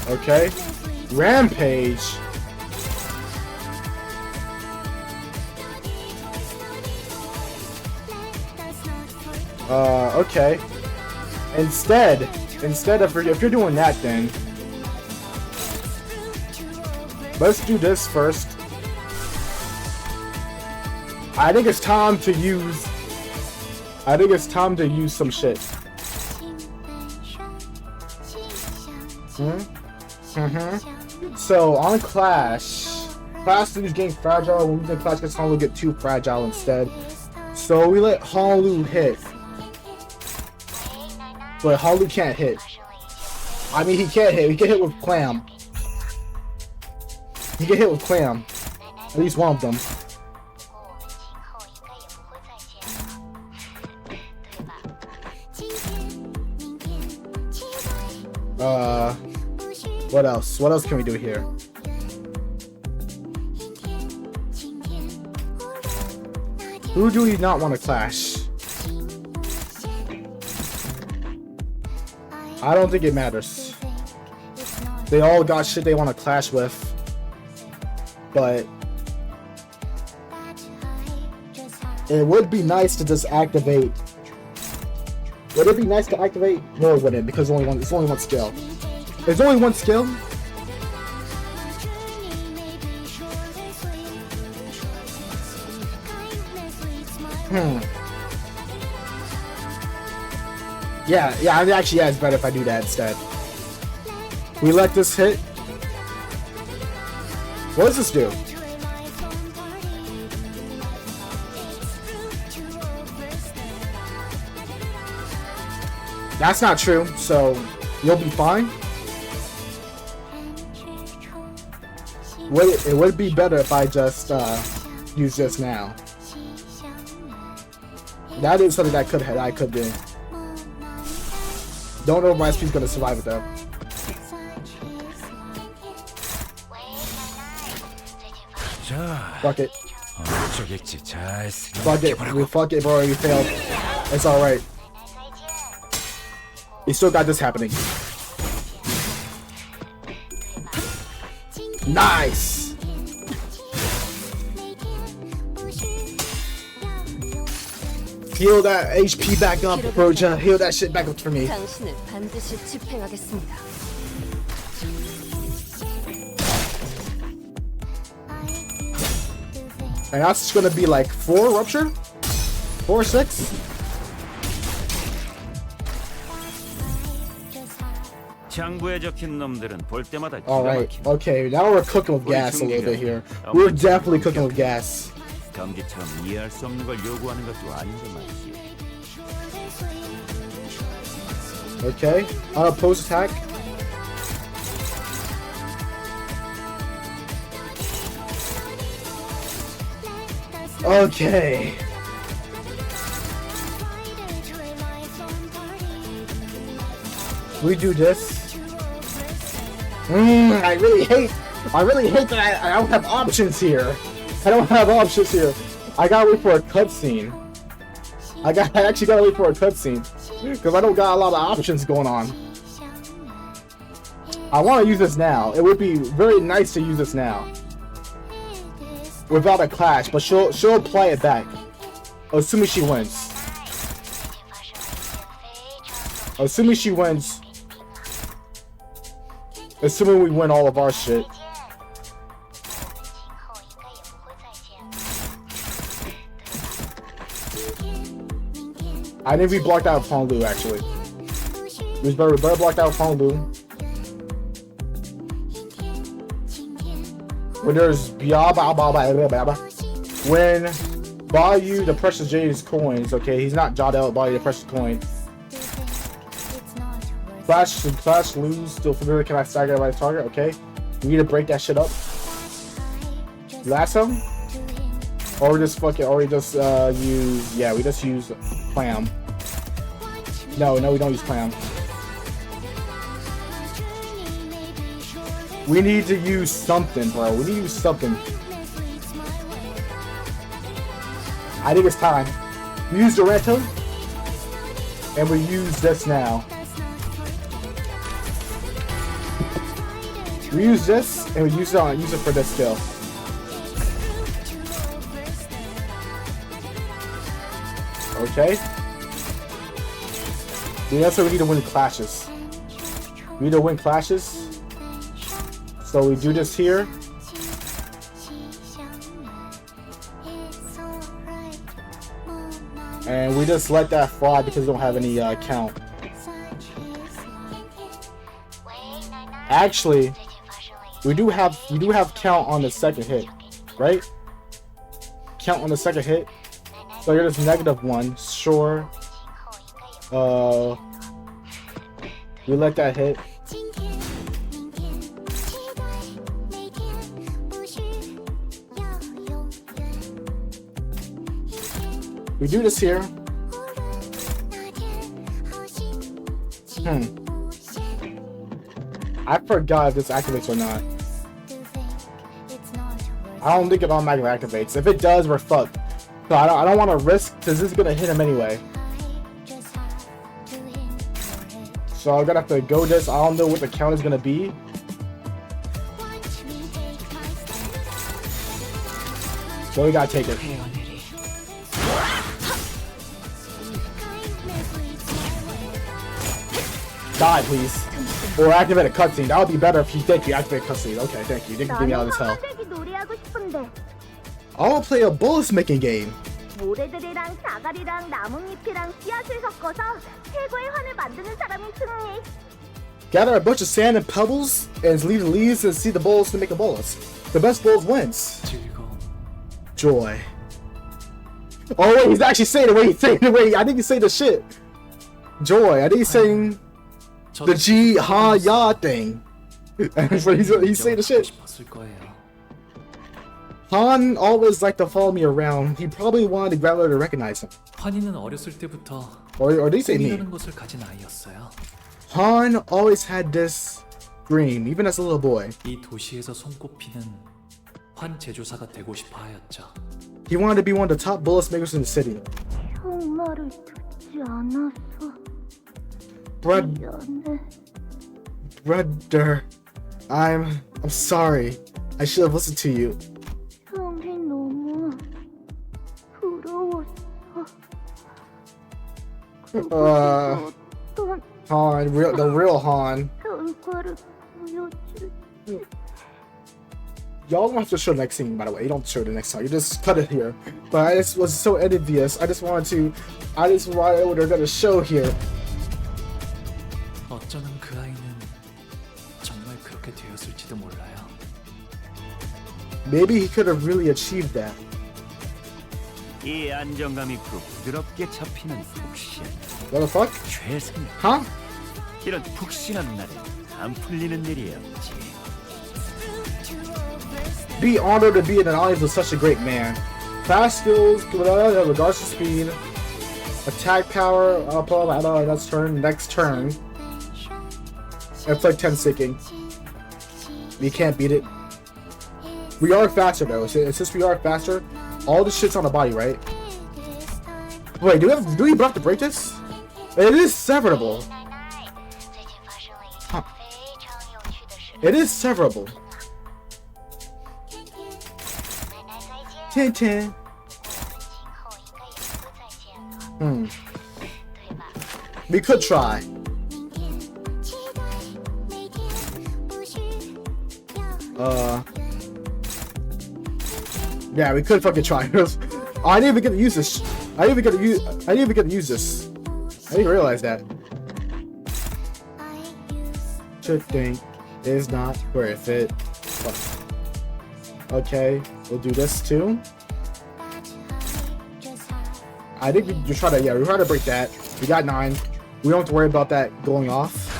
Okay, Rampage. Okay. Instead of if you're doing that, then let's do this first. I think it's time to use some shit. So on Clash dudes getting fragile. When we do Clash, because Honlu get too fragile instead. So we let Honlu hit. But Honlu can't hit. I mean, he can't hit. He can hit with Clam. He can hit with Clam. At least one of them. What else? What else can we do here? Who do we not want to clash? I don't think it matters. They all got shit they want to clash with. But it would be nice to just activate. Would it be nice to activate? No, it wouldn't, because it's only one skill. There's only one skill. Yeah, actually, it's better if I do that instead. We let this hit. What does this do? That's not true, so you'll be fine. It would be better if I just use this now. That is something I could do. Don't know if my SP's gonna survive it though. Fuck it. Fuck it, bro. We failed. It's alright. We still got this happening. Nice! Heal that HP back up, Broja. Heal that shit back up for me. 당신을 반드시 집행하겠습니다. And that's gonna be like 4 rupture? 4 or 6? 장부에 적힌 놈들은 볼 때마다 기가 Alright, 막힌다. okay, now we're cooking with gas a little bit here. We're definitely cooking with gas. 경기처럼 이해할 수 없는 걸 요구하는 것도 아닌데 말이지. Okay, unopposed attack. Okay. We do this. I really hate that I don't have options here. I don't have options here. I gotta wait for a cutscene. I actually gotta wait for a cutscene because I don't got a lot of options going on. I want to use this now. It would be very nice to use this now without a clash, but she'll play it back, assuming she wins. Assuming she wins. Assuming we win all of our shit. I think we blocked out Honglu actually. We better blocked out Honglu. When there's when Baoichai the precious Jade's coins, okay, he's not jotted out Baoichai the precious coin. Flash lose, still familiar, can I stagger by the target? Okay. We need to break that shit up. Lasso? Or we just use, yeah, we just use clam. No, we don't use clam. We need to use something, bro. We need to use something. I think it's time. We use Duranto, and we use this now. We use this, and we use it for this skill. Okay. Then that's why we need to win clashes. We need to win clashes. So we do this here. And we just let that fly because we don't have any count. Actually, we do have count on the second hit, right? Count on the second hit. So you're just -1, sure. We let that hit. We do this here. I forgot if this activates or not. I don't think it automatically activates. If it does, we're fucked. So I don't want to risk because this is gonna hit him anyway. So I'm gonna have to go this. I don't know what the count is gonna be. So we gotta take it. Die, please. Or activate a cutscene. That would be better if you think you activate a cutscene. Okay, thank you. You can get me out of this hell. I want to play a bullet making game. 모래들이랑 자갈이랑 나뭇잎이랑 씨앗을 섞어서 최고의 환을 만드는 사람이 승리. Gather a bunch of sand and pebbles and leave the leaves and see the bullets to make a bullets. The best bullet wins. Joy. Oh wait, he's actually saying it. Wait, I think he's saying the shit. Joy. I think he's saying the G Ha Ya thing. So he's saying the shit. Han always liked to follow me around. He probably wanted the grandmother to recognize him. 환희는 어렸을 때부터 or they say me. 꿈이라는 것을 가진 아이였어요. Han always had this dream, even as a little boy. 이 도시에서 손꼽히는 환 제조사가 되고 싶어 하였죠. He wanted to be one of the top bullet makers in the city. 형 말을 듣지 않았어. Brother, I'm sorry. I should have listened to you. 형이 너무 부러웠어. Han, the real Han. 결과를 보여줄. Y'all don't have to show the next scene, by the way. You don't show the next time. You just cut it here. But I just was so envious. I just wanted what they're gonna show here. 어쩌면 그 아이는 그렇게 되었을지도 몰라요. Maybe he could have really achieved that. 이 안정감 있고 부드럽게 잡히는 푹신. What the fuck? 최선. Huh? 이런 푹신한 날에 안 풀리는 일이 없지. Be honored to be in an alliance with such a great man. Fast skills, regards to speed. Attack power, up, next turn, next turn. It's like 10 seeking. We can't beat it. We are faster though. Since we are faster, all the shit's on the body, right? Wait, do we have to break this? It is severable. Huh. It is severable. 10-10. We could try. Yeah, we could fucking try. I didn't even get to use this. I didn't even get to use this. I didn't realize that. Should think is not worth it. Okay, we'll do this too. I think we just try to, we try to break that. We got 9. We don't have to worry about that going off.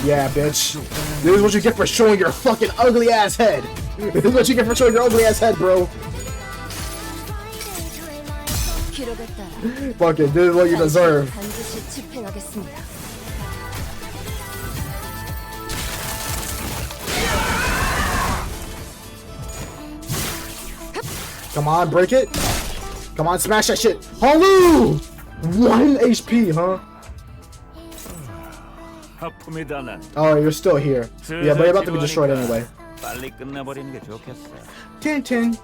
Yeah, bitch. This is what you get for showing your fucking ugly ass head. This is what you get for showing your ugly ass head, bro. Fuck it, this is what you deserve. Come on, break it. Come on, smash that shit. Holu! 1 HP, huh? Oh, you're still here. Yeah, but you're about to be destroyed anyway. 10-10.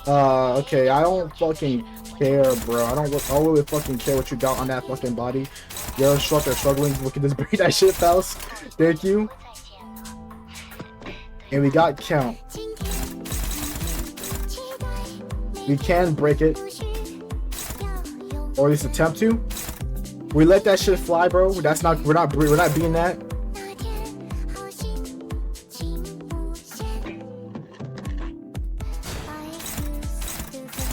Okay, I don't fucking care, bro. I don't really fucking care what you got on that fucking body. You're struggling. Look at this, break that shit, pals. Thank you. And we got count. We can break it, or at least attempt to. We let that shit fly, bro. That's not. We're not being that.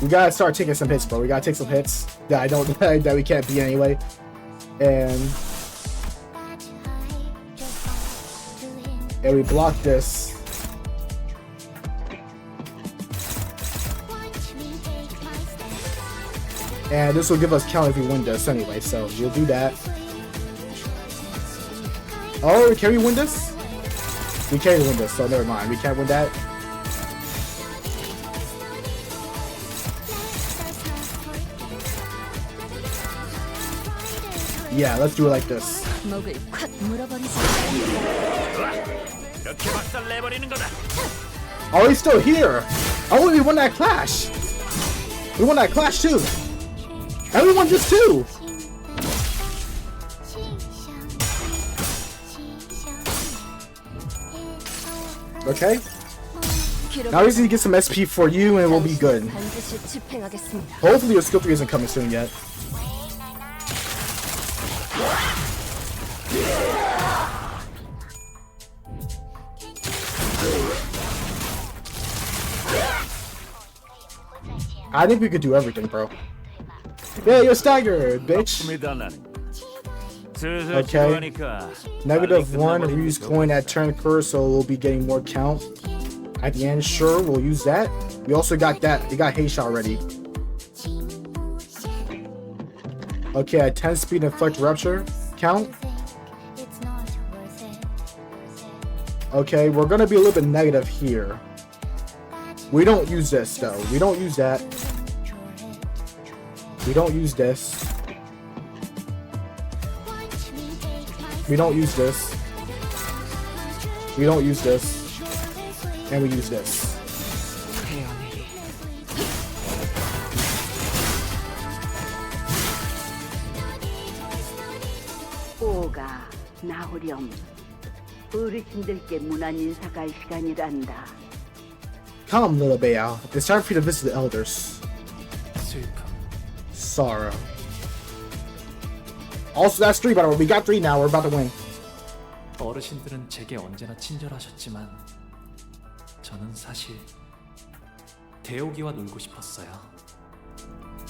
We gotta start taking some hits, bro. We gotta take some hits that that we can't beat anyway. And we block this. And this will give us count if we win this anyway, so we'll do that. Oh, can we win this? We can't win this, so never mind. We can't win that. Yeah, let's do it like this. Oh, he's still here. Oh, we won that clash. We won that clash too. And we won this too. Okay. Now we just need to get some SP for you and we'll be good. Hopefully your skill 3 isn't coming soon yet. I think we could do everything, bro. Yeah, you're staggered, bitch. Okay. -1 reuse coin at turn curse, so we'll be getting more count. At the end, sure, we'll use that. We also got that. We got Heisha already. Okay, at 10 speed, inflict rupture. Count. Okay, we're gonna be a little bit negative here. We don't use this though. We don't use that. We don't use this. We don't use this. We don't use this. And we use this. 오가 나오렴. 어르신들께 문안 인사갈 시간이란다. Come, little Bao. It's time for you to visit the elders. 슬픔. Sorrow. Also, that's 3, by the way. We got 3 now. We're about to win. 어르신들은 제게 언제나 친절하셨지만 저는 사실 대오기와 놀고 싶었어요.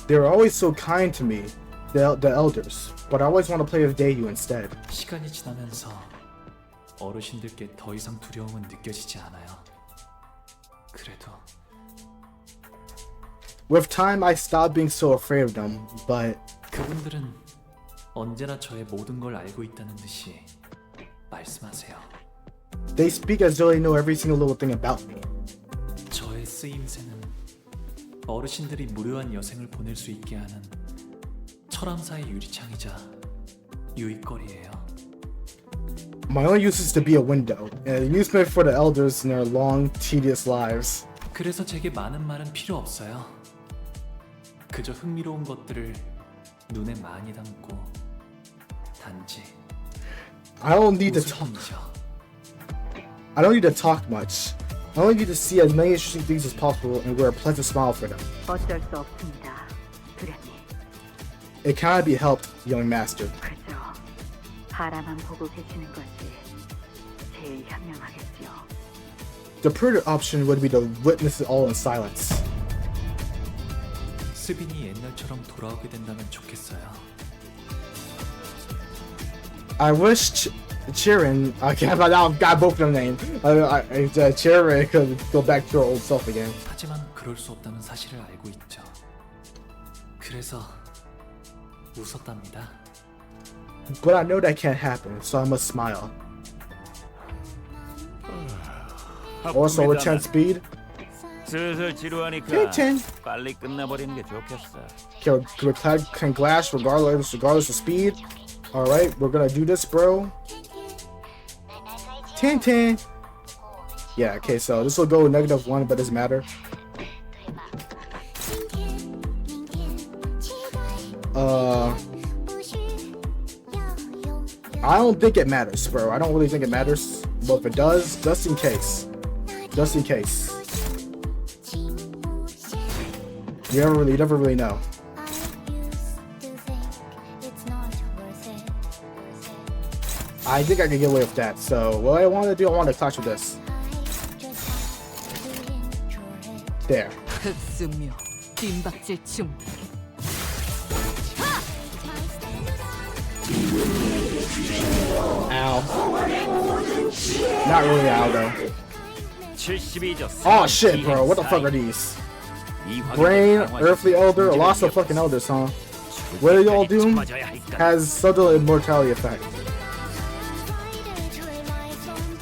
They were always so kind to me, the elders, but I always want to play with Daiyu instead. 시간이 지나면서 어르신들께 더 이상 두려움은 느껴지지 않아요. 그래도 With time, I stopped being so afraid of them, but 그분들은 언제나 저의 모든 걸 알고 있다는 듯이 말씀하세요. they speak as though they know every single little thing about me. 저의 쓰임새는 어르신들이 무료한 여생을 보낼 수 있게 하는 철암사의 유리창이자 유익거리예요. My only use is to be a window, and a amusement for the elders in their long, tedious lives. 그래서 제게 많은 말은 필요 없어요. 그저 흥미로운 것들을 눈에 많이 담고 단지 I don't need to talk. I don't need to talk much. I only need to see as many interesting things as possible and wear a pleasant smile for them. 어쩔 수 없습니다, 두련님. It cannot be helped, young master. 그저 바라만 보고 계시는 것이 제일 현명하겠지요. The prudent option would be to witness it all in silence. 스빈이 옛날처럼 돌아오게 된다면 좋겠어요. I wish Chirin, now I've got both of their names. Chirin could go back to her old self again. 하지만 그럴 수 없다는 사실을 알고 있죠. 그래서 웃었답니다. But I know that can't happen, so I must smile. Also, return speed. 슬슬 지루하니까 10. 빨리 끝나버리는 게 좋겠어. Can glass regardless of speed. Alright, we're gonna do this, bro. 10. Yeah, okay, so this will go -1, but it doesn't matter. I don't think it matters, bro. I don't really think it matters. But if it does, just in case. Just in case. You never really know. I think I can get away with that. So what I want to do, I want to clash with this. There. 흑수묘, 빈박질 중. Ow. Not really ow though. 72조. Oh shit, bro. What the fuck are these? Brain, Earthly Elder, a lots of fucking elders, huh? What do y'all do? Has subtle immortality effect.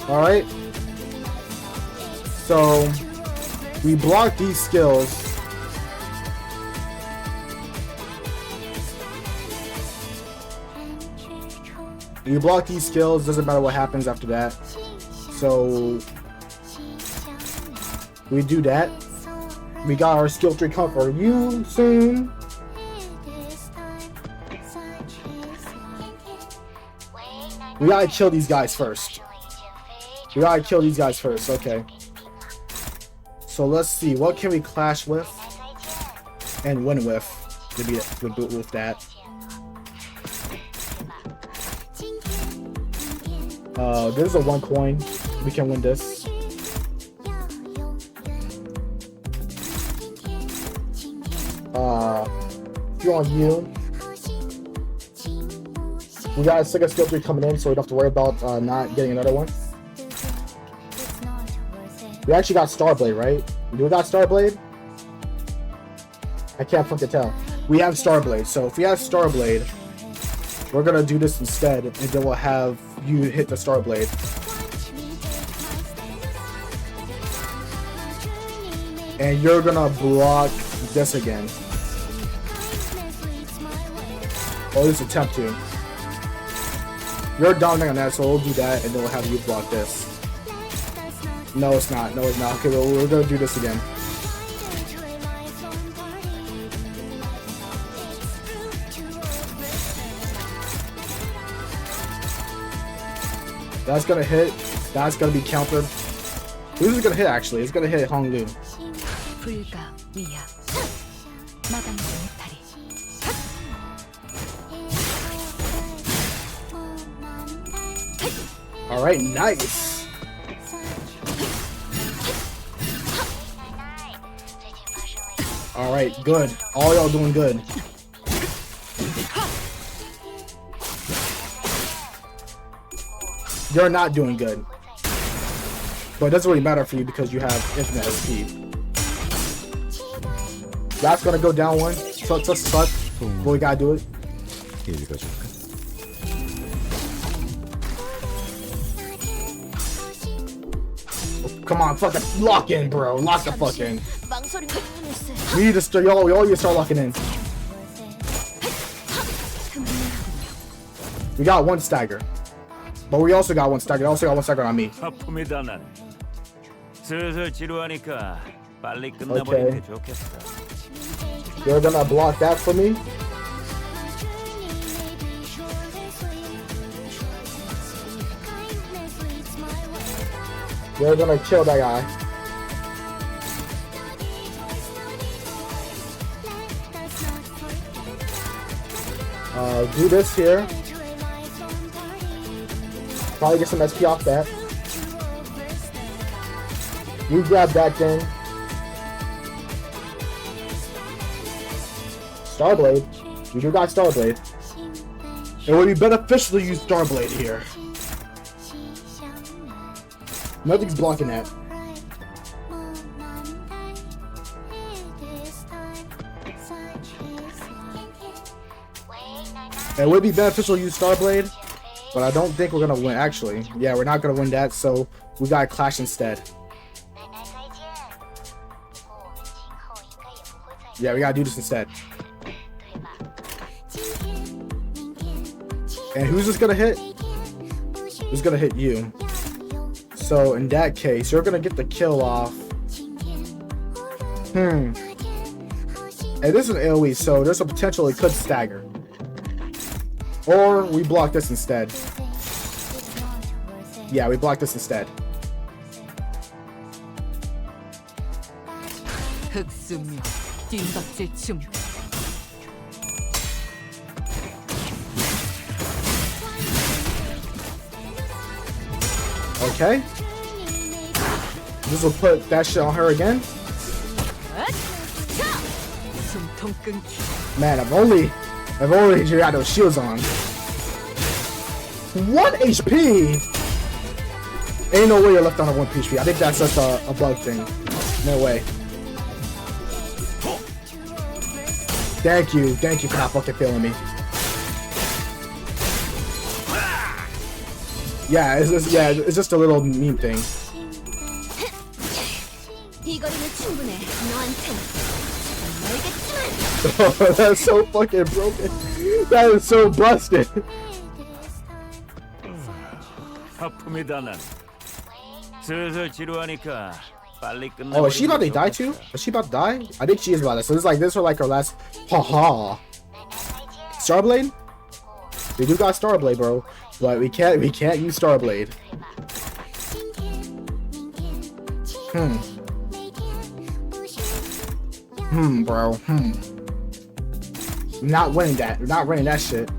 Alright. So we block these skills. We block these skills, doesn't matter what happens after that. So we do that. We got our skill tree coming for you soon. We gotta kill these guys first. Okay. So let's see, what can we clash with and win with? Maybe with that. This is a 1 coin. We can win this. Hongyuan. We got a second skill tree coming in, so we don't have to worry about not getting another one. We actually got Starblade, right? Do we got Starblade? I can't fucking tell. We have Starblade, so if we have Starblade, we're gonna do this instead, and then we'll have you hit the Starblade. And you're gonna block this again. Or at least attempt to. You're dominating on that, so we'll do that, and then we'll have you block this. No, it's not. No, it's not. Okay, well, we're gonna do this again. That's gonna hit. That's gonna be countered. Who's it gonna hit actually? It's gonna hit Honglu. 불가 위야 마방의 메탈이 Alright, nice. Alright, good. All y'all doing good. You're not doing good. But it doesn't really matter for you because you have infinite SP. That's gonna go down one. Suck. But we gotta do it. Come on, fucking lock in, bro. Lock the fuck in. We need to start, y'all need to start locking in. We got one stagger. But we also got one stagger. I also got one stagger on me. 아픔이다 난. 슬슬 지루하니까 빨리 끝나버리는 게 좋겠어. You're gonna block that for me? You're gonna kill that guy. Do this here. Probably get some SP off that. You grab that thing. Starblade. You do got Starblade. It would be beneficial to use Starblade here. Nothing's blocking that. It would be beneficial to use Starblade, but I don't think we're gonna win. Actually, yeah, we're not gonna win that, so we gotta clash instead. Yeah, we gotta do this instead. And who's this gonna hit? Who's gonna hit you? So in that case, you're gonna get the kill off. And this is an AoE, so there's a potential it could stagger. Or we block this instead. Yeah, we block this instead. 흑수며 뒷박질 춤. Okay. This will put that shit on her again. Man, if only you had those shields on. 1 HP! Ain't no way you're left on a 1 HP. I think that's just a bug thing. No way. Thank you for not fucking failing me. Yeah, it's just a little meme thing. Oh, that's so fucking broken. That is so busted. 아픔이다 난. 슬슬 지루하니까 빨리 끝나. Oh, is she about to die too? Is she about to die? I think she is about to. So this is like this or like her last. Haha. Starblade? We do got Starblade, bro, but we can't use Starblade. Bro. Not winning that. We're not winning that shit.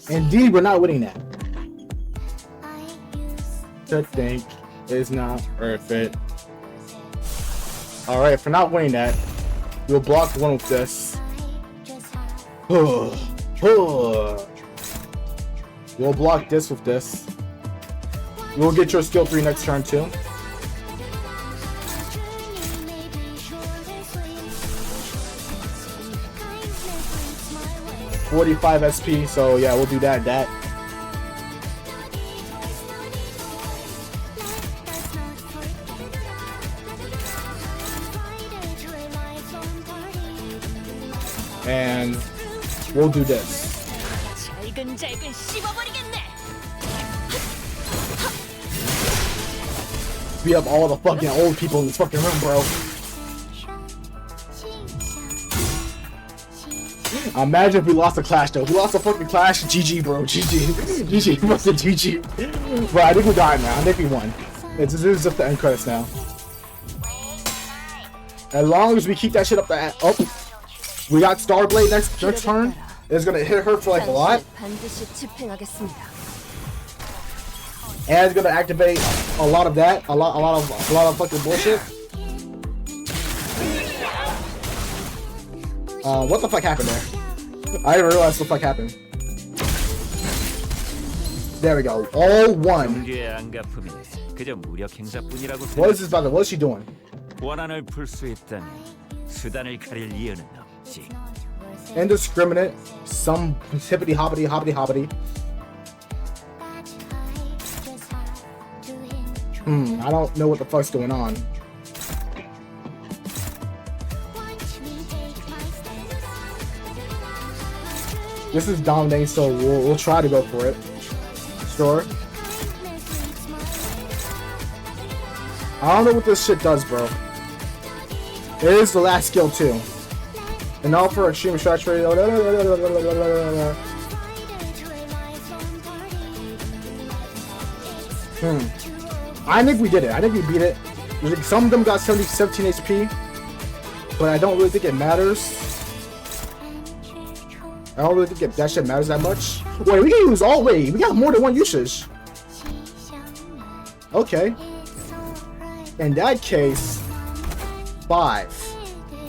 Indeed, we're not winning that. To think is not worth it. Alright, if we're not winning that, we'll block one with this. We'll block this with this. We'll get your skill 3 next turn too. $45 SP, so yeah, we'll do that. And we'll do this. Beat up all the fucking old people in this fucking room, bro. Imagine if we lost a clash though. If we lost a fucking clash. GG, bro. GG. GG. Fucking GG. Bro, I think we died now. I think we won. This is just the end credits now. As long as we keep that shit up the we got Starblade next turn. It's gonna hit her for like a lot. 반드시 집행하겠습니다. And it's gonna activate a lot of that. A lot of fucking bullshit. What the fuck happened there? I didn't realize what the fuck happened. There we go. All one. What is this about? What is she doing? 원한을 풀 수 있다면 수단을 가릴 이유는 없지. Indiscriminate. Some hippity hoppity hoppity hoppity. I don't know what the fuck's going on. This is dominating, so we'll try to go for it. Sure. I don't know what this shit does, bro. It is the last skill too. And all for extreme stretch rate. I think we did it. I think we beat it. Some of them got 17 HP, but I don't really think it matters. I don't really think that shit matters that much. Wait, we can use all. Wait, we got more than one usage. Okay. In that case, 5.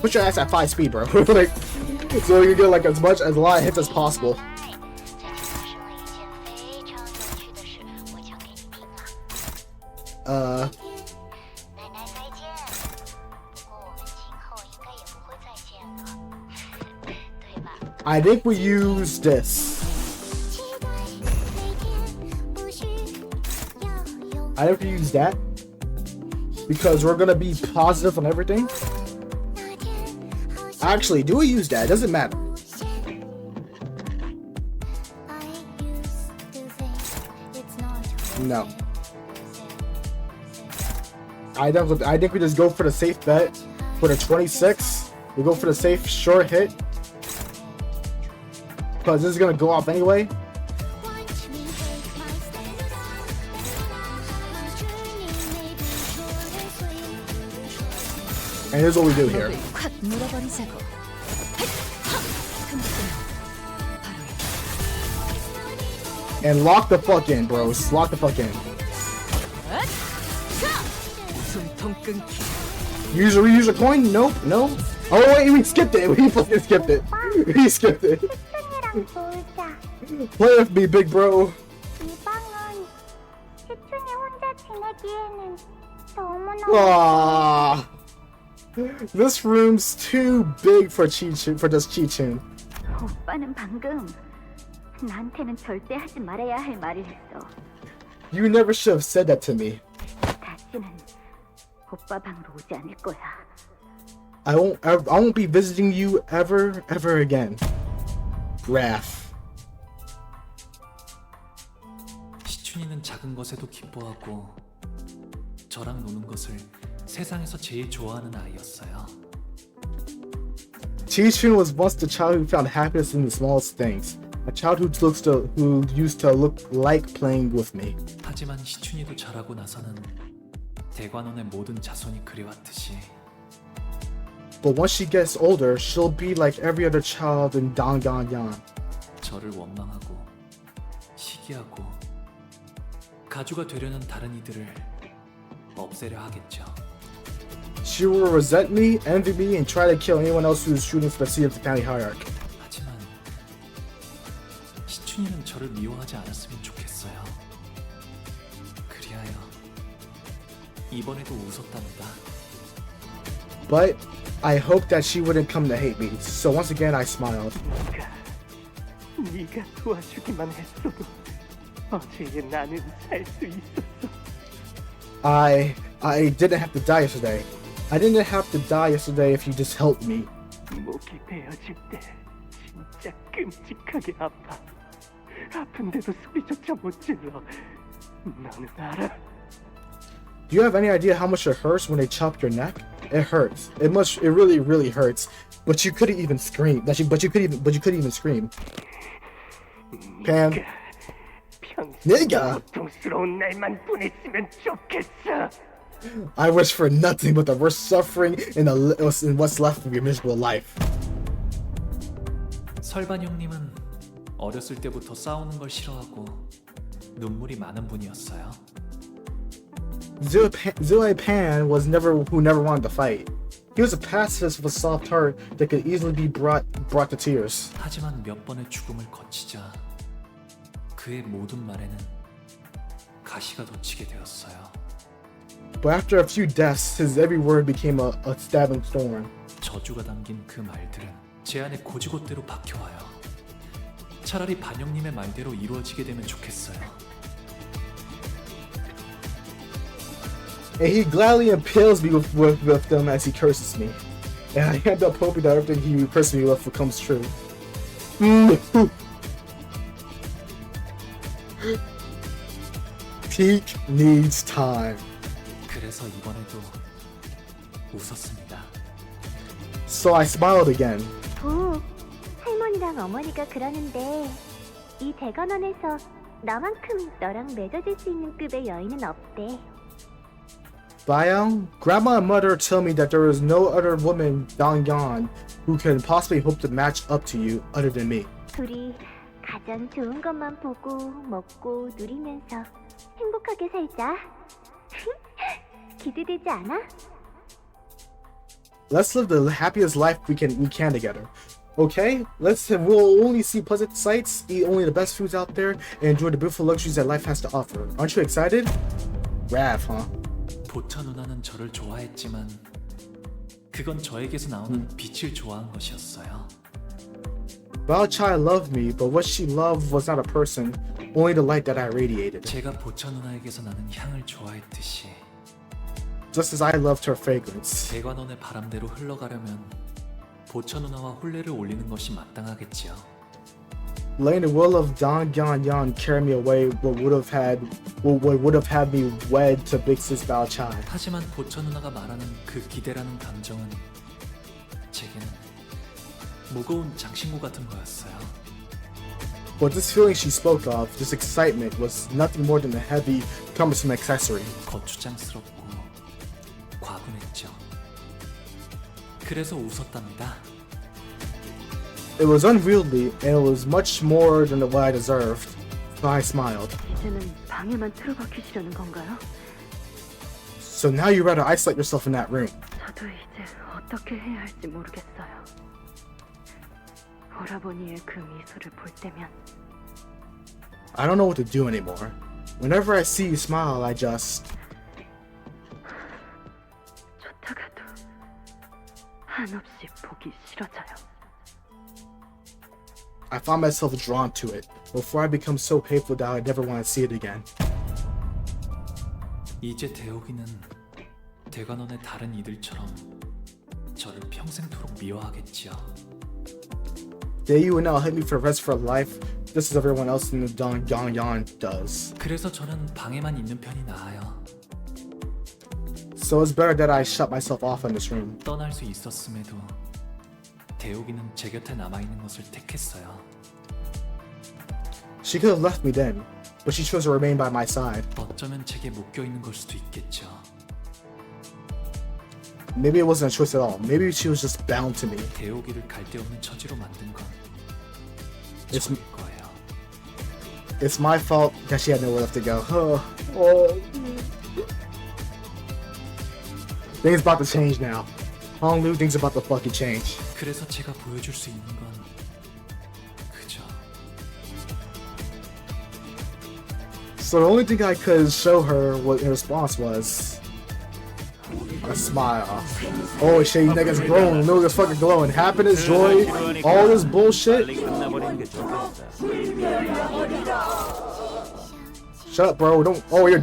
Put your ass at 5 speed, bro. Like, so you get like as much as a lot of hits as possible. I think we use this. I think we use that because we're gonna be positive on everything. Actually, do we use that? It doesn't matter. No. I think we just go for the safe bet for the 26. We go for the safe short hit because this is gonna go off anyway. And here's what we do here. And lock the fuck in, bros. Lock the fuck in. Reuse a coin? Nope, no. Oh wait, we skipped it. We fucking skipped it. We skipped it. Play with me, big bro. Aww. This room's too big for this Qiu. 오빠는 방금 나한테는 절대 하지 말아야 할 말을 했어. You never should have said that to me. 다시는 오빠 방으로 오지 않을 거야. I won't be visiting you ever again. Wrath. 시춘이는 작은 것에도 기뻐하고 저랑 노는 것을 세상에서 제일 좋아하는 아이였어요. Qiu was once the child who found happiness in the smallest things. A child who used to look like playing with me. 하지만 시춘이도 자라고 나서는 대관원의 모든 자손이 그리웠듯이. But once she gets older, she'll be like every other child in Hongyuan. 저를 원망하고 시기하고 가주가 되려는 다른 이들을 없애려 하겠죠. She will resent me, envy me, and try to kill anyone else who's shooting for the seat of the family hierarchy. 하지만 시춘이는 저를 미워하지 않았으면 좋겠어요. 그리하여 이번에도 웃었답니다. But I hope that she wouldn't come to hate me. So once again, I smiled. 네가 도와주기만 했어도 어제의 나는 살 수 있었어. I didn't have to die yesterday. I didn't have to die yesterday if you just helped me. 목이 베어질 때 진짜 끔찍하게 아파. 아픈데도 소리조차 못 질러. 너는 알아? Do you have any idea how much it hurts when they chop your neck? It hurts. It really, really hurts. But you couldn't even scream. But you couldn't even scream. Pam. Nigga. 고통스러운 날만 보냈으면 좋겠어. I wish for nothing but the worst suffering in what's left of your miserable life. 설반 형님은 어렸을 때부터 싸우는 걸 싫어하고 눈물이 많은 분이었어요. Zui Pan was who never wanted to fight. He was a pacifist with a soft heart that could easily be brought to tears. 하지만 몇 번의 죽음을 거치자 그의 모든 말에는 가시가 돋치게 되었어요. But after a few deaths, his every word became a stabbing thorn. 저주가 담긴 그 말들은 제 안에 고지곳대로 박혀와요. 차라리 반영님의 말대로 이루어지게 되면 좋겠어요. And he gladly impales me with them as he curses me. And I end up hoping that everything he curses me with becomes true. Peak needs time. 그래서 이번에도 웃었습니다. So I smiled again. 할머니랑 어머니가 그러는데 이 대관원에서 나만큼 너랑 맺어질 수 있는 급의 여인은 없대. Baoichai, Grandma and Mother tell me that there is no other woman Hongyuan who can possibly hope to match up to you other than me. 둘이 가장 좋은 것만 보고 먹고 누리면서 행복하게 살자. 기대되지 않아? Let's live the happiest life we can together. Okay? We'll only see pleasant sights, eat only the best foods out there, and enjoy the beautiful luxuries that life has to offer. Aren't you excited? Rav, huh? 보차 누나는 저를 좋아했지만 그건 저에게서 나오는 빛을 좋아한 것이었어요. Baoichai loved me, but what she loved was not a person, only the light that I radiated. 제가 보차 누나에게서 나는 향을 좋아했듯이 Just as I loved her fragrance. 대관원의 바람대로 흘러가려면 보차 누나와 혼례를 올리는 것이 마땅하겠지요. Letting the will of Hongyuan carry me away would have had me wed to big sis Baoichai. 하지만 보차 누나가 말하는 그 기대라는 감정은 제게는 무거운 장신구 같은 거였어요. But this feeling she spoke of, this excitement, was nothing more than a heavy, cumbersome accessory. 거추장스럽고 과분했죠. 그래서 웃었답니다. It was unwieldy, and it was much more than what I deserved. So I smiled. 이제는 방에만 틀어박히시려는 건가요? So now you'd rather isolate yourself in that room. 저도 이제 어떻게 해야 할지 모르겠어요. 오라버니의 그 미소를 볼 때면 I don't know what to do anymore. Whenever I see you smile, I just... 좋다가도 한없이 보기 싫어져요. I find myself drawn to it, before I become so painful that I never want to see it again. 이제 대옥이는 대관원의 다른 이들처럼 저를 평생토록 미워하겠지요. Daiyu and Qiu hate me for the rest of her life, just as everyone else in the Hongyuan does. 그래서 저는 방에만 있는 편이 나아요. So it's better that I shut myself off in this room. 떠날 수 있었음에도 대옥이는 제 곁에 남아있는 것을 택했어요. She could have left me then, but she chose to remain by my side. 어쩌면 제게 묶여있는 걸 수도 있겠죠. Maybe it wasn't a choice at all. Maybe she was just bound to me. 대옥이를 갈데없는 처지로 만든 건 It's 저일 거예요. It's my fault that she had nowhere left to go. Things about to change now. Honglu, things about to fucking change. 그래서 제가 보여줄 수 있는 건 그저 So the only thing I could show her in response was a smile. Oh shit, you niggas grown. Look at fucking glowing. Happiness, joy, all this bullshit. Shut up, bro. Don't. Oh, you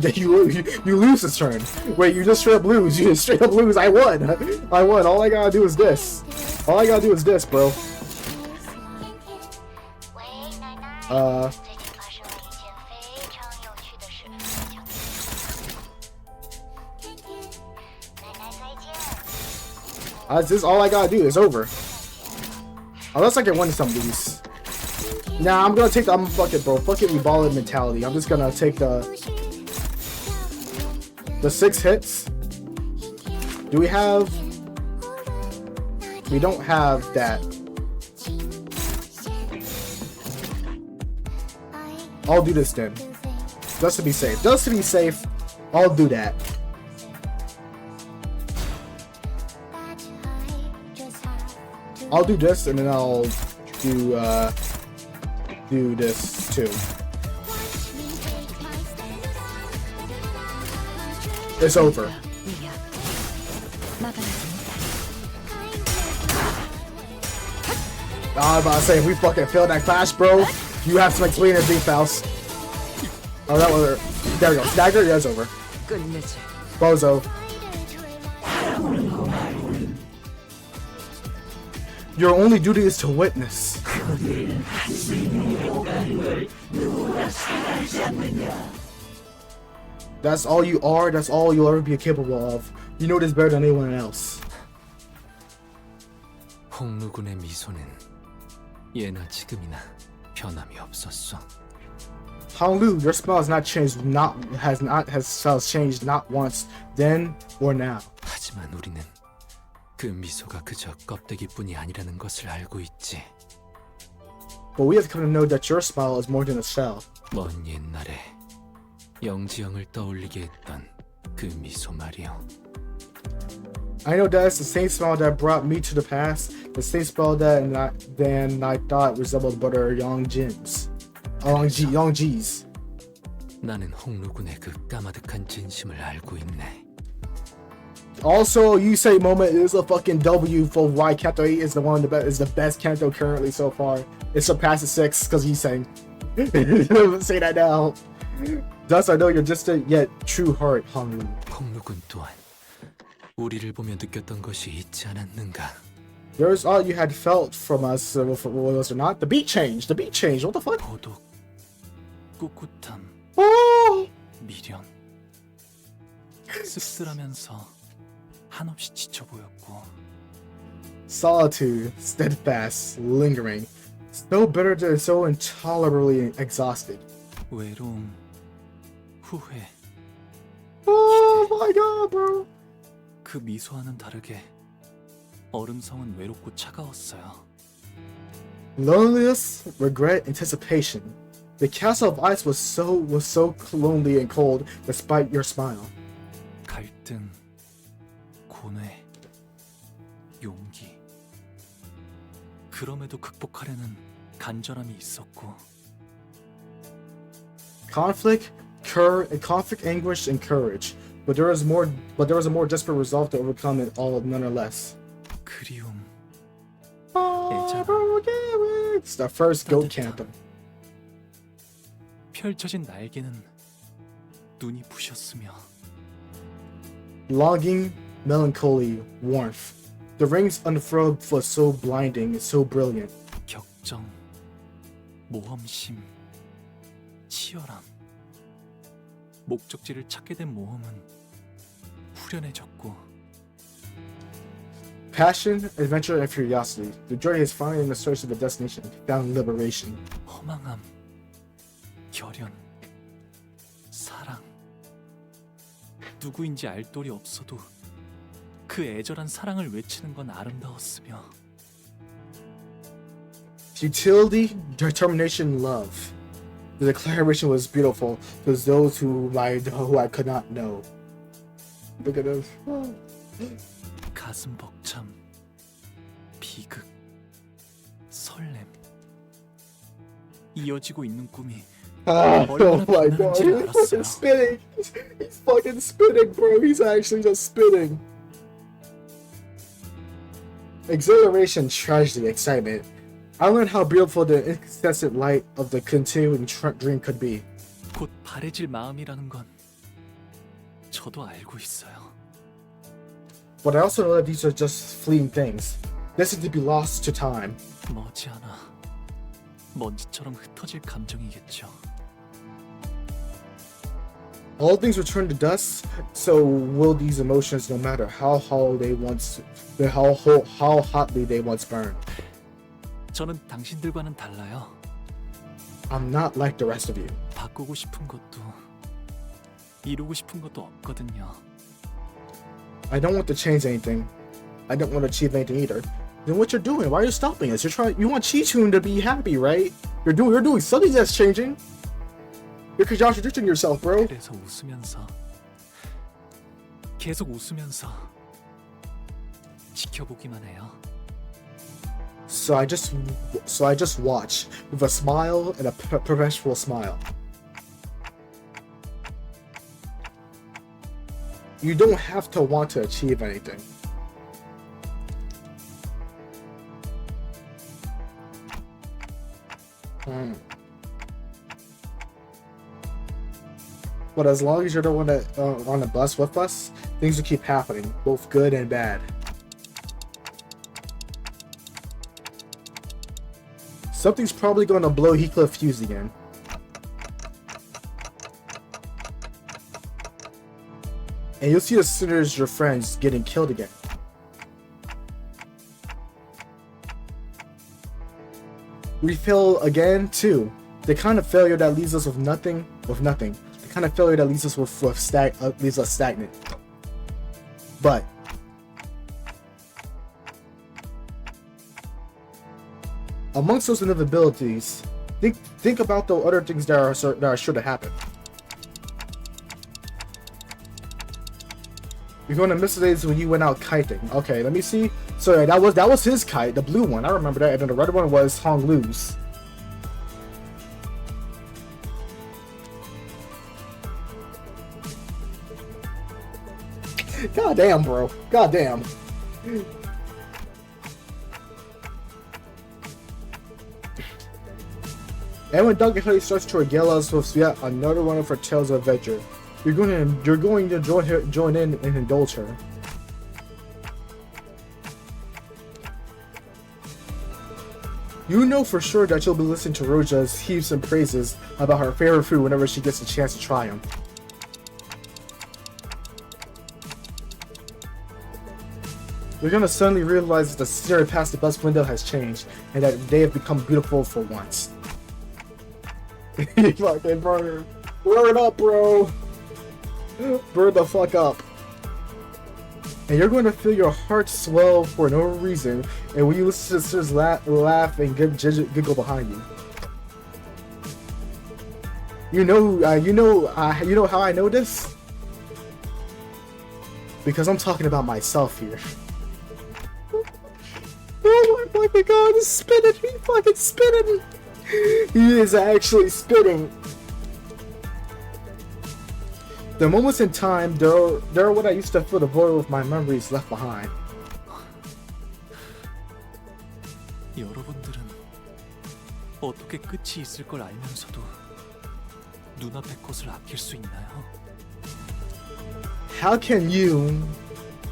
lose this turn. Wait, you just straight up lose. You just straight up lose. I won. I won. All I gotta do is this. All I gotta do is this, bro. This is all I gotta do. It's over. Unless I can win some of these. Nah, I'm gonna take the fuck it, bro. Fuck it, we ball it mentality. I'm just gonna take the 6 hits. Do we have? We don't have that. I'll do this then. Just to be safe. Just to be safe, I'll do that. I'll do this and then I'll do this too. It's over. I was about to say, if we fucking fail that clash, bro, you have some explaining to do, Faust. Oh, that was there we go. Stagger, yeah, it's over. Bozo. Your only duty is to witness. That's all you are, that's all you'll ever be capable of. You know this better than anyone else. 홍루군의 미소는 예나 지금이나 변함이 없었어. Honglu, your smile has not changed, has changed not once, then or now. 하지만 우리는 그 미소가 그저 껍데기뿐이 아니라는 것을 알고 있지. But we have come to know that your smile is more than a shell. 먼 옛날에 영지영을 떠올리게 했던 그 미소 말이요. I know that it's the same smile that brought me to the past, the same smile that I thought resembled brother Yongjin's. Yongji's. 나는 홍루군의 그 까마득한 진심을 알고 있네. Also, you say moment is a fucking W for why Canto 8 is the best Canto currently so far. It surpasses 6 because he's saying. Say that now. Thus, I know you're distant yet true heart, Honglu. 홍루군 또한 우리를 보며 느꼈던 것이 있지 않았는가? There's all you had felt from us, was it not? The beat changed. The beat changed. What the fuck? 고독, 꿋꿋함, 미련, 씁쓸하면서 한없이 지쳐 보였고. Solitude, steadfast, lingering, so bitter that so intolerably exhausted. 외로움, 후회. Oh my god, bro. 그 미소와는 다르게 얼음성은 외롭고 차가웠어요. Loneliness, regret, anticipation. The castle of ice was so lonely and cold despite your smile. 갈등, 고뇌, 용기. 그럼에도 극복하려는 간절함이 있었고. Conflict, anguish, and courage. But there was a more desperate resolve to overcome it all nonetheless. 그리움. It's the first goat canto. 펼쳐진 날개는 눈이 부셨으며. Longing, melancholy, warmth. The rings unfurled was so blinding and so brilliant. 격정, 모험심, 치열함. 목적지를 찾게 된 모험은 후련해졌고. Passion, adventure, and curiosity. The journey is finally in the search of a destination, found liberation. 허망함, 결연, 사랑. 누구인지 알 도리 없어도 그 애절한 사랑을 외치는 건 아름다웠으며. Futility, determination, love. The declaration was beautiful to those who I could not know. Look at this. 가슴 벅참, 비극, 설렘. 이어지고 있는 꿈이 Oh my god, he's fucking spitting. He's fucking spitting, bro. He's actually just spitting. Exhilaration, tragedy, excitement. I learned how beautiful the incessant light of the continuing dream could be. 곧 바래질 마음이라는 건 저도 알고 있어요. But I also know that these are just fleeting things, destined to be lost to time. 머지않아 먼지처럼 흩어질 감정이겠죠. All things return to dust, so will these emotions, no matter how hotly they once burned. 저는 당신들과는 달라요. I'm not like the rest of you. 바꾸고 싶은 것도 이루고 싶은 것도 없거든요. I don't want to change anything. I don't want to achieve anything either. Then what you're doing? Why are you stopping us? You want Qiu to be happy, right? You're doing something that's changing. You're contradicting yourself, bro. 그래서 계속 웃으면서 지켜보기만 해요. So I just watch with a smile and a perpetual smile. You don't have to want to achieve anything. But as long as you're the one that on the bus with us, things will keep happening, both good and bad. Something's probably going to blow Heathcliff fuse again. And you'll see as soon as your friends getting killed again. We fail again too. The kind of failure that leaves us with nothing. The kind of failure that leaves us leaves us stagnant. But amongst those inevitabilities, think about the other things that are sure to happen. You're going to miss the days when you went out kiting. Okay, let me see. So that was his kite, the blue one. I remember that. And then the red one was Hongyuan's. God damn, bro. God damn. And when Donkey Honey starts to regale us with yet another one of her tales of adventure, you're going to join in and indulge her. You know for sure that you'll be listening to Roja's heaps and praises about her favorite food whenever she gets a chance to try them. You're gonna suddenly realize that the scenery past the bus window has changed, and that they have become beautiful for once. Fucking burn it up, bro. Burn the fuck up. And you're going to feel your heart swell for no reason, and when you listen to sisters laugh and giggle behind you. You know how I know this? Because I'm talking about myself here. Oh my fucking god, he's spinning! He's fucking spinning! He is actually spinning. The moments in time, they're what I used to fill the void with my memories left behind. 여러분들은 어떻게 끝이 있을 걸 알면서도 눈앞의 것을 아낄 수 있나요? How can you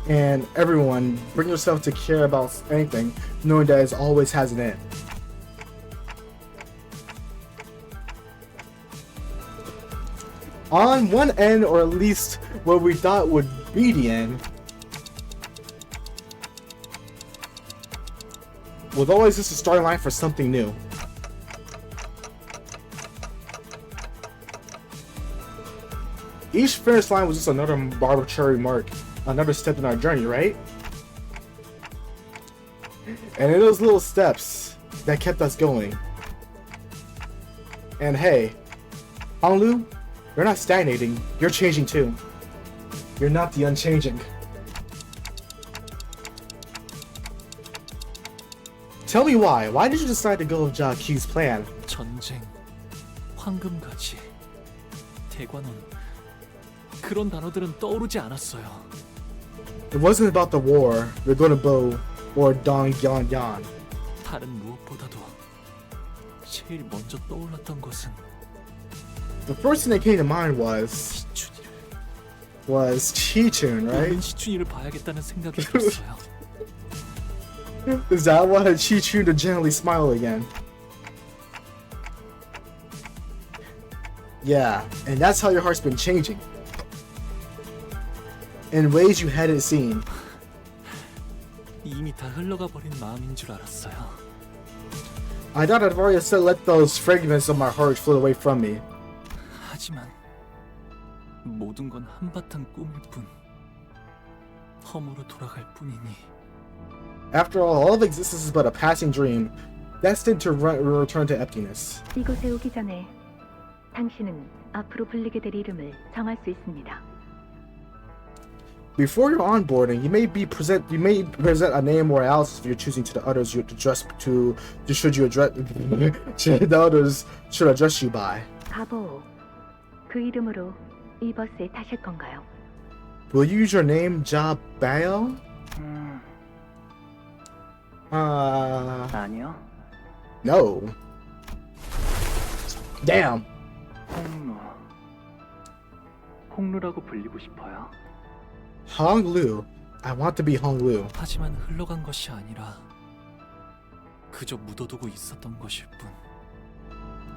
and everyone bring yourself to care about anything, knowing that it always has an end? On one end, or at least what we thought would be the end, was always just a starting line for something new. Each finish line was just another arbitrary mark, another step in our journey, right? And it was little steps that kept us going. And hey, Honglu, you're not stagnating, you're changing too. You're not the unchanging. Tell me why. Why did you decide to go with Qiu's plan? 전쟁, 황금가지, 대관원 그런 단어들은 떠오르지 않았어요. It wasn't about the war, the golden bow, or Hongyuan. 다른 무엇보다도 제일 먼저 떠올랐던 것은 The first thing that came to mind was Qiu, right? 시춘이를 봐야겠다는 생각이 들었어요. Is that I wanted Qiu to gently smile again? Yeah, and that's how your heart's been changing. in ways you hadn't seen. 이미 다 흘러가 버린 마음인 줄 알았어요. I thought I'd already said let those fragments of my heart float away from me. 하지만 모든 건 한바탕 꿈일 뿐, 허무로 돌아갈 뿐이니. After all of existence is but a passing dream, destined to return to emptiness. 이곳에 오기 전에 당신은 앞으로 불리게 될 이름을 정할 수 있습니다. Before your onboarding, you may present a name or else if you're choosing to the others you address to should you address the others should address you by. 바보, 그 이름으로 이 버스에 타실 건가요? Will you use your name Bao? 아니요. No. Damn. 홍루라고 불리고 싶어요. Honglu. I want to be Honglu. 하지만 흘러간 것이 아니라 그저 묻어두고 있었던 것일 뿐.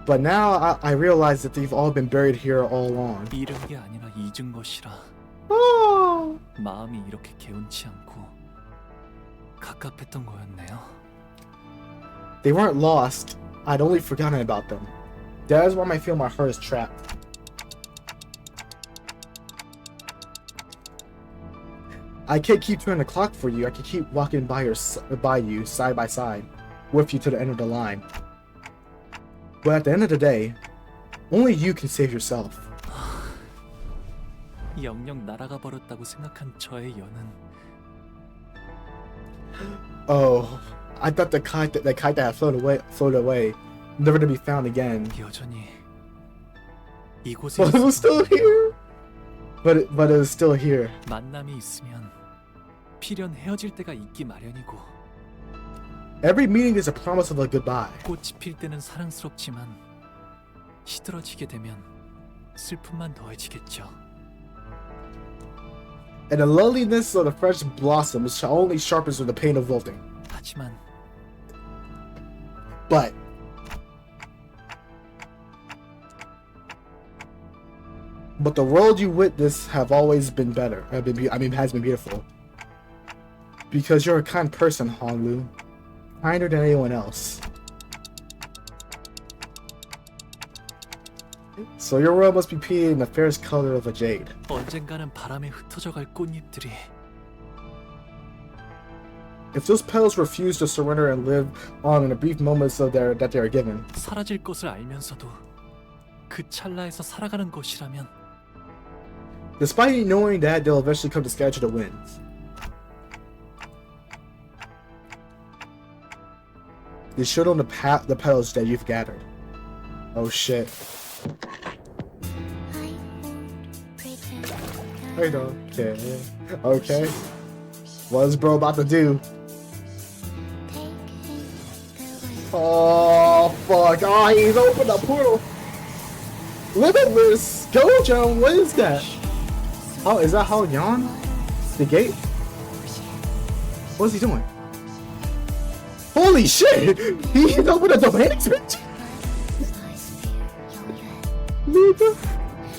But now I realize that they've all been buried here all along. 잃은 게 아니라 잊은 것이라. 마음이 이렇게 개운치 않고 갑갑했던 거였네요. They weren't lost. I'd only forgotten about them. That is why I feel my heart is trapped. I can't keep turning the clock for you. I can keep walking by you side by side, with you to the end of the line. But at the end of the day, only you can save yourself. 영영 날아가 버렸다고 생각한 저의 연은. Oh, I thought the kite that had floated away, never to be found again. 여전히 이곳에. But it was still here. But it was still here. 만남이 있으면 필연 헤어질 때가 있기 마련이고. Every meeting is a promise of a goodbye. 꽃이 필 때는 사랑스럽지만 시들어지게 되면 슬픔만 더해지겠죠. And the loveliness of the fresh blossoms only sharpens with the pain of wilting. 하지만 But the world you witness have always been better. Has been beautiful. Because you're a kind person, Honglu. Kinder than anyone else. So your world must be painted in the fairest color of a jade. 언젠가는 바람에 흩어져갈 꽃잎들이. If those petals refuse to surrender and live on in the brief moments that they are given. 사라질 것을 알면서도 그 찰나에서 살아가는 것이라면. Despite knowing that, they'll eventually come to scatter the winds. They show them the petals that you've gathered. Oh shit. I don't care. Okay. What is bro about to do? Oh fuck. Oh, he's opened a portal. Limitless Gojo, what is that? Oh, is that Hongyuan? The gate? What is he doing? Holy shit! He's opened a domain expansion!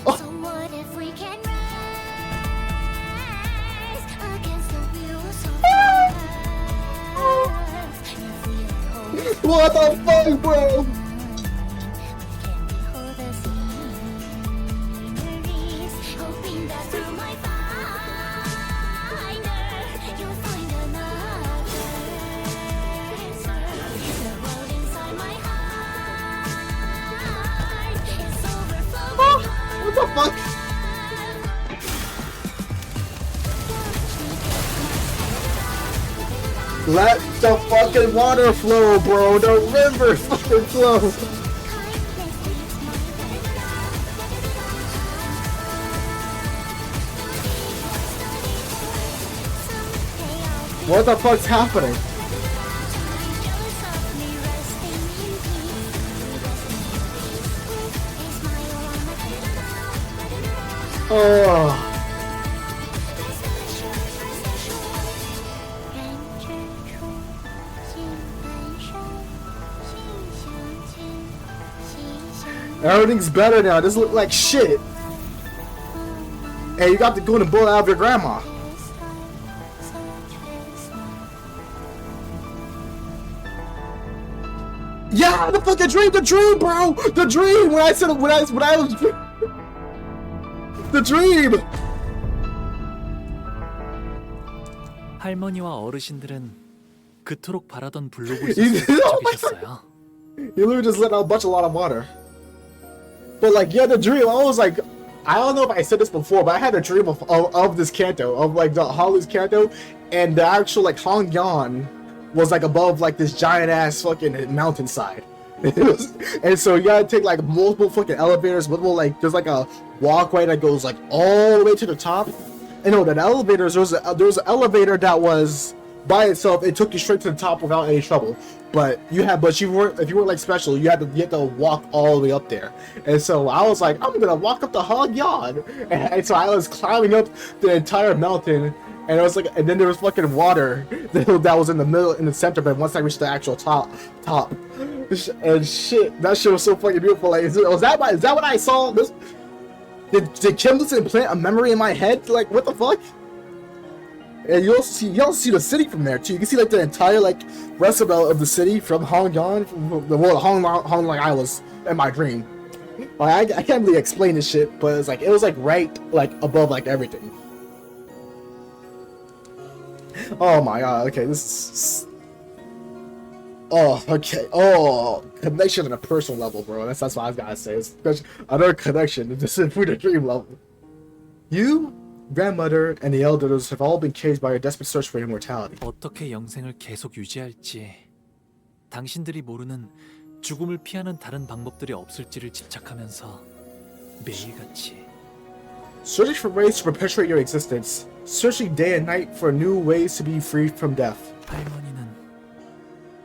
Oh. What the fuck, bro? What the fuck? Let the fucking water flow, bro. The river fucking flow. What the fuck's happening? Oh. Everything's better now. This look like shit. And you got the golden bullet out of your grandma. Yeah, the fucking dream, bro, the dream. When I said when I was the dream. 할머니와 어르신들은 그토록 바라던 블로그에서 적으셨어요. You literally just let out a lot of water. But like, yeah, the dream. I was like, I don't know if I said this before, but I had a dream of this Canto, of like the Holly's Canto, and the actual like Hongyuan was like above like this giant ass fucking mountainside. And so you gotta take like multiple fucking elevators, multiple like there's like a walkway that goes like all the way to the top. And no, the elevators there was an elevator that was by itself. It took you straight to the top without any trouble. But if you weren't like special, you had to walk all the way up there. And so I was like, I'm gonna walk up the Hongyuan, and so I was climbing up the entire mountain. And it was like, and then there was fucking water that was in the middle, in the center. But once I reached the actual top, and shit, that shit was so fucking beautiful. Like, is that what I saw? Did Kim just implant a memory in my head? Like, what the fuck? And you also see the city from there too. You can see like the entire like rest of the city from Hongyuan, from the world Hong like I was in my dream. Like I can't really explain this shit, but it was like right like above like everything. Oh my god, okay, this is... Oh, okay, oh, connection on a personal level, bro, that's what I gotta say. It's another connection, this is for the dream level. You, grandmother, and the elders have all been caged by a desperate search for immortality. 어떻게 영생을 계속 유지할지, 당신들이 모르는 죽음을 피하는 다른 방법들이 없을지를 집착하면서 매일같이 Searching for ways to perpetuate your existence, searching day and night for new ways to be free from death. 할머니는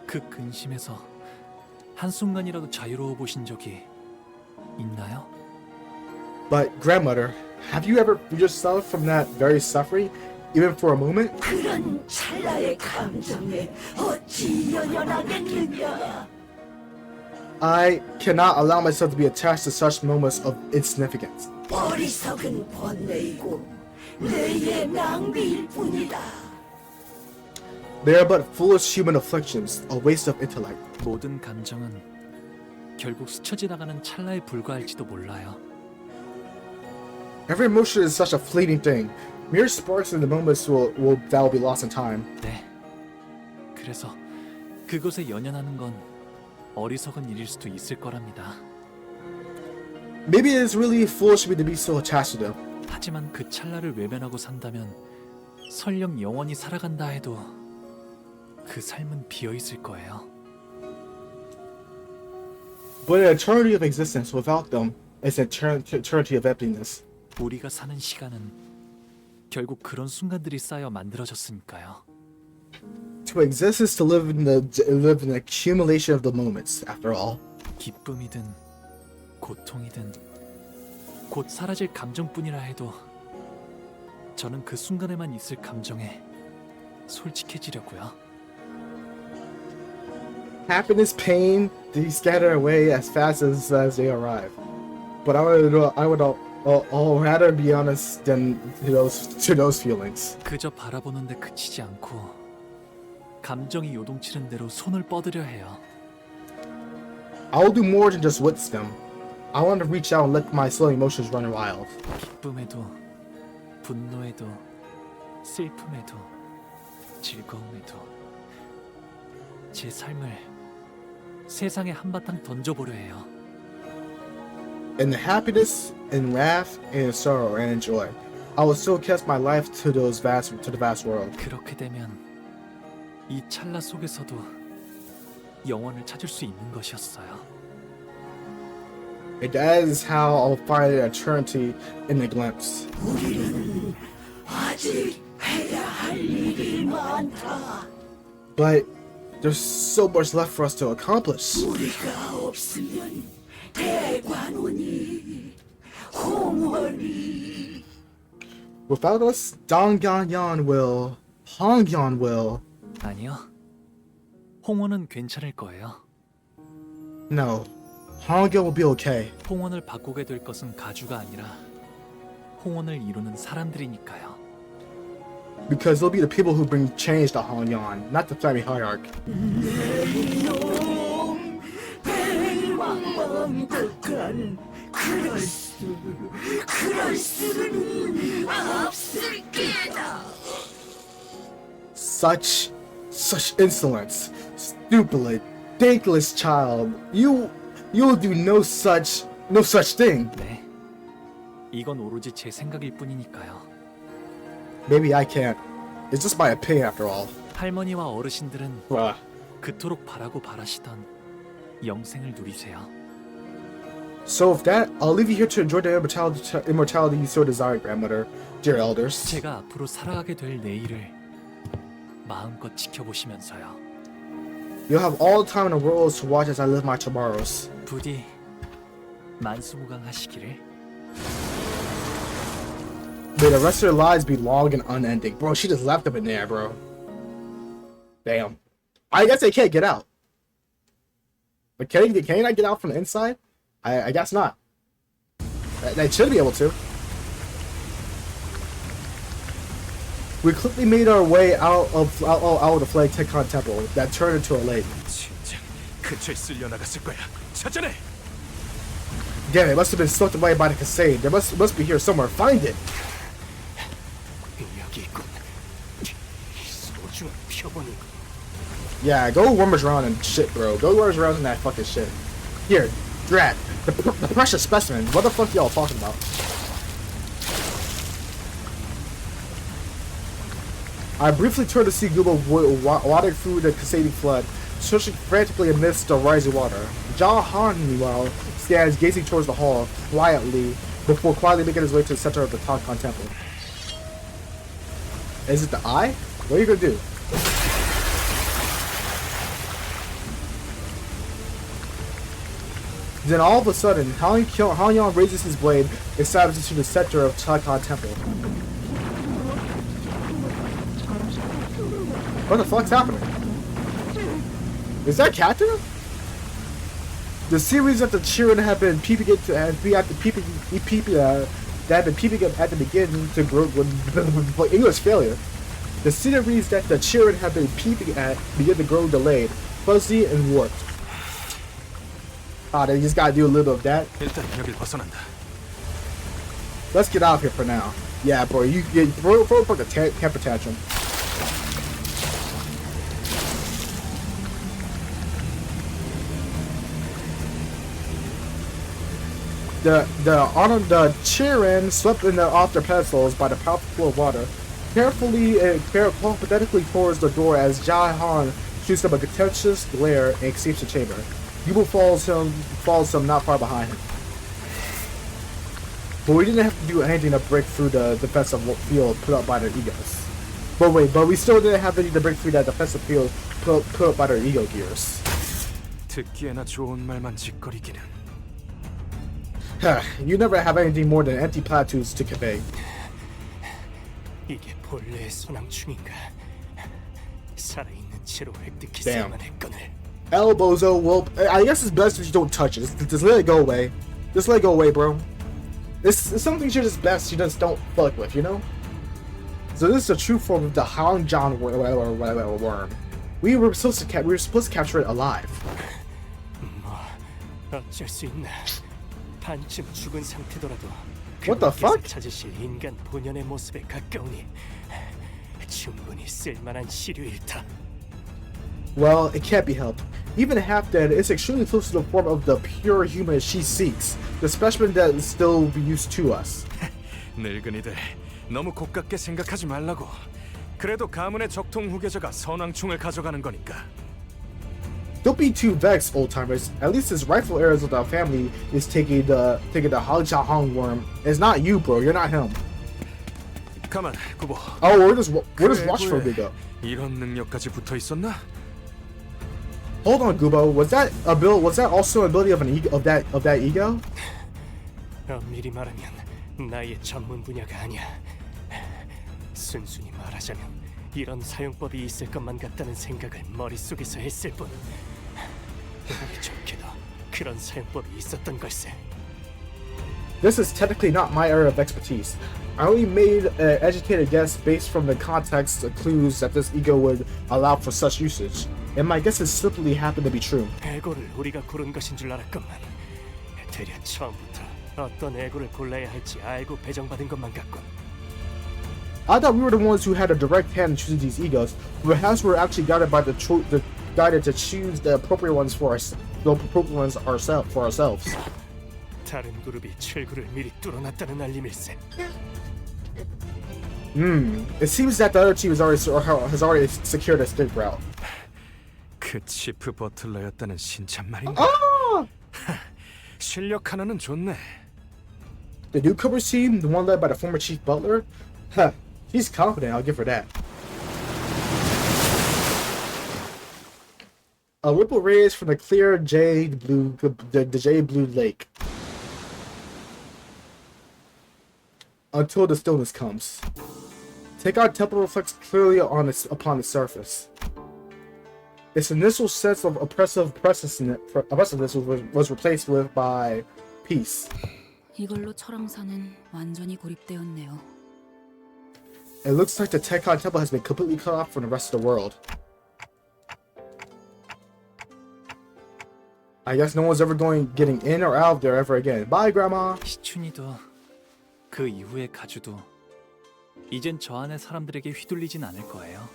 그 근심에서 한순간이라도 자유로워 보신 적이 있나요? But grandmother, have you ever freed yourself from that very suffering, even for a moment? 그런 찰나의 감정에 어찌 연연하겠느냐? I cannot allow myself to be attached to such moments of insignificance. 어리석은 번뇌이고 내의 낭비일 뿐이다. They are but foolish human afflictions, a waste of intellect. 모든 감정은 결국 스쳐 지나가는 찰나에 불과할지도 몰라요. Every emotion is such a fleeting thing. Mere sparks in the moments that will be lost in time. 네. 그래서 그것에 연연하는 건 어리석은 일일 수도 있을 거랍니다. Maybe it is really foolish of me to be so attached to them. 하지만 그 찰나를 외면하고 산다면 설령 영원히 살아간다 해도 그 삶은 비어 있을 거예요. But an eternity of existence without them is an eternity of emptiness. 우리가 사는 시간은 결국 그런 순간들이 쌓여 만들어졌으니까요. To exist is to live in the accumulation of the moments. After all, 기쁨이든 고통이든 곧 사라질 감정뿐이라 해도 저는 그 순간에만 있을 감정에 솔직해지려고요. happiness, pain, they scatter away as fast as they arrive. But I would rather be honest than to those feelings. 그저 바라보는데 그치지 않고 감정이 요동치는 대로 손을 뻗으려 해요. I'll do more than just witness them. I want to reach out and let my slow emotions run wild. 기쁨에도, 분노에도, 슬픔에도, 즐거움에도 제 삶을 세상에 한바탕 던져보려 해요. In the happiness, in wrath, in sorrow, and in joy, I will still cast my life to the vast world. 그렇게 되면 이 찰나 속에서도 영원을 찾을 수 있는 것이었어요. That is how I'll find eternity in the glimpse. 우리는 아직 해야 할 일이 많다. But there's so much left for us to accomplish. 우리가 없으면 대관원이, 홍원이. Without us, Hongyuan will. 아니요. 홍원은 괜찮을 거예요. No, Hongyuan will be okay. 홍원을 바꾸게 될 것은 가주가 아니라 홍원을 이루는 사람들이니까요. Because they'll be the people who bring change to Hongyuan, not the family hierarchy. Such insolence, stupid, thankless child. You'll do no such thing. 네, 이건 오로지 제 생각일 뿐이니까요. Maybe I can't. It's just my opinion after all. 할머니와 어르신들은 Bruh. 그토록 바라시던 영생을 누리세요. So with that, I'll leave you here to enjoy the immortality you so desire, grandmother, dear elders. 제가 앞으로 살아가게 될 내일을 마음껏 지켜보시면서요. You'll have all the time in the world to watch as I live my tomorrows. 부디 만수무강하시기를. May the rest of your lives be long and unending. Bro, she just left him in there, bro. Damn. I guess they can't get out. But can I get out from the inside? I guess not. They should be able to. We quickly made our way out of the flag Tekon temple that turned into a lake. 진짜 근처에 쓸려 나갔을 거야. 찾아내. Damn, it must have been swept away by the Kasei. There must be here somewhere. Find it. Yeah, go rummage around and shit, bro. Go rummage around in that fucking shit. Here, Drat, the precious specimen. What the fuck y'all talking about? I briefly turned to see Gubo wading through the cascading flood, searching frantically amidst the rising water. Ja Han, meanwhile, stands gazing towards the hall, quietly, before quietly making his way to the center of the Tonkan temple. Is it the eye? What are you gonna do? Then all of a sudden, Hongyuan raises his blade and stabs into the center of Tonkan temple. What the fuck's happening? Is that Canto? The series that the children have been peeping at the beginning to grow with English failure. The series that the children have been peeping at begin to grow delayed, fuzzy, and warped. They just gotta do a little bit of that. 일단 여길 벗어난다. Let's get out of here for now. Yeah, bro, you throw a temper tantrum. The children swept off their pedestals by the powerful flow of water, carefully and pathetically towards the door as Jai Han shoots them a contentious glare and escapes the chamber. Yubo follows him not far behind him. But we didn't have to do anything to break through the defensive field put up by their egos. But we still didn't have anything to break through that defensive field put up by their ego gears. 듣기에나 좋은 말만 짓거리기는. You never have anything more than empty platitudes to convey. 이게 본래의 소낭충인가? 살아있는 채로 획득히 Damn. 살만 했거늘. Bozo, well, I guess it's best if you don't touch it. Just let it go away. Just let it go away, bro. It's something you're just best you just don't fuck with, you know? So this is the true form of the Hongyuan worm. We were supposed to capture it alive. 뭐 어쩔 수 있나? 반쯤 죽은 상태더라도 What the fuck? 찾으실 인간 본연의 모습에 가까우니 충분히 쓸만한 시류일다. Well, it can't be helped. Even half dead, it's extremely close to the form of the pure human she seeks, the specimen that is still used to us. 늙은이들, 너무 고깝게 생각하지 말라고. 그래도 가문의 적통 후계자가 선왕충을 가져가는 거니까. Don't be too vexed, old timers. At least his rightful heirs of the family is taking the Hongyuan worm. It's not you, bro. You're not him. 가만, 구보. Oh, we're just watching for a bit though. 이런 능력까지 붙어 있었나? Hold on, Gubo. Was that also an ability of that ego? 엄밀히 말하면 나의 전문 분야가 아니야. 순순히 말하자면 이런 사용법이 있을 것만 같다는 생각을 머릿속에서 했을 뿐. 좋게도 그런 사용법이 있었던 걸세. This is technically not my area of expertise. I only made an educated guess based from the context of clues that this ego would allow for such usage, and my guesses simply happen to be true. 에고를 우리가 고른 것인 줄 알았건만 대략 처음부터 어떤 에고를 골라야 할지 알고 배정받은 것만 같군. I thought we were the ones who had a direct hand in choosing these egos, but perhaps we're actually guided by guided to choose the appropriate ones for ourselves. 다른 그룹이 출구를 미리 뚫어놨다는 알림일세. It seems that the other team has already secured a escape route. 그 치프 버틀러였다는 신참 말인가? Ah! 실력 하나는 좋네. The newcomers team, the one led by the former chief butler, he's confident. I'll give her that. A ripple rays from the clear jade blue, the jade blue lake, until the stillness comes. Tekkar Temple reflects clearly upon its surface. Its initial sense of oppressiveness was replaced by peace. 이걸로 철왕사는 완전히 고립되었네요. It looks like the Tekkar Temple has been completely cut off from the rest of the world. I guess no one's ever getting in or out of there ever again. Bye, Grandma. 시춘이도 그 이후의 가주도 이젠 저 안의 사람들에게 휘둘리진 않을 거예요.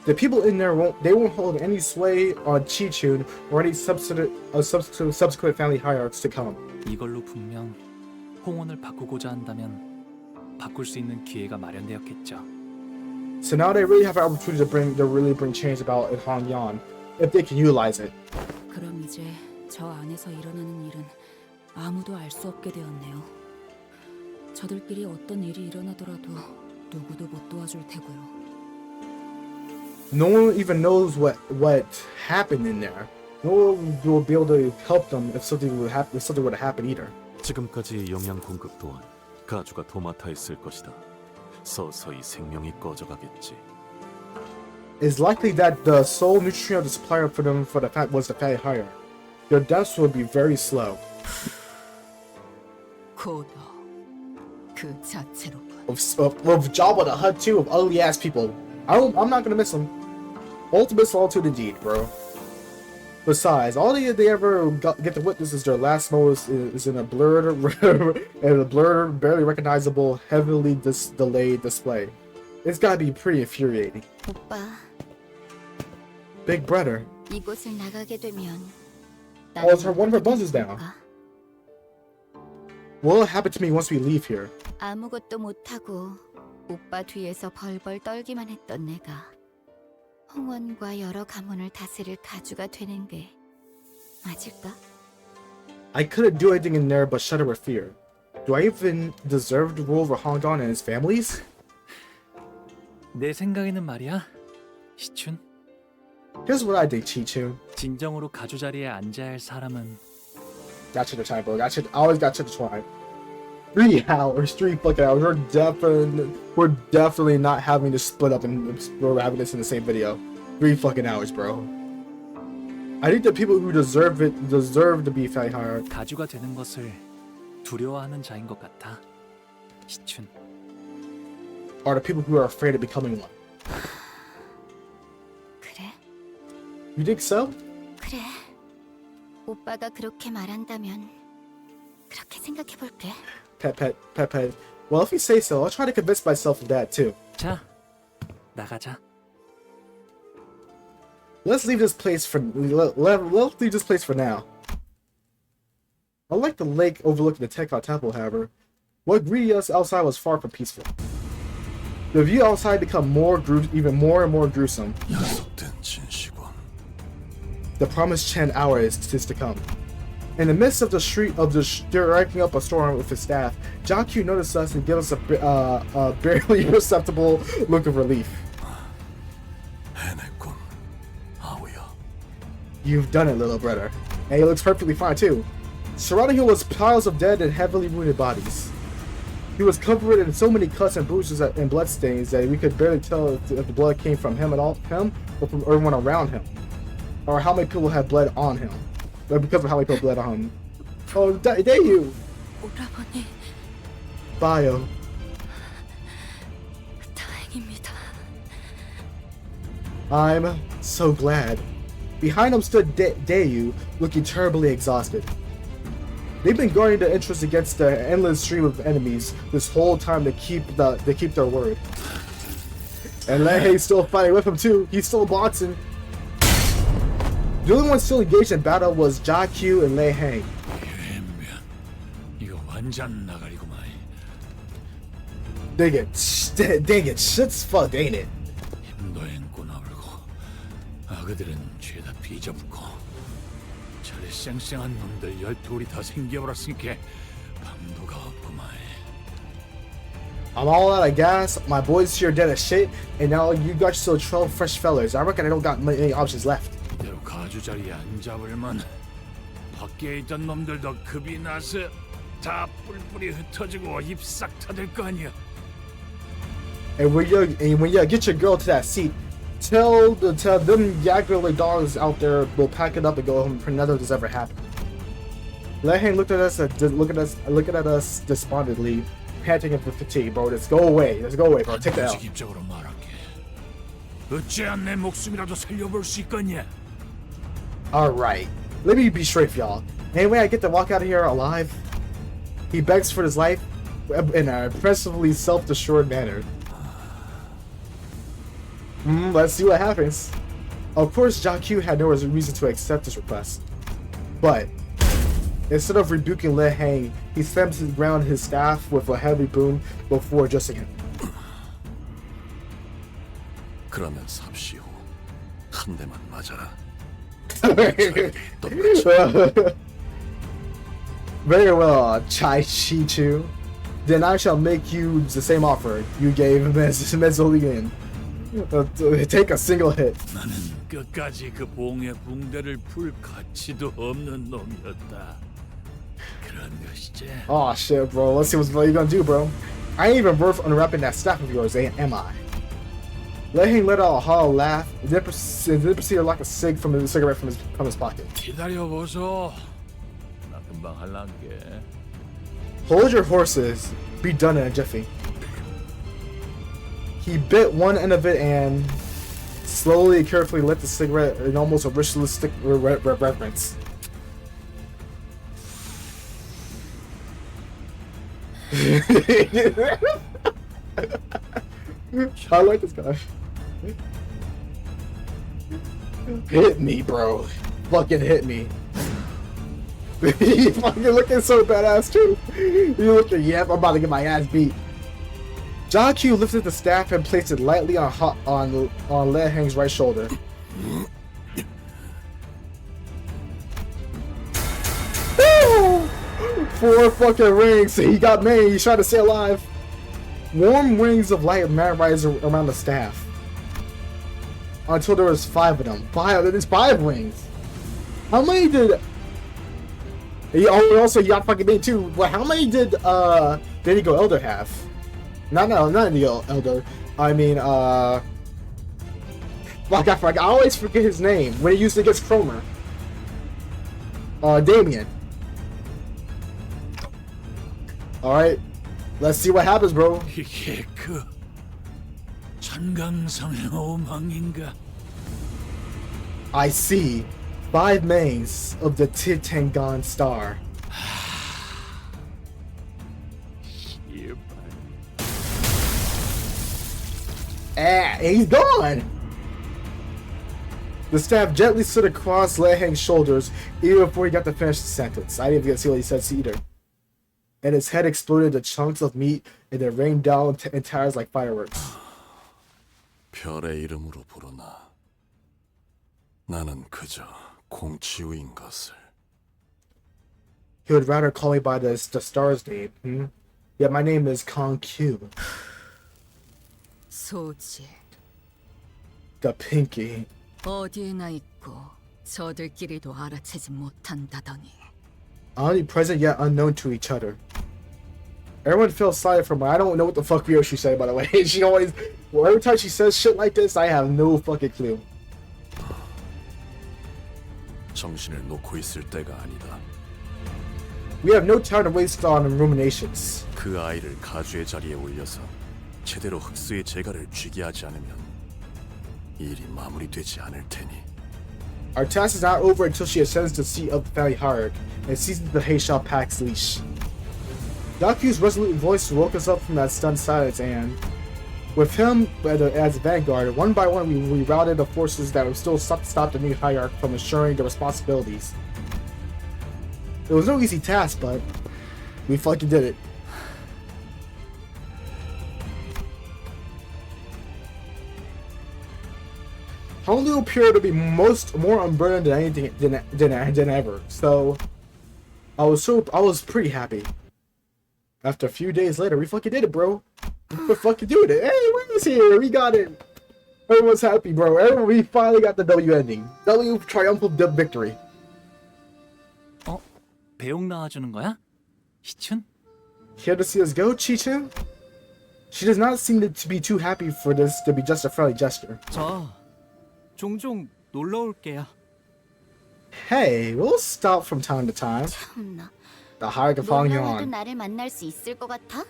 The people in there won't hold any sway on Qichun or any subsequent family hierarchs to come. 이걸로 분명 홍원을 바꾸고자 한다면 바꿀 수 있는 기회가 마련되었겠죠. So now they really have an opportunity to really bring change about in Hongyuan if they can utilize it. 그럼 이제 저 안에서 일어나는 일은 아무도 알 수 없게 되었네요. 저들끼리 어떤 일이 일어나더라도 누구도 못 도와줄 테고요. No one even knows what happened in there. No one will be able to help them if something were to happen either. 지금까지 영양 공급 또한 가주가 도맡아 있을 것이다. 서서히 생명이 꺼져가겠지. It's likely that the sole nutrient of the supplier for them was the fatty hire. Their deaths will be very slow. 고도 그 자체로. Of Jabba the Hutt too, of ugly ass people. I'm not gonna miss them. Ultimate solitude indeed, bro. Besides, all they ever get to witness is their last moments is in a blurred, barely recognizable, heavily delayed display. It's gotta be pretty infuriating. 오빠, Big brother. 이곳을 나가게 되면 Oh, it's one of her buzzes down. What will happen to me once we leave here? 아무것도 못하고 오빠 뒤에서 벌벌 떨기만 했던 내가 홍원과 여러 가문을 다스릴 가주가 되는 게 맞을까? I couldn't do anything in there but shudder with fear. Do I even deserve to rule over Hongyuan and his families? 내 생각에는 말이야, 시춘. Here's what I think, Qichun. 진정으로 가주 자리에 앉아야 할 사람은 Got you the time, bro. I always got you the time. 3 hours, 3 fucking hours. We're definitely not having to split up and we're having this in the same video. 3 fucking hours, bro. I think the people who deserve to be fatty higher. 가주가 되는 것을 두려워하는 자인 것 같아, 시춘. Are the people who are afraid of becoming one. 그래? You think so? 그래. 오빠가 그렇게 말한다면 그렇게 생각해볼게. Pet. Well, if you say so, I'll try to convince myself of that too. 자, 나가자. Let's leave this place for now. I like the lake overlooking the Tekkar Temple, however. What greeted us outside was far from peaceful. The view outside became even more and more gruesome. The promised Chen hour is to come. In the midst of the striking up a storm with his staff, Qiu noticed us and gave us a barely perceptible look of relief. You've done it, little brother. And he looks perfectly fine too. Surrounding him was piles of dead and heavily wounded bodies. He was covered in so many cuts and bruises and bloodstains that we could barely tell if the blood came from him or from everyone around him, or how many people had bled on him. Because of how many people bled on him. Oh, Daiyu! 오라버니, Bio. 다행입니다. I'm so glad. Behind him stood Daiyu, looking terribly exhausted. They've been guarding the entrance against the endless stream of enemies this whole time to keep their word. And Lei Heng's still fighting with him too. He's still boxing. The only one still engaged in battle was Qiu and Lei Heng. 이거 완전 나가리구만. They get shit's fucked, ain't it? 힘도 앵꼬 나불고 아그들은 죄다 삐져붙고 저리 쌩쌩한 놈들 12이 다 생겨버렸으니까 방도가 없구만. I'm all out of gas, my boys here dead as shit, and now you got still 12 fresh fellas. I reckon I don't got many options left. 이대로 가주 자리에 안 잡을만 밖에 있던 놈들도 급이 나서 다 뿔뿔이 흩어지고 입 싹 터질 거 아니야. And when you get your girl to that seat, tell them Yagular dogs out there will pack it up and go home for none of this ever happened. Lei Heng looked at us despondently, panting with fatigue. Bro, let's go away, bro. Take that out. 직접적으로 말할게. 어째야 내 목숨이라도 살려볼 수 있겠냐? Alright, let me be straight for y'all. Anyway, I get to walk out of here alive. He begs for his life in an impressively self-assured manner. Let's see what happens. Of course, Qiu had no reason to accept his request. But instead of rebuking Lei Heng, he slams to the ground his staff with a heavy boom before addressing him. 그러면 삽시 후 한 대만 맞아라. Very well, Chai Chi-Chu. Then I shall make you the same offer you gave Mezolian. Take a single hit. 나는 끝까지 그 봉의 붕대를 풀 가치도 없는 놈이었다. 그런 것이지. Oh shit, bro. Let's see what you gonna do, bro. I ain't even worth unwrapping that staff of yours, am I? Lei Heng let out a hollow laugh, and then proceeded to lock a cigarette from his pocket. 기다려 보소. 나 금방 할란게. Hold your horses. Be done in a jiffy. He bit one end of it and slowly and carefully lit the cigarette in almost a ritualistic reverence. I like this guy. Hit me, bro. Fucking hit me. You fucking looking so badass too. You looking, yep, I'm about to get my ass beat. Qiu lifted the staff and placed it lightly on Lei Heng's right shoulder. Woo! 4 fucking rings. He got me. He's trying to stay alive. Warm rings of light rise around the staff until there was 5 of them. There's 5 rings. How many did? Also, you got fucking me too. But how many did Indigo Elder have? Not Indigo Elder. I mean, fuck, I always forget his name when he used to against Cromer. Damien. All right, let's see what happens, bro. 이게 그 천강성의 오망인가? I see 5 mains of the Titangon star. He's gone! The staff gently slid across Lei Heng's shoulders even before he got to finish the sentence. I didn't even see what he said either. And his head exploded into chunks of meat and then rained down in tires like fireworks. 별의 이름으로 부르나. 나는 그저 공치우인 것을. He would rather call me by the star's name. Yeah, my name is Qiu. 소지. The Pinky. 어디에나 있고 저들끼리도 알아채지 못한다더니. Omnipresent yet unknown to each other. Everyone feels sorry for me. I don't know what the fuck Ryoshi said, by the way. She always, every time she says shit like this, I have no fucking clue. 정신을 놓고 있을 때가 아니다. We have no time to waste on ruminations. 그 아이를 가주의 자리에 올려서 제대로 흑수의 재갈을 쥐게 하지 않으면 일이 마무리되지 않을 테니. Our task is not over until she ascends the seat of the family hierarch and seizes the Heisha Pack's leash. Dakyu's resolute voice woke us up from that stunned silence, and with him as vanguard, one by one we routed the forces that would still stop the new hierarch from assuring their responsibilities. It was no easy task, but we fucking did it. Hongyuan appeared to be more unburdened than anything than ever. So I was pretty happy. After a few days later, we fucking did it, bro. We fucking doing it. Hey, Wayne's here. We got it. Everyone's happy, bro. We finally got the W ending. W triumphal victory. 배웅 나와주는 거야? 희춘? Here to see us go, Chi-Chun? She does not seem to be too happy for this to be just a friendly gesture. 저 종종 놀러 올게요. Hey, we'll stop from time to time. 참나. The hierarch of 놀러와도 Hongyuan. 나를 만날 수 있을 것 같아?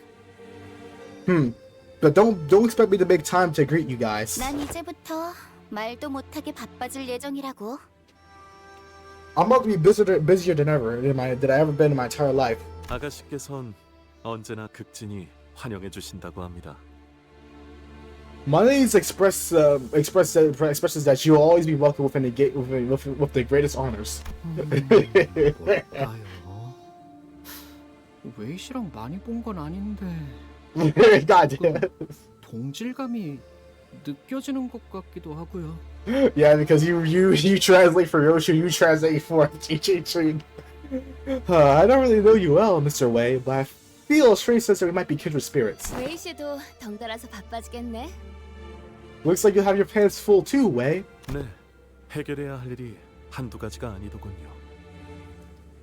But don't expect me to make time to greet you guys. 난 이제부터 말도 못하게 바빠질 예정이라고. I'm about to be busier than ever than I ever been in my entire life. 아가씨께선 언제나 극진히 환영해 주신다고 합니다. My lady's expresses that you will always be welcome within the gate with the greatest honors. 웨이시랑 많이 본 건 아닌데. God damn. 동질감이 느껴지는 것 같기도 하고요. Yeah, because you translate for Yoshu, you translate for Chi-Chun. I don't really know you well, Mr. Wei, but I feel a strange sense that we might be kindred spirits. 웨이시도 덩달아서 바빠지겠네. Looks like you have your pants full too, Wei. 네, 해결해야 할 일이 한두 가지가 아니더군요.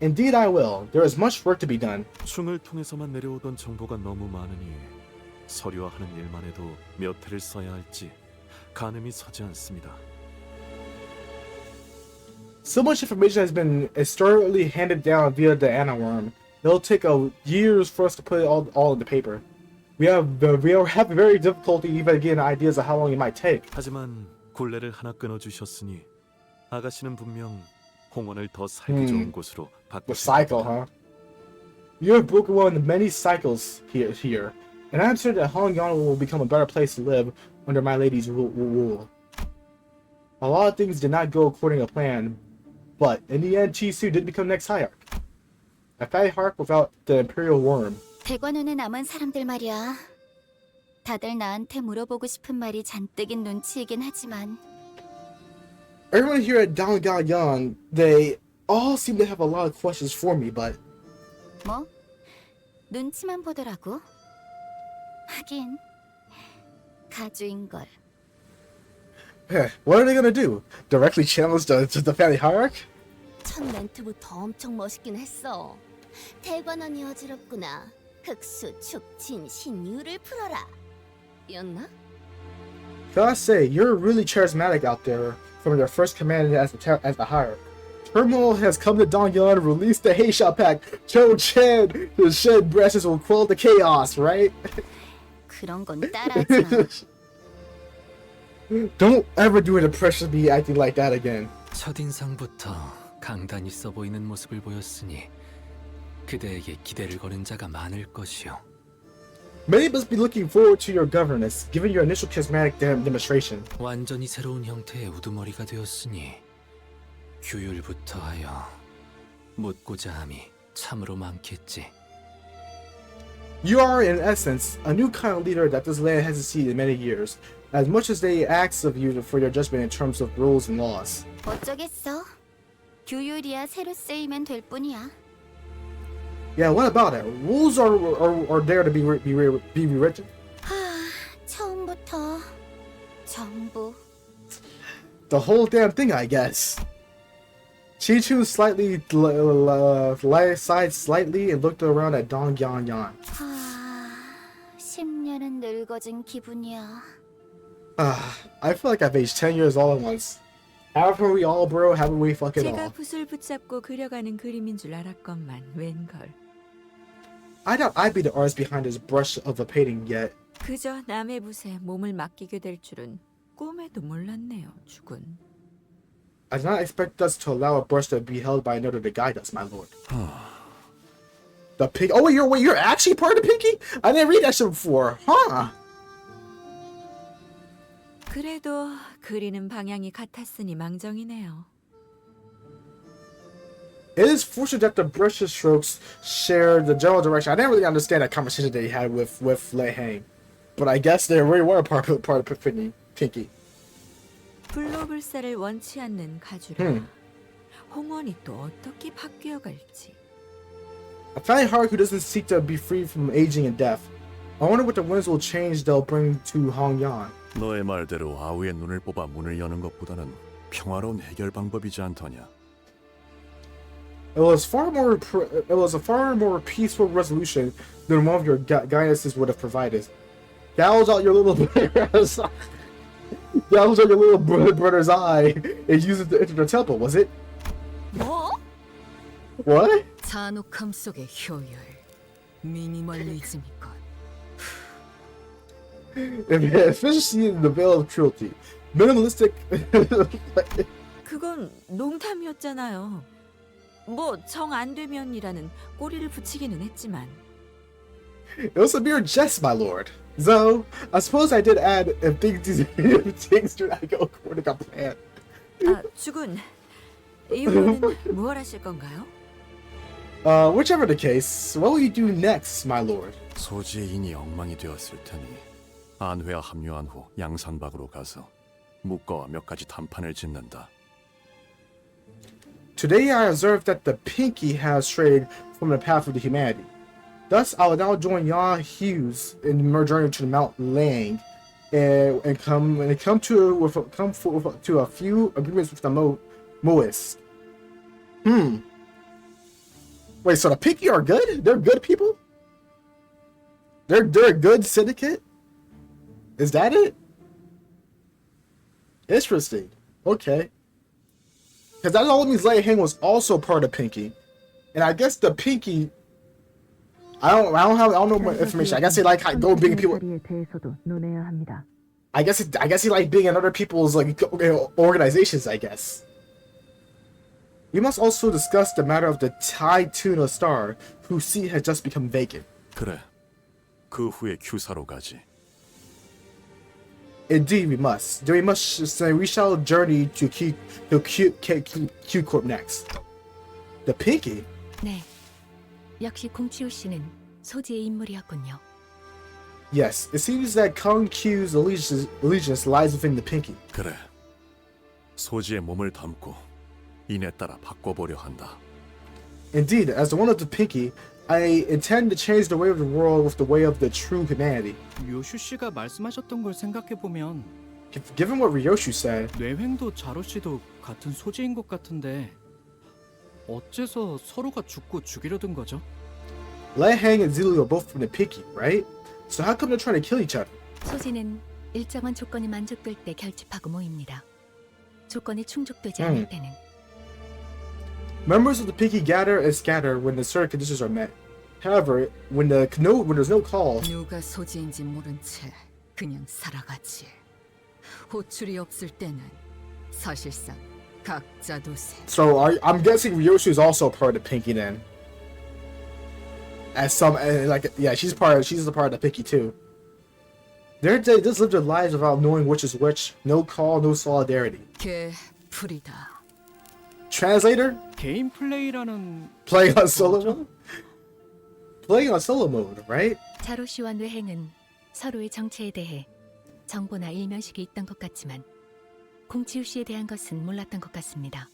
Indeed I will. There is much work to be done. 충을 통해서만 내려오던 정보가 너무 많으니 서류화하는 일만 해도 몇 해를 써야 할지 가늠이 서지 않습니다. So much information has been historically handed down via the Anaworm. It'll take years for us to put it all in the paper. We have very difficulty even getting ideas of how long it might take. 하지만 굴레를 하나 끊어주셨으니 아가씨는 분명 홍원을 더 살기 좋은 곳으로 The cycle, huh? You have broken one of the many cycles here, and I'm sure that Hongyuan will become a better place to live under my lady's rule. A lot of things did not go according to plan, but in the end, Chi-Su did become next hierarch. A fatty hierarch without the imperial worm. 대관원에 남은 사람들 말이야. 다들 나한테 물어보고 싶은 말이 잔뜩인 눈치이긴 하지만. Everyone here at Hongyuan, they all seem to have a lot of questions for me, but 뭐? 눈치만 보더라고. 하긴 가주인 걸. what are they gonna do? Directly channel us to the family hierarch? 첫 멘트부터 엄청 멋있긴 했어. 대관원이 어지럽구나. 흑수, 축진, 신유를 풀어라. 였나? Gotta say, you're really charismatic out there from your first command as the hierarch. Turmoil has come to Dongyuan, release the Heisha Pack. Cho Chen, the shed branches will quell the chaos, right? 그런 건 따라하지 마. Don't ever do an impression of me acting like that again. 첫인상부터 강단 있어 보이는 모습을 보였으니 그대에게 기대를 거는 자가 많을 것이오. Many must be looking forward to your governance, given your initial charismatic demonstration. 완전히 새로운 형태의 우두머리가 되었으니 규율부터 하여 묻고자 함이 참으로 많겠지. You are, in essence, a new kind of leader that this land hasn't seen in many years, as much as they ask of you for your judgment in terms of rules and laws. 어쩌겠어. 규율이야 새로 쓰이면 될 뿐이야. Yeah, what about it? Rules are there to be rewritten. 처음부터 전부. The whole damn thing, I guess. Chi-Chun slightly sighed slightly and looked around at Dongyuan. 10년은 늙어진 기분이야. I feel like I've aged 10 years all at once. Haven't we all, bro? Haven't we fucking 제가 all? 붓을 붙잡고 그려가는 그림인 줄 알았건만 웬걸. I doubt I'd be the artist behind this brush of a painting yet. 그저 남의 붓에 몸을 맡기게 될 줄은 꿈에도 몰랐네요, 주군. I did not expect us to allow a brush to be held by another to guide us, my lord. The pig. Oh, you're actually part of the pinky? I didn't read that shit before, huh? 그래도 그리는 방향이 같았으니 망정이네요. It is fortunate that the brush strokes share the general direction. I didn't really understand that conversation they had with Lei Hang, but I guess they really were part of the pinky. 불로불사를 원치 않는 가주라. 홍원이 또 어떻게 바뀌어 갈지. A fine heart who doesn't seek to be free from aging and death. I wonder what the winds will change they'll bring to Hongyuan. 너의 말대로 아우의 눈을 뽑아 문을 여는 것보다는 평화로운 해결 방법이지 않더냐. It was a far more peaceful resolution than one of your guidances would have provided. Gouge out your little brother's eye. Gouge out your little brother's eye and use it to enter the temple, was it? 뭐? What? 잔혹함 속의 효율, 미니멀리즘이건. Efficiency in the veil of cruelty. Minimalistic. 그건 농담이었잖아요. 뭐 정 안 되면이라는 꼬리를 붙이기는 했지만. It was a mere jest, my lord. Though, I suppose I did add if things do not go according to plan. 아, 주군. 이후로는 뭘 하실 건가요? Whichever the case, what will you do next, my lord? 소지의 인이 엉망이 되었을 테니 안회와 합류한 후 양산박으로 가서 묵과와 몇 가지 단판을 짓는다. Today I observed that the pinky has strayed from the path of the humanity. Thus, I will now join Yang Hughes in my journey to Mount Lang, and come to a few agreements with the Moist. Wait, so the pinky are good? They're good people? They're a good syndicate? Is that it? Interesting. Okay. Because that all means Lei Hang was also part of Pinky, and I guess the Pinky. I don't know more information. I guess he like go being people. I guess he like being in other people's like organizations. I guess. We must also discuss the matter of the Thai Tuna Star, whose seat has just become vacant. 그래. 그 후에 큐사로 가지. Indeed, we must. Then we shall journey to Q Corp next. The Pinky? 네, 역시 공치우 씨는 소지의 인물이었군요. Yes, it seems that Qiu's allegiance lies within the Pinky. 그래. 소지의 몸을 담고 인에 따라 바꿔보려 한다. Indeed, as the one of the Pinky, I intend to change the way of the world with the way of the true humanity. 요슈 씨가 말씀하셨던 걸 생각해 보면, given what Ryoshu said, 뇌횡도 자로 씨도 같은 소재인 것 같은데 어째서 서로가 죽고 죽이려던 거죠? Lei Hang and Zilu are both from the Pinky, right? So how come they're trying to kill each other? 소지는 일정한 조건이 만족될 때 결집하고 모입니다. 조건이 충족되지 않을 때는. Members of the Pinky gather and scatter when the certain conditions are met. However, when there's no call, 누가 소지인지 모른 채 그냥 살아가지. 호출이 없을 때는 사실상 각자 도세. So I'm guessing Ryoshu is also a part of the Pinky then. As some she's a part of the Pinky too. They just live their lives without knowing which is which. No call, no solidarity. 풀이다. Translator? 개인 플레이라는 Playing on solo mode? Playing on solo mode, right? 자로 씨와 뇌행은 서로의 정체에 대해 정보나 일면식이 있던 것 같지만 공치우 씨에 대한 것은 몰랐던 것 같습니다.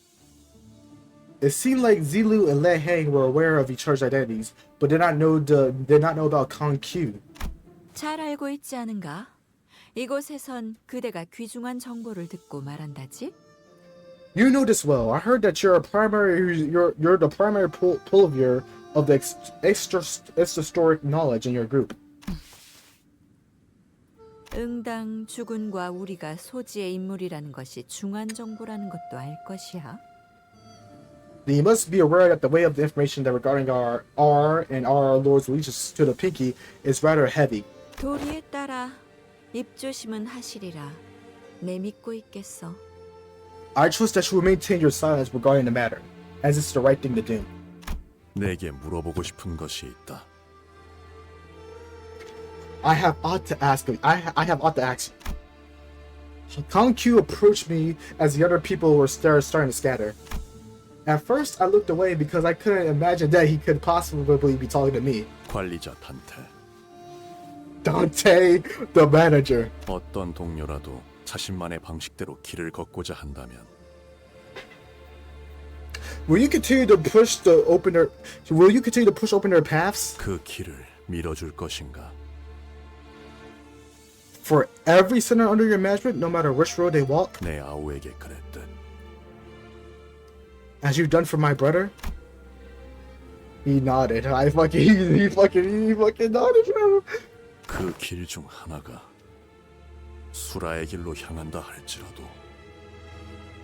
It seemed like Zilu and Lei Hang were aware of each other's identities, but did not know about Qiu. 잘 알고 있지 않은가? 이곳에선 그대가 귀중한 정보를 듣고 말한다지? You know this well. I heard that you're the primary pullover of the extra historic knowledge in your group. 응당 주군과 우리가 소지의 인물이라는 것이 중한 정보라는 것도 알 것이야. You must be aware that the weight of the information that regarding our and our Lord's allegiance to the Pinky is rather heavy. 도리에 따라 입조심은 하시리라. 내 믿고 있겠어. I trust that you will maintain your silence regarding the matter, as it's the right thing to do. 내게 물어보고 싶은 것이 있다. I have ought to ask you. I have ought to ask you. Qiu approached me as the other people were starting to scatter. At first, I looked away because I couldn't imagine that he could possibly be talking to me. 관리자 단테. Dante, the manager. 어떤 동료라도 자신만의 방식대로 길을 걷고자 한다면 Will you continue to push open their paths? 그 길을 밀어줄 것인가? For every sinner under your management, no matter which road they walk? 내 아우에게 그랬듯. As you've done for my brother? He nodded. He fucking nodded. 그 길 중 하나가 수라의 길로 향한다 할지라도.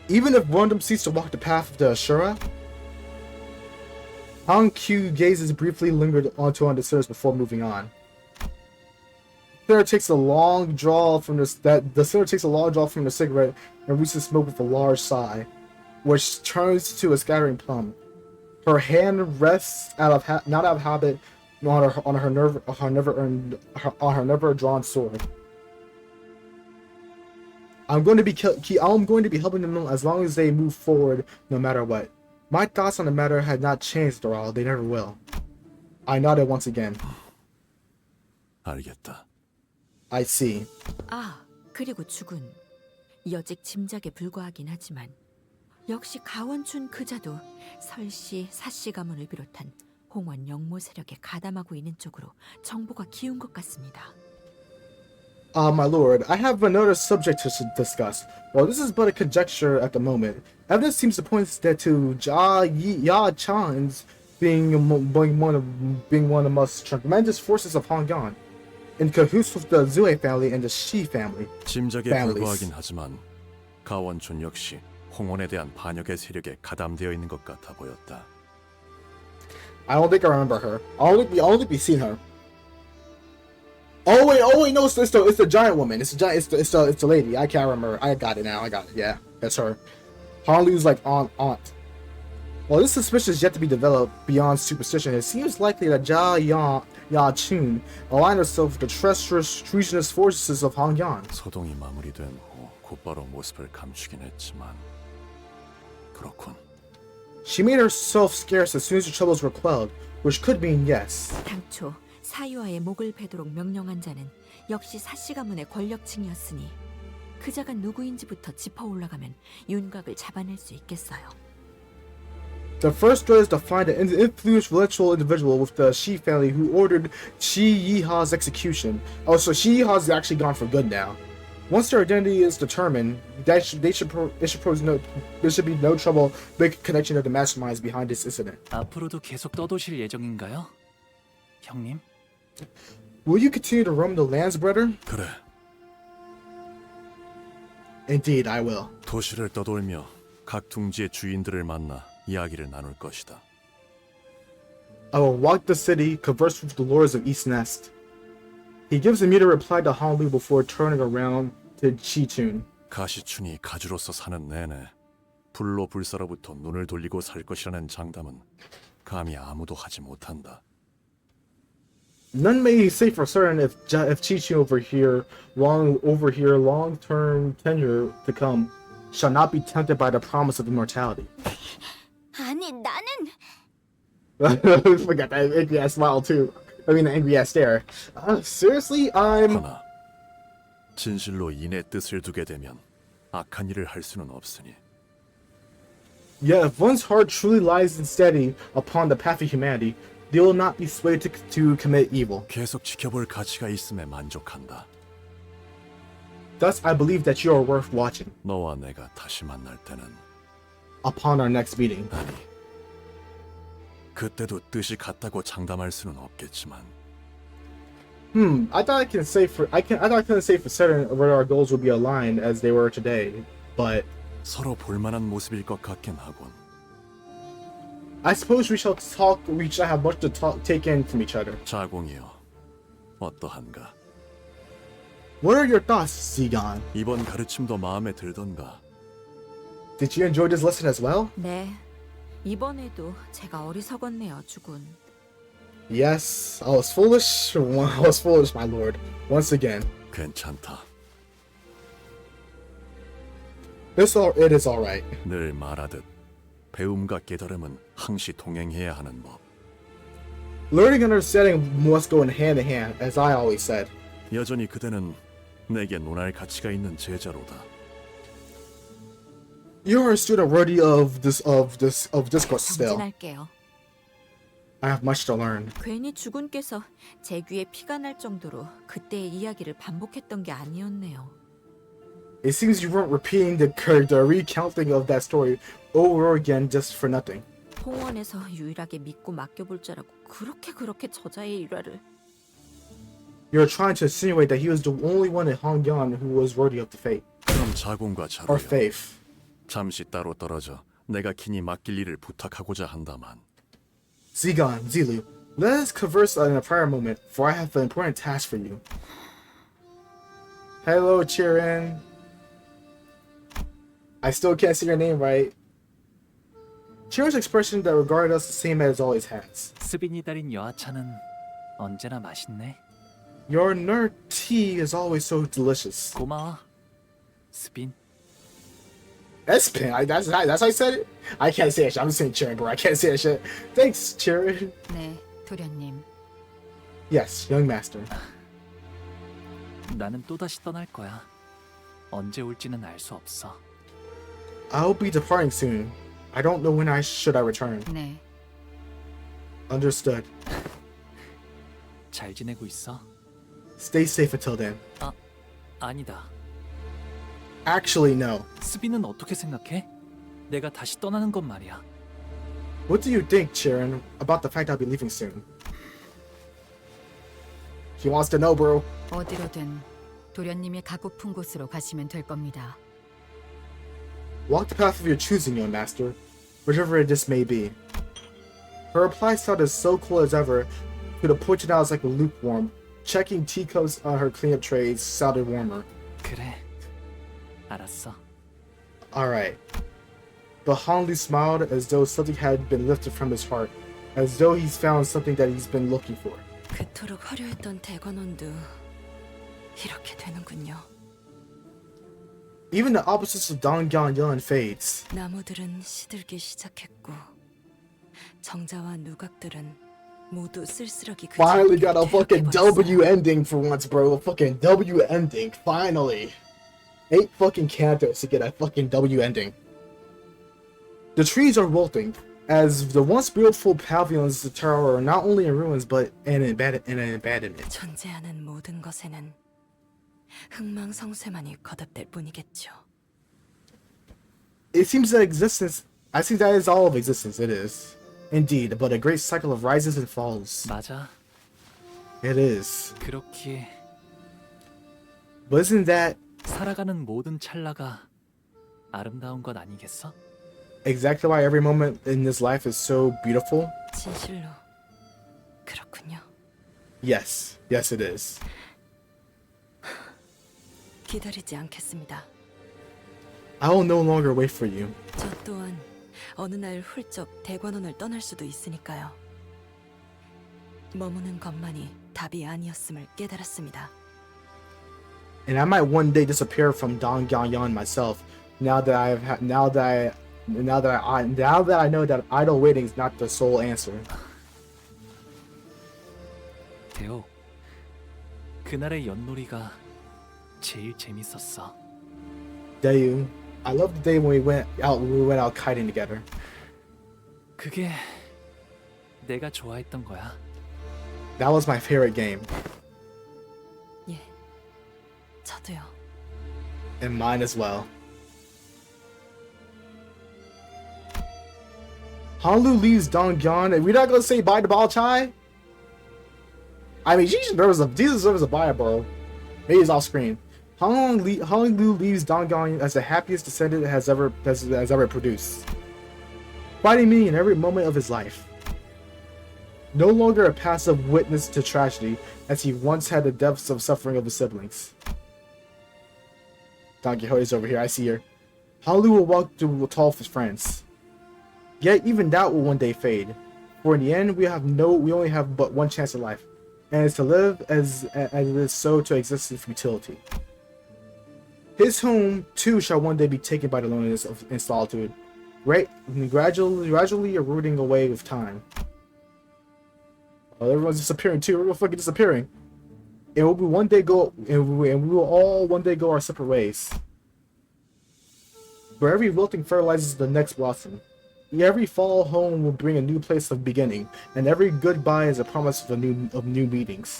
Even if one of them seeks to walk the path of the Ashura? Qiu gazes briefly, lingered on the stairs before moving on. The sinner takes a long draw from the cigarette and releases the smoke with a large sigh, which turns to a scattering plum. Her hand rests not out of habit on her never drawn sword. I'm going to be helping them as long as they move forward, no matter what. My thoughts on the matter had not changed at all. They never will. I nodded once again. 알겠다. I see. 아, 그리고 주군. 여직 짐작에 불과하긴 하지만 역시 가원춘 그자도 설씨, 사씨 가문을 비롯한 홍원 영모 세력에 가담하고 있는 쪽으로 정보가 기운 것 같습니다. My lord, I have another subject to discuss. Well, this is but a conjecture at the moment. Evidence seems to point that to Ya Chan's being one of the most tremendous forces of Hongyuan, in cahoots with the Zue family and the Shi family. 짐작에 불과하긴 하지만 가원춘 역시 홍원에 대한 반역의 세력에 가담되어 있는 것 같아 보였다. I don't think I remember her. I don't think we've seen her. Oh wait, no, it's the giant woman. It's the lady. I can't remember. I got it now. I got it. Yeah, that's her. Hanlu's like aunt. While this suspicion is yet to be developed beyond superstition, it seems likely that Ya Chun aligned herself with the treacherous forces of Hongyuan. 소동이 마무리된 후 곧바로 모습을 감추긴 했지만 그렇군. She made herself scarce as soon as the troubles were quelled, which could mean yes. 당초 사유아의 목을 베도록 명령한 자는 역시 사씨 가문의 권력층이었으니 그자가 누구인지부터 짚어 올라가면 윤곽을 잡아낼 수 있겠어요. The first threat is to find an influential individual with the Shi family who ordered Shi Yiha's execution. Oh, so Shi Yiha's actually gone for good now. Once their identity is determined, there should be no trouble making connection of the masterminds behind this incident. 앞으로도 계속 떠도실 예정인가요, 형님? Will you continue to roam the lands, brother? 그래. Indeed, I will. 도시를 떠돌며 각 둥지의 주인들을 만나 이야기를 나눌 것이다. I will walk the city, converse with the lords of East Nest. He gives immediate reply to Hanlu before turning around to Chi-chun. 가시춘이 가주로서 사는 내내 불로 불사로부터 눈을 돌리고 살 것이라는 장담은 감히 아무도 하지 못한다. None may say for certain if Chi-chun over here long-term tenure to come shall not be tempted by the promise of immortality. 아니, 나는 Forgot that angry ass smile too. I mean, the angry ass stare. Seriously, 하나, 진실로 인의 뜻을 두게 되면 악한 일을 할 수는 없으니. Yeah, if one's heart truly lies and steady upon the path of humanity, they will not be swayed to commit evil. 계속 지켜볼 가치가 있음에 만족한다. Thus, I believe that you are worth watching. 너와 내가 다시 만날 때는 upon our next meeting. 아니, 그때도 뜻이 같다고 장담할 수는 없겠지만 I thought I couldn't say for certain where our goals would be aligned as they were today, but 서로 볼만한 모습일 것 같긴 하군. I suppose we shall have much to take in from each other. 자공이여, 어떠한가? What are your thoughts, Zigon? 이번 가르침도 마음에 들던가? Did you enjoy this lesson as well? 네, 이번에도 제가 어리석었네요, 주군. Yes, I was foolish, my lord. Once again. 괜찮다. It is all right. 늘 말하듯 배움과 깨달음은 항시 동행해야 하는 법. Learning and understanding must go hand in hand, as I always said. 여전히 그대는 내게 논할 가치가 있는 제자로다. You are a student worthy of discourse still. 정진할게요. I have much to learn. 괜히 주군께서 제 귀에 피가 날 정도로 그때의 이야기를 반복했던 게 아니었네요. It seems you weren't repeating the recounting of that story over again just for nothing. 홍원에서 유일하게 믿고 맡겨볼 자라고 그렇게 저자의 일화를. You're trying to insinuate that he was the only one in Hongyuan who was worthy of the fate. 그럼 자공과 Or 자로여, faith. 잠시 따로 떨어져 내가 긴히 맡길 일을 부탁하고자 한다만. Zigon, Zilu, let us converse in a prior moment, for I have an important task for you. Hello, Chirin. I still can't say your name right. Chirin's expression that regarded us the same as always has. 스빈이 달인 여하차는 언제나 맛있네. Your nerd tea is always so delicious. 고마워, 스빈. Espin, that's how I said it? I can't say that shit. I'm just saying Chirin, bro. I can't say that shit. Thanks, Chirin. 네, 도련님. Yes, young master. 나는 또다시 떠날 거야. 언제 올지는 알 수 없어. I'll be departing soon. I don't know when I return. 네. Understood. 잘 지내고 있어? Stay safe until then. 아니다. Actually, no. 스빈은 어떻게 생각해? 내가 다시 떠나는 건 말이야. What do you think, Chirin, about the fact I'll be leaving soon? He wants to know, bro. 어디로든 도련님이 가고픈 곳으로 가시면 될 겁니다. Walk the path of your choosing, young master, whichever this may be. Her reply sounded so cool as ever, to the point that I was like lukewarm. Checking teacups on her cleanup trays sounded warmer. 그래. 알았어. Alright. But Hanli smiled as though something had been lifted from his heart, as though he's found something that he's been looking for. 그토록 화려했던 대관원도 이렇게 되는군요. Even the opposites of Dongyang fades. 나무들은 시들기 시작했고 정자와 누각들은 모두 쓸쓸하게 Finally got a fucking W ending for once, bro. A fucking W ending. Finally. 8 fucking cantos to get a fucking W ending. The trees are wilting, as the once beautiful pavilions of the tower are not only in ruins but in an abandonment. 존재하는 모든 것에는 흥망성쇠만이 거듭될 뿐이겠죠. It seems that existence, I think that is all of existence, it is. Indeed, but a great cycle of rises and falls. 맞아. It is. 그렇기에 But isn't that 살아가는 모든 찰나가 아름다운 것 아니겠어? exactly why every moment in this life is so beautiful? 진실로 그렇군요. Yes. Yes, it is. 기다리지 않겠습니다. I will no longer wait for you. 저 또한 어느 날 훌쩍 대관원을 떠날 수도 있으니까요. 머무는 것만이 답이 아니었음을 깨달았습니다. And I might one day disappear from Dongyang myself. Now that I know that idle waiting is not the sole answer. 대호, 그날의 윷놀이가 제일 재밌었어. Daiyu, I love the day when we went out kiting together. 그게 내가 좋아했던 거야. That was my favorite game. 예, 저도요. And mine as well. Hanlu leaves Dongyang, and we're not gonna say bye to Baoichai? I mean, Jesus deserves a buy, bro. Maybe it's off screen. Hong Lu leaves Dongyang as the happiest descendant has ever produced, fighting me in every moment of his life. No longer a passive witness to tragedy, as he once had the depths of suffering of his siblings. Don Quixote's over here. I see her. Hong Lu will walk through tall of his friends. Yet even doubt will one day fade, for in the end we only have but one chance in life, and it's to live as it is so to exist in futility. His home too shall one day be taken by the loneliness and solitude, gradually eroding away with time. Oh, everyone's disappearing too. We're fucking disappearing. And we will one day go, and we will all one day go our separate ways. Where every wilting fertilizes the next blossom. Every fall home will bring a new place of beginning, and every goodbye is a promise of new meetings.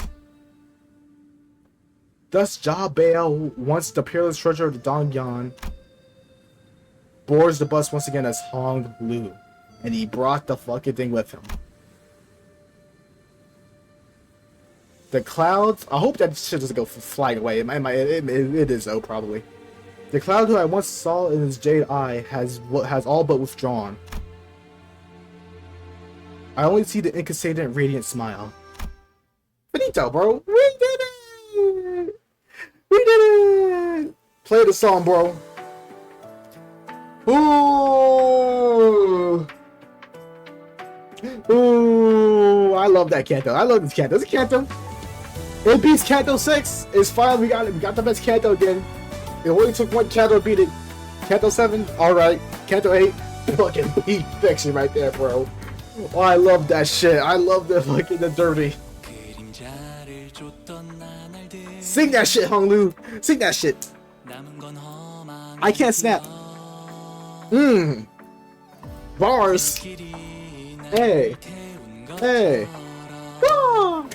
Thus Jia Bao, once the peerless treasure of the Dongyang, boards the bus once again as Hong Lu, and he brought the fucking thing with him. The clouds, I hope that shit doesn't go flying away. It is though, probably. The cloud who I once saw in his jade eye has all but withdrawn. I only see the incandescent radiant smile. Finito, bro. We did it! We did it! Play the song, bro. Ooh! Ooh! I love that Canto. I love this Canto. Is it Canto? It beats Canto 6. It's fine. We got it. We got the best Canto again. It only took one Canto to beat it. Canto 7. Alright. Canto 8. Fucking beat fiction right there, bro. Oh, I love that shit. I love the fucking the dirty. Sing that shit, Hong Lu. Sing that shit. I can't snap. Bars. Hey. Hey. Ah.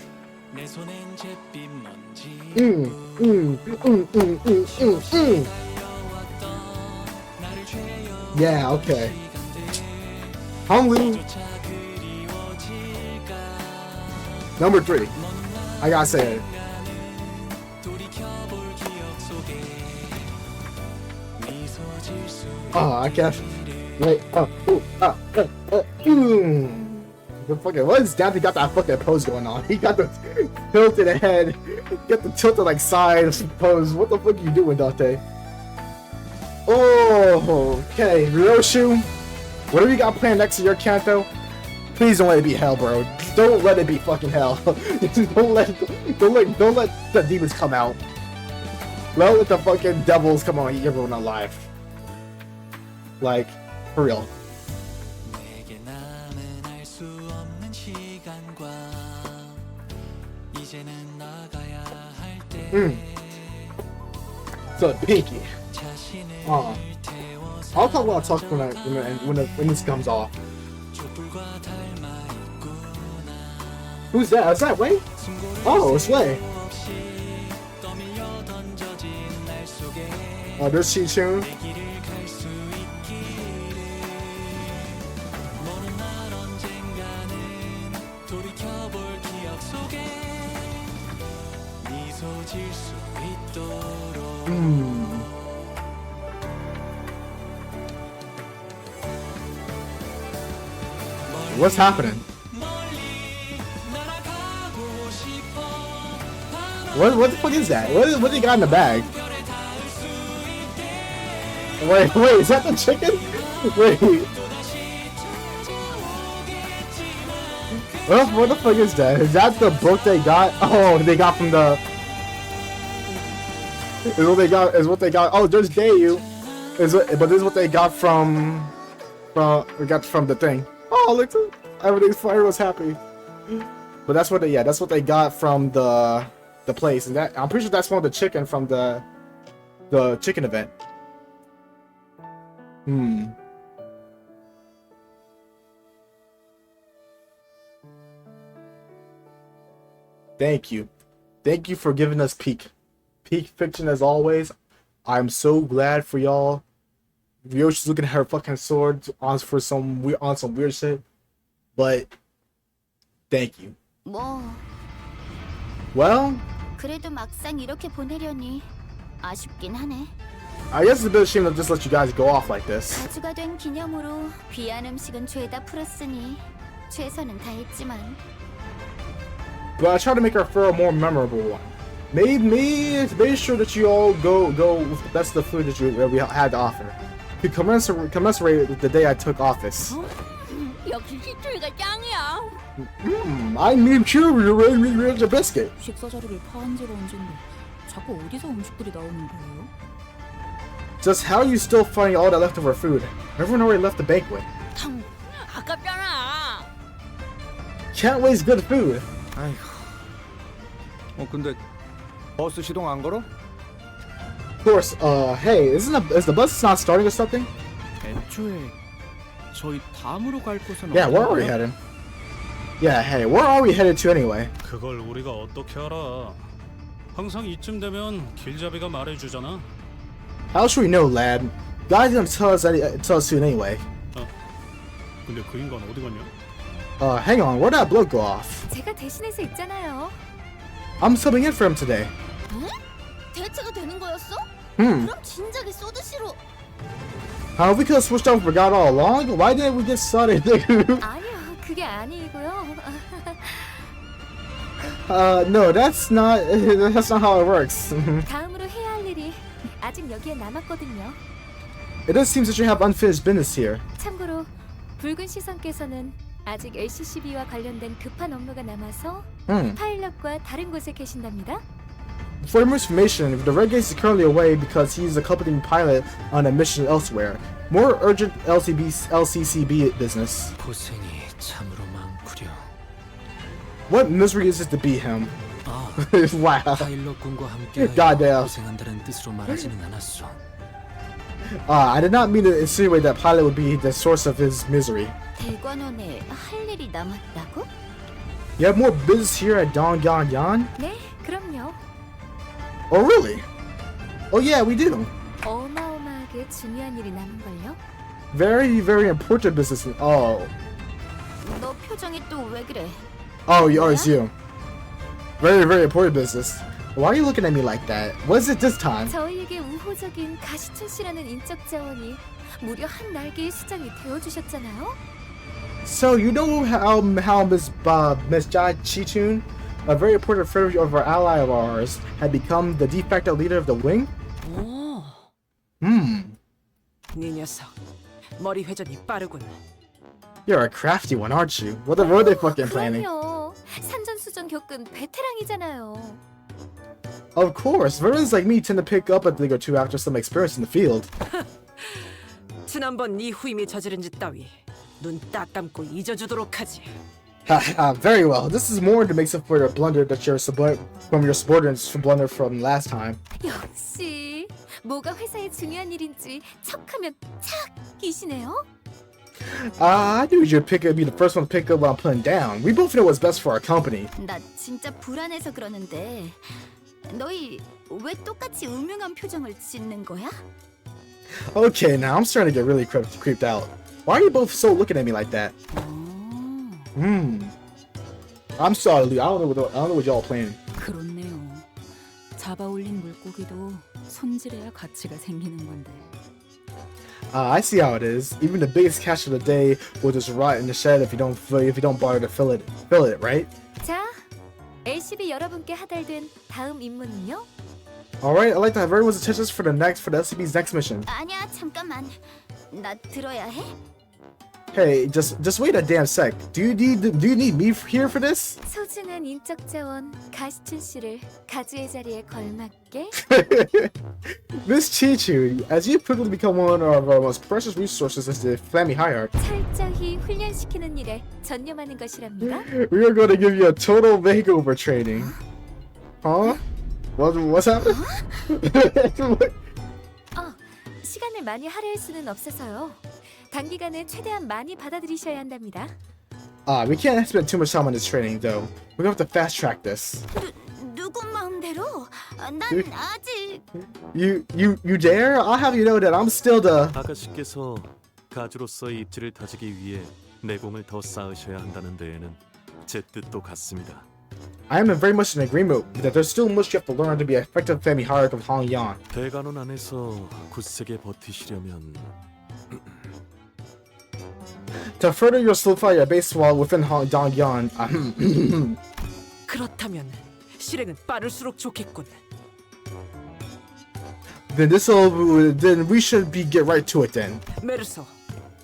Yeah, okay. Hong Lu. Number 3. I gotta say it. Oh, I can't. Wait. The fucking, what is Dante got that fucking pose going on? He got the tilted head, got the tilted like side pose. What the fuck are you doing, Dante? Oh, okay. Ryoshu, whatever you got planned next to your Canto, please don't let it be hell, bro. Don't let it be fucking hell. don't let the demons come out. Don't let the fucking devils come out and eat everyone alive. Like, for real. So Pinky. I'll talk about talk when this comes off. Who's that? Is that Wei? Oh, it's Wei. Oh, there's Chi-Chun. What's happening? What the fuck is that? What they got in the bag? Wait, is that the chicken? Wait. What the fuck is that? Is that the book they got? Oh, they got from the... Is what they got. Oh, there's Daiyu. But this is what they got from the thing. Oh, look, everything's fire was happy. But that's what they got from the place, and that I'm pretty sure that's one of the chicken from the chicken event. Thank you for giving us peak fiction as always. I'm so glad for y'all. Ryoshi's looking at her fucking sword on some weird shit, but thank you. Well, 그래도 막상 이렇게 보내려니 아쉽긴 하네. I guess it's a bit of shame to just let you guys go off like this. 가주가 된 기념으로 귀한 음식은 죄다 풀었으니 최선은 다했지만. But I try to make our farewell more memorable one. Made sure that you all go with the best of the food that we had to offer. To commensurate with the day I took office. 역시 시추이가 짱이야. I need you a biscuit. 식사 자리를 파한 지가 언젠데 자꾸 어디서 음식들이 나오는 거예요? Just how are you still finding all that leftover food? Everyone already left the banquet. 아깝잖아. Can't waste good food. 아이고. 근데 버스 시동 안 걸어? Of course. Hey, is the bus not starting or something? 애초에 저희 다음으로 갈 곳은 Yeah, where are we heading? Yeah, hey, where are we headed to anyway? 그걸 우리가 어떻게 알아? 항상 이쯤 되면 길잡이가 말해주잖아. How should we know, lad? Guys gonna tell us soon anyway. 근데 그 인간 어디 갔냐? Hang on, where'd that bloke go off? 제가 대신해서 있잖아요. I'm subbing in for him today. 응? 대체가 되는 거였어? Hmm. 그럼 진작에 쏘드시로. We could have switched over forgot all along. Why didn't we get started? 아니요, 그게 아니고요. No, that's not how it works. 다음으로 해야 할 일이 아직 여기에 남았거든요. It does seem that you have unfinished business here. 참고로 붉은 시선께서는 아직 LCCB와 관련된 급한 업무가 남아서 파일럿과 다른 곳에 계신답니다. For more information, the Red Gate is currently away because he's accompanying pilot on a mission elsewhere. More urgent LCCB business. 고생이 참으로 많구려. What misery is it to be him? Wow. 파일럿군과 함께 Goddamn. 고생한다는 뜻으로 말하지는 않았어. I did not mean to insinuate that pilot would be the source of his misery. 대관원에 할 일이 남았다고? You have more business here at Hongyuan? 네, 그럼요. Oh, really? Oh, yeah, we do. 어마어마하게 중요한 일이 남은걸요? Very, very important business. Oh. 너 표정이 또 왜 그래? Oh, it's you. Very, very important business. Why are you looking at me like that? What is it this time? 저희에게 우호적인 가시춘 씨라는 인적 자원이 무려 한 날개의 수장이 되어주셨잖아요. So you know how Miss Jai Chi-chun, a very important friend of our ally of ours, had become the de facto leader of the wing? 오. 네 녀석 머리 회전이 빠르군. You're a crafty one, aren't you? What are they fucking planning? 그럼요. 산전수전 겪은 베테랑이잖아요. Of course, veterans like me tend to pick up a thing or two after some experience in the field. 지난번 네 후임이 저지른 짓 따위 눈 딱 감고 잊어주도록 하지. Very well. This is more to make up for the blunder that your subordinates blunder from last time. 역시 뭐가 회사의 중요한 일인지 척하면 착이시네요. I knew you'd be the first one to pick up what I'm putting down. We both know what's best for our company. 나 진짜 불안해서 그러는데 너희 왜 똑같이 음흉한 표정을 짓는 거야? Okay, now I'm starting to get really creeped out. Why are you both so looking at me like that? I'm sorry, I don't know what y'all playing. 그렇네요. 잡아올린 물고기도 손질해야 가치가 생기는 건데. I see how it is. Even the biggest catch of the day will just rot in the shed if you don't bother to fill it, right? 자, LCB 여러분께 하달된 다음 임무는요? Alright, I'd like to have everyone's attention for the LCB's next mission. 아니야, 잠깐만. 나 들어야 해? Hey, just wait a damn sec. Do you need me here for this? 소중한 인적 자원 가시춘 씨를 가주의 자리에 걸맞게. Miss Chi-Chu, as you quickly become one of our most precious resources as the family hierarch, 철저히 훈련시키는 일에 전념하는 것이랍니다. we are going to give you a total makeover training. Huh? What's happening? 시간을 많이 할애할 수는 없어서요. 단기간에 최대한 많이 받아들이셔야 한답니다. We can't spend too much time on this training, though. We're going to have to fast track this. 누구 마음대로? 난 아직... You dare? I'll have you know that I'm still the... 아가씨께서 가주로서의 입지를 다지기 위해 내공을 더 쌓으셔야 한다는 데에는 제 뜻도 같습니다. I am very much in agreement that there's still much you have to learn to be an effective family hierarch of Hongyuan. 대관원 안에서 굳세게 버티시려면 To further your solidify your base while within Hongyuan, 그렇다면 실행은 빠를수록 좋겠군. then we should get right to it then. 메르소,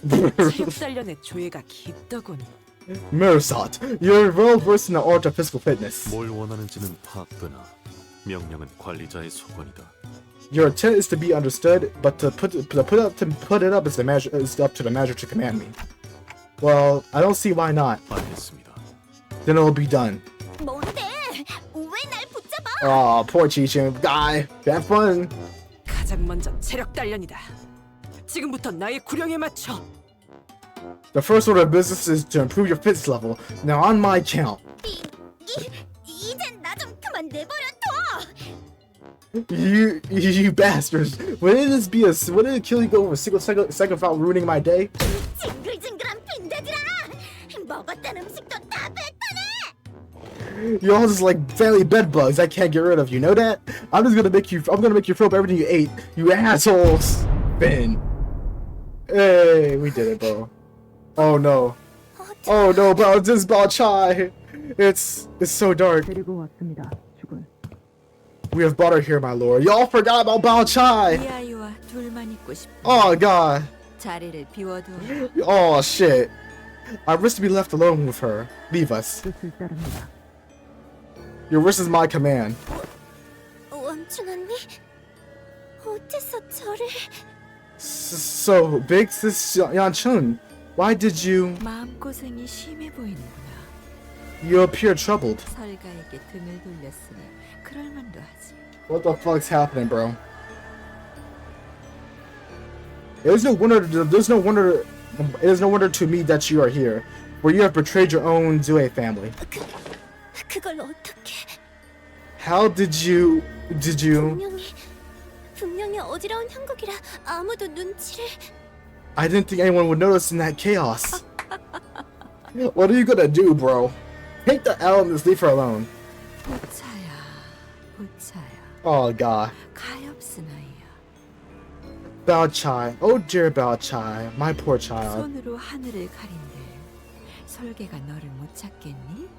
체육단련의 조예가 깊더군. Mersot, you're well versed in the art of physical fitness. 뭘 원하는지는 파악되나 명령은 관리자의 소관이다. Your intent is to be understood, but to put it up is up to the manager to command me. Well, I don't see why not. 알겠습니다. Then it'll be done. 뭔데? 왜 날 붙잡아? Aw, poor Chi-Chin guy. Have fun. 가장 먼저 체력 단련이다. 지금부터 나의 구령에 맞춰. The first order of business is to improve your fitness level. Now on my count. 이젠 나 좀 그만 내버려 둬. You bastards! Wouldn't it kill you go over a single second without ruining my day? 징글징글한 빈대들아. 먹었던 음식도 다 뱉어내. You're all just like family bed bugs. I can't get rid of you. Know that? I'm gonna make you throw up everything you ate. You assholes. Finn. Hey, we did it, bro. Oh no. Oh no, bro. This is Baoichai. It's so dark. We have brought her here, my lord. Y'all forgot about Baoichai. 이 아이와 둘만 있고 싶어. Oh god. 자리를 비워두어. Oh shit. I risk to be left alone with her. Leave us. Your wish is my command. 원춘 언니, 어째서 저를? So, big sis Yanchun, why did you? 마음고생이 심해 보이는구나. You appear troubled. 설가에게 등을 돌렸으니 그럴 만도 하지. What the fuck's happening, bro? It is no wonder to me that you are here, where you have betrayed your own Zue family. 그걸 어떻게? How did you? 분명히 어지러운 형국이라 아무도 눈치를. I didn't think anyone would notice in that chaos. What are you gonna do, bro? Take the L and just leave her alone. 보차야. Oh god. 가엾은 아이야. Baoichai, oh dear Baoichai, my poor child. 손으로 하늘을 가린들 설계가 너를 못 찾겠니?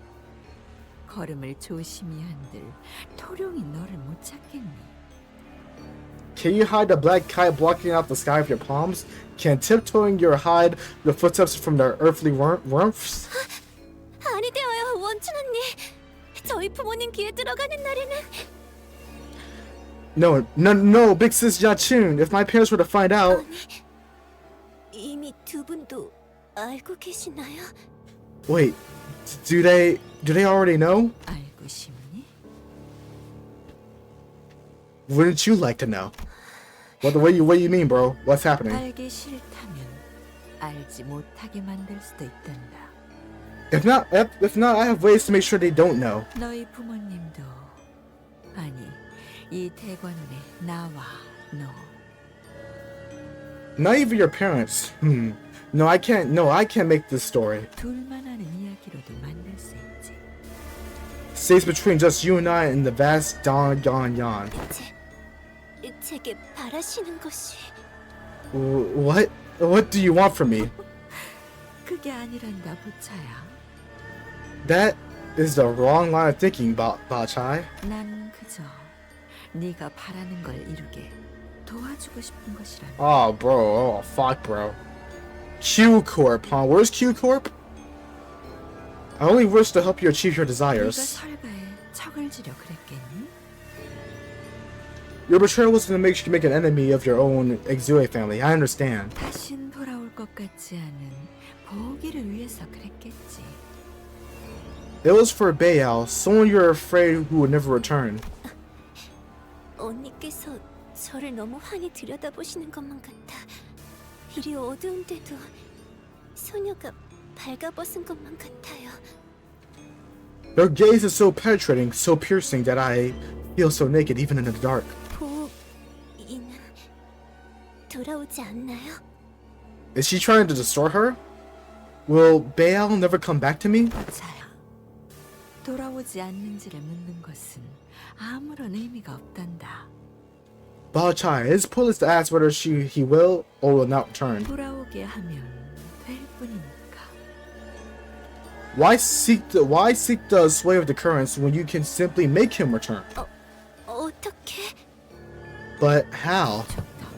걸음을 조심히 한들 토룡이 너를 못 찾겠니? Can you hide the black kite blocking out the sky with your palms? Can tiptoeing hide your footsteps from the earthly warmths? 아니 되어요, 원춘 언니. 저희 부모님 귀에 들어가는 날에는. No, big sis Yachun. If my parents were to find out. 이미 두 분도 알고 계시나요? Wait, do they already know? 알고 싶니? Wouldn't you like to know? What do you mean, bro? What's happening? 알기 싫다면 알지 못하게 만들 수도 있단다. If not, I have ways to make sure they don't know. 너희 부모님도 아니 이 대관원의 나와 너. Not even your parents. No, I can't make this story. 둘만 아는 이야기로도 만들 수 있지. Stays between just you and I in the vast Hongyuan. 제게 바라시는 것이. What do you want from me? 그게 아니란다, 보차야. That is the wrong line of thinking, Baoichai. 난 그저 네가 바라는 걸 이루게 도와주고 싶은 것이란다. Oh, bro. Oh, fuck, bro. Q Corp, huh? Where's Q Corp? I only wish to help you achieve your desires. 네가 설가에 척을 지려 그랬겠니? Your betrayal was to make an enemy of your own Exue family. I understand. 다신 돌아올 것 같지 않은 보기를 위해서 그랬겠지. It was for Baoichai, someone you're afraid who would never return. 언니께서 저를 너무 환히 들여다보시는 것만 같아. 이리 어두운데도 소녀가 발가벗은 것만 같아요. Your gaze is so penetrating, so piercing that I feel so naked even in the dark. 보이는 돌아오지 않나요? Is she trying to distort her? Will Baal never come back to me? 돌아오지 않는지를 묻는 것은 아무런 의미가 없단다. Baoichai, it is pointless to ask whether he will or will not return. 돌아오게 하면 될 뿐이니까. Why seek the sway of the currents when you can simply make him return? 어떻게? But how?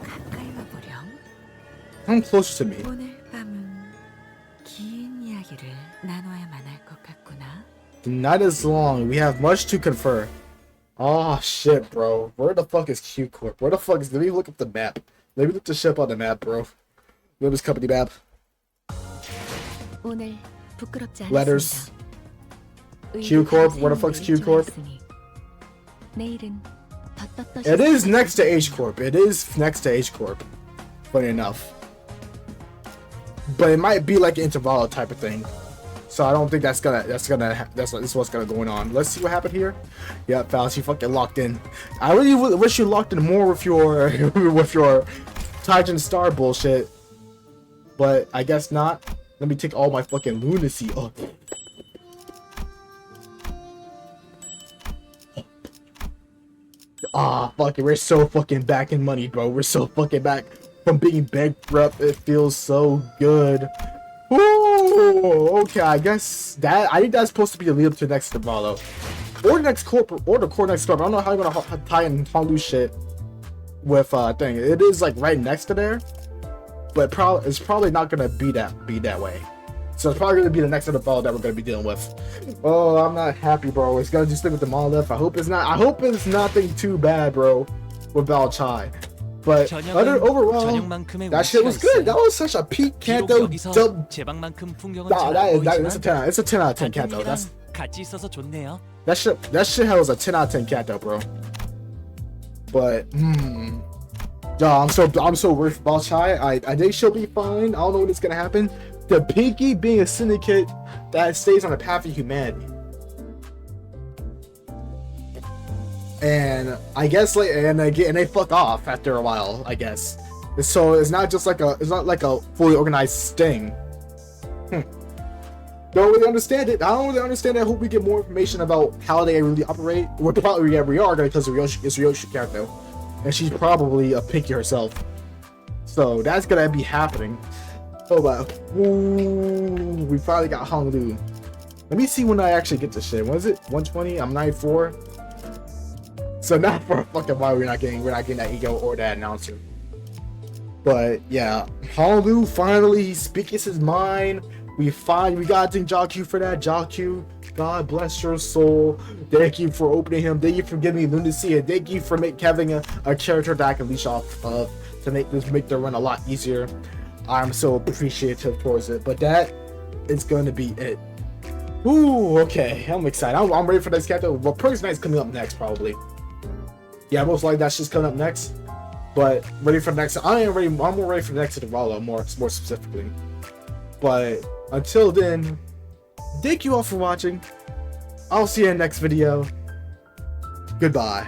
가까이 와보렴. Come closer to me. 오늘 밤은 긴 이야기를 나눠야만 할 것 같구나. The night is long. We have much to confer. Oh shit, bro. Where the fuck is Q Corp? Where the fuck is? Let me look up the map. Let me look the ship on the map, bro. Limbus company map. 오늘 부끄럽지 Letters. 않습니다. Q Corp. Where the fuck's Q Corp? 내일은 더 떳떳이 It is next to H Corp. It is next to H Corp. Funny enough. But it might be like an intervallo type of thing. So I don't think that's what's gonna going on. Let's see what happened here. Yeah, Faust, you fucking locked in. I really wish you locked in more with your with your Titan Star bullshit. But I guess not. Let me take all my fucking lunacy. Oh. Ah, fuck it. We're so fucking back in money, bro. We're so fucking back from being bankrupt. It feels so good. Ooh, okay, I guess I think that's supposed to be the lead up to the next intervallo. Or the next corp, or the core next corp. I don't know how you're gonna tie in Honglu shit with thing. It is like right next to there, but it's probably not gonna be that way. So it's probably gonna be the next intervallo that we're gonna be dealing with. Oh, I'm not happy, bro. It's gonna just stick with the monolith. I hope it's nothing too bad, bro, with Baoichai. But overall, that shit was good. That was such a peak Canto dub. It's a 10 out of 10 Canto. That shit was a 10 out of 10 Canto, bro. But yo, I'm so worried for Baoichai. I think she'll be fine. I don't know when it's gonna happen. The Pinky being a syndicate that stays on the path of humanity. And I guess and they fuck off after a while, I guess. So it's not like a fully organized sting. Don't really understand it. I don't really understand it. I hope we get more information about how they really operate. We are gonna, because it's Ryoshi Canto, and she's probably a Pinky herself. So that's gonna be happening. Oh wow. Ooh, we finally got Honglu. Let me see when I actually get this shit. When is it? 120? I'm 94. So not for a fucking while we're not getting that ego or that announcer. But yeah, Honglu finally speaks his mind. We gotta thank Qiu for that. Qiu, God bless your soul. Thank you for opening him. Thank you for giving me lunacy, and thank you for having a character that I can leash off of to make the run a lot easier. I'm so appreciative towards it. But that is going to be it. Ooh, okay. I'm excited. I'm ready for this Canto. Well, Purge Night's coming up next, probably. Yeah, most likely that's just coming up next. But ready for the next. I'm more ready for the next intervallo, more specifically. But until then, thank you all for watching. I'll see you in the next video. Goodbye.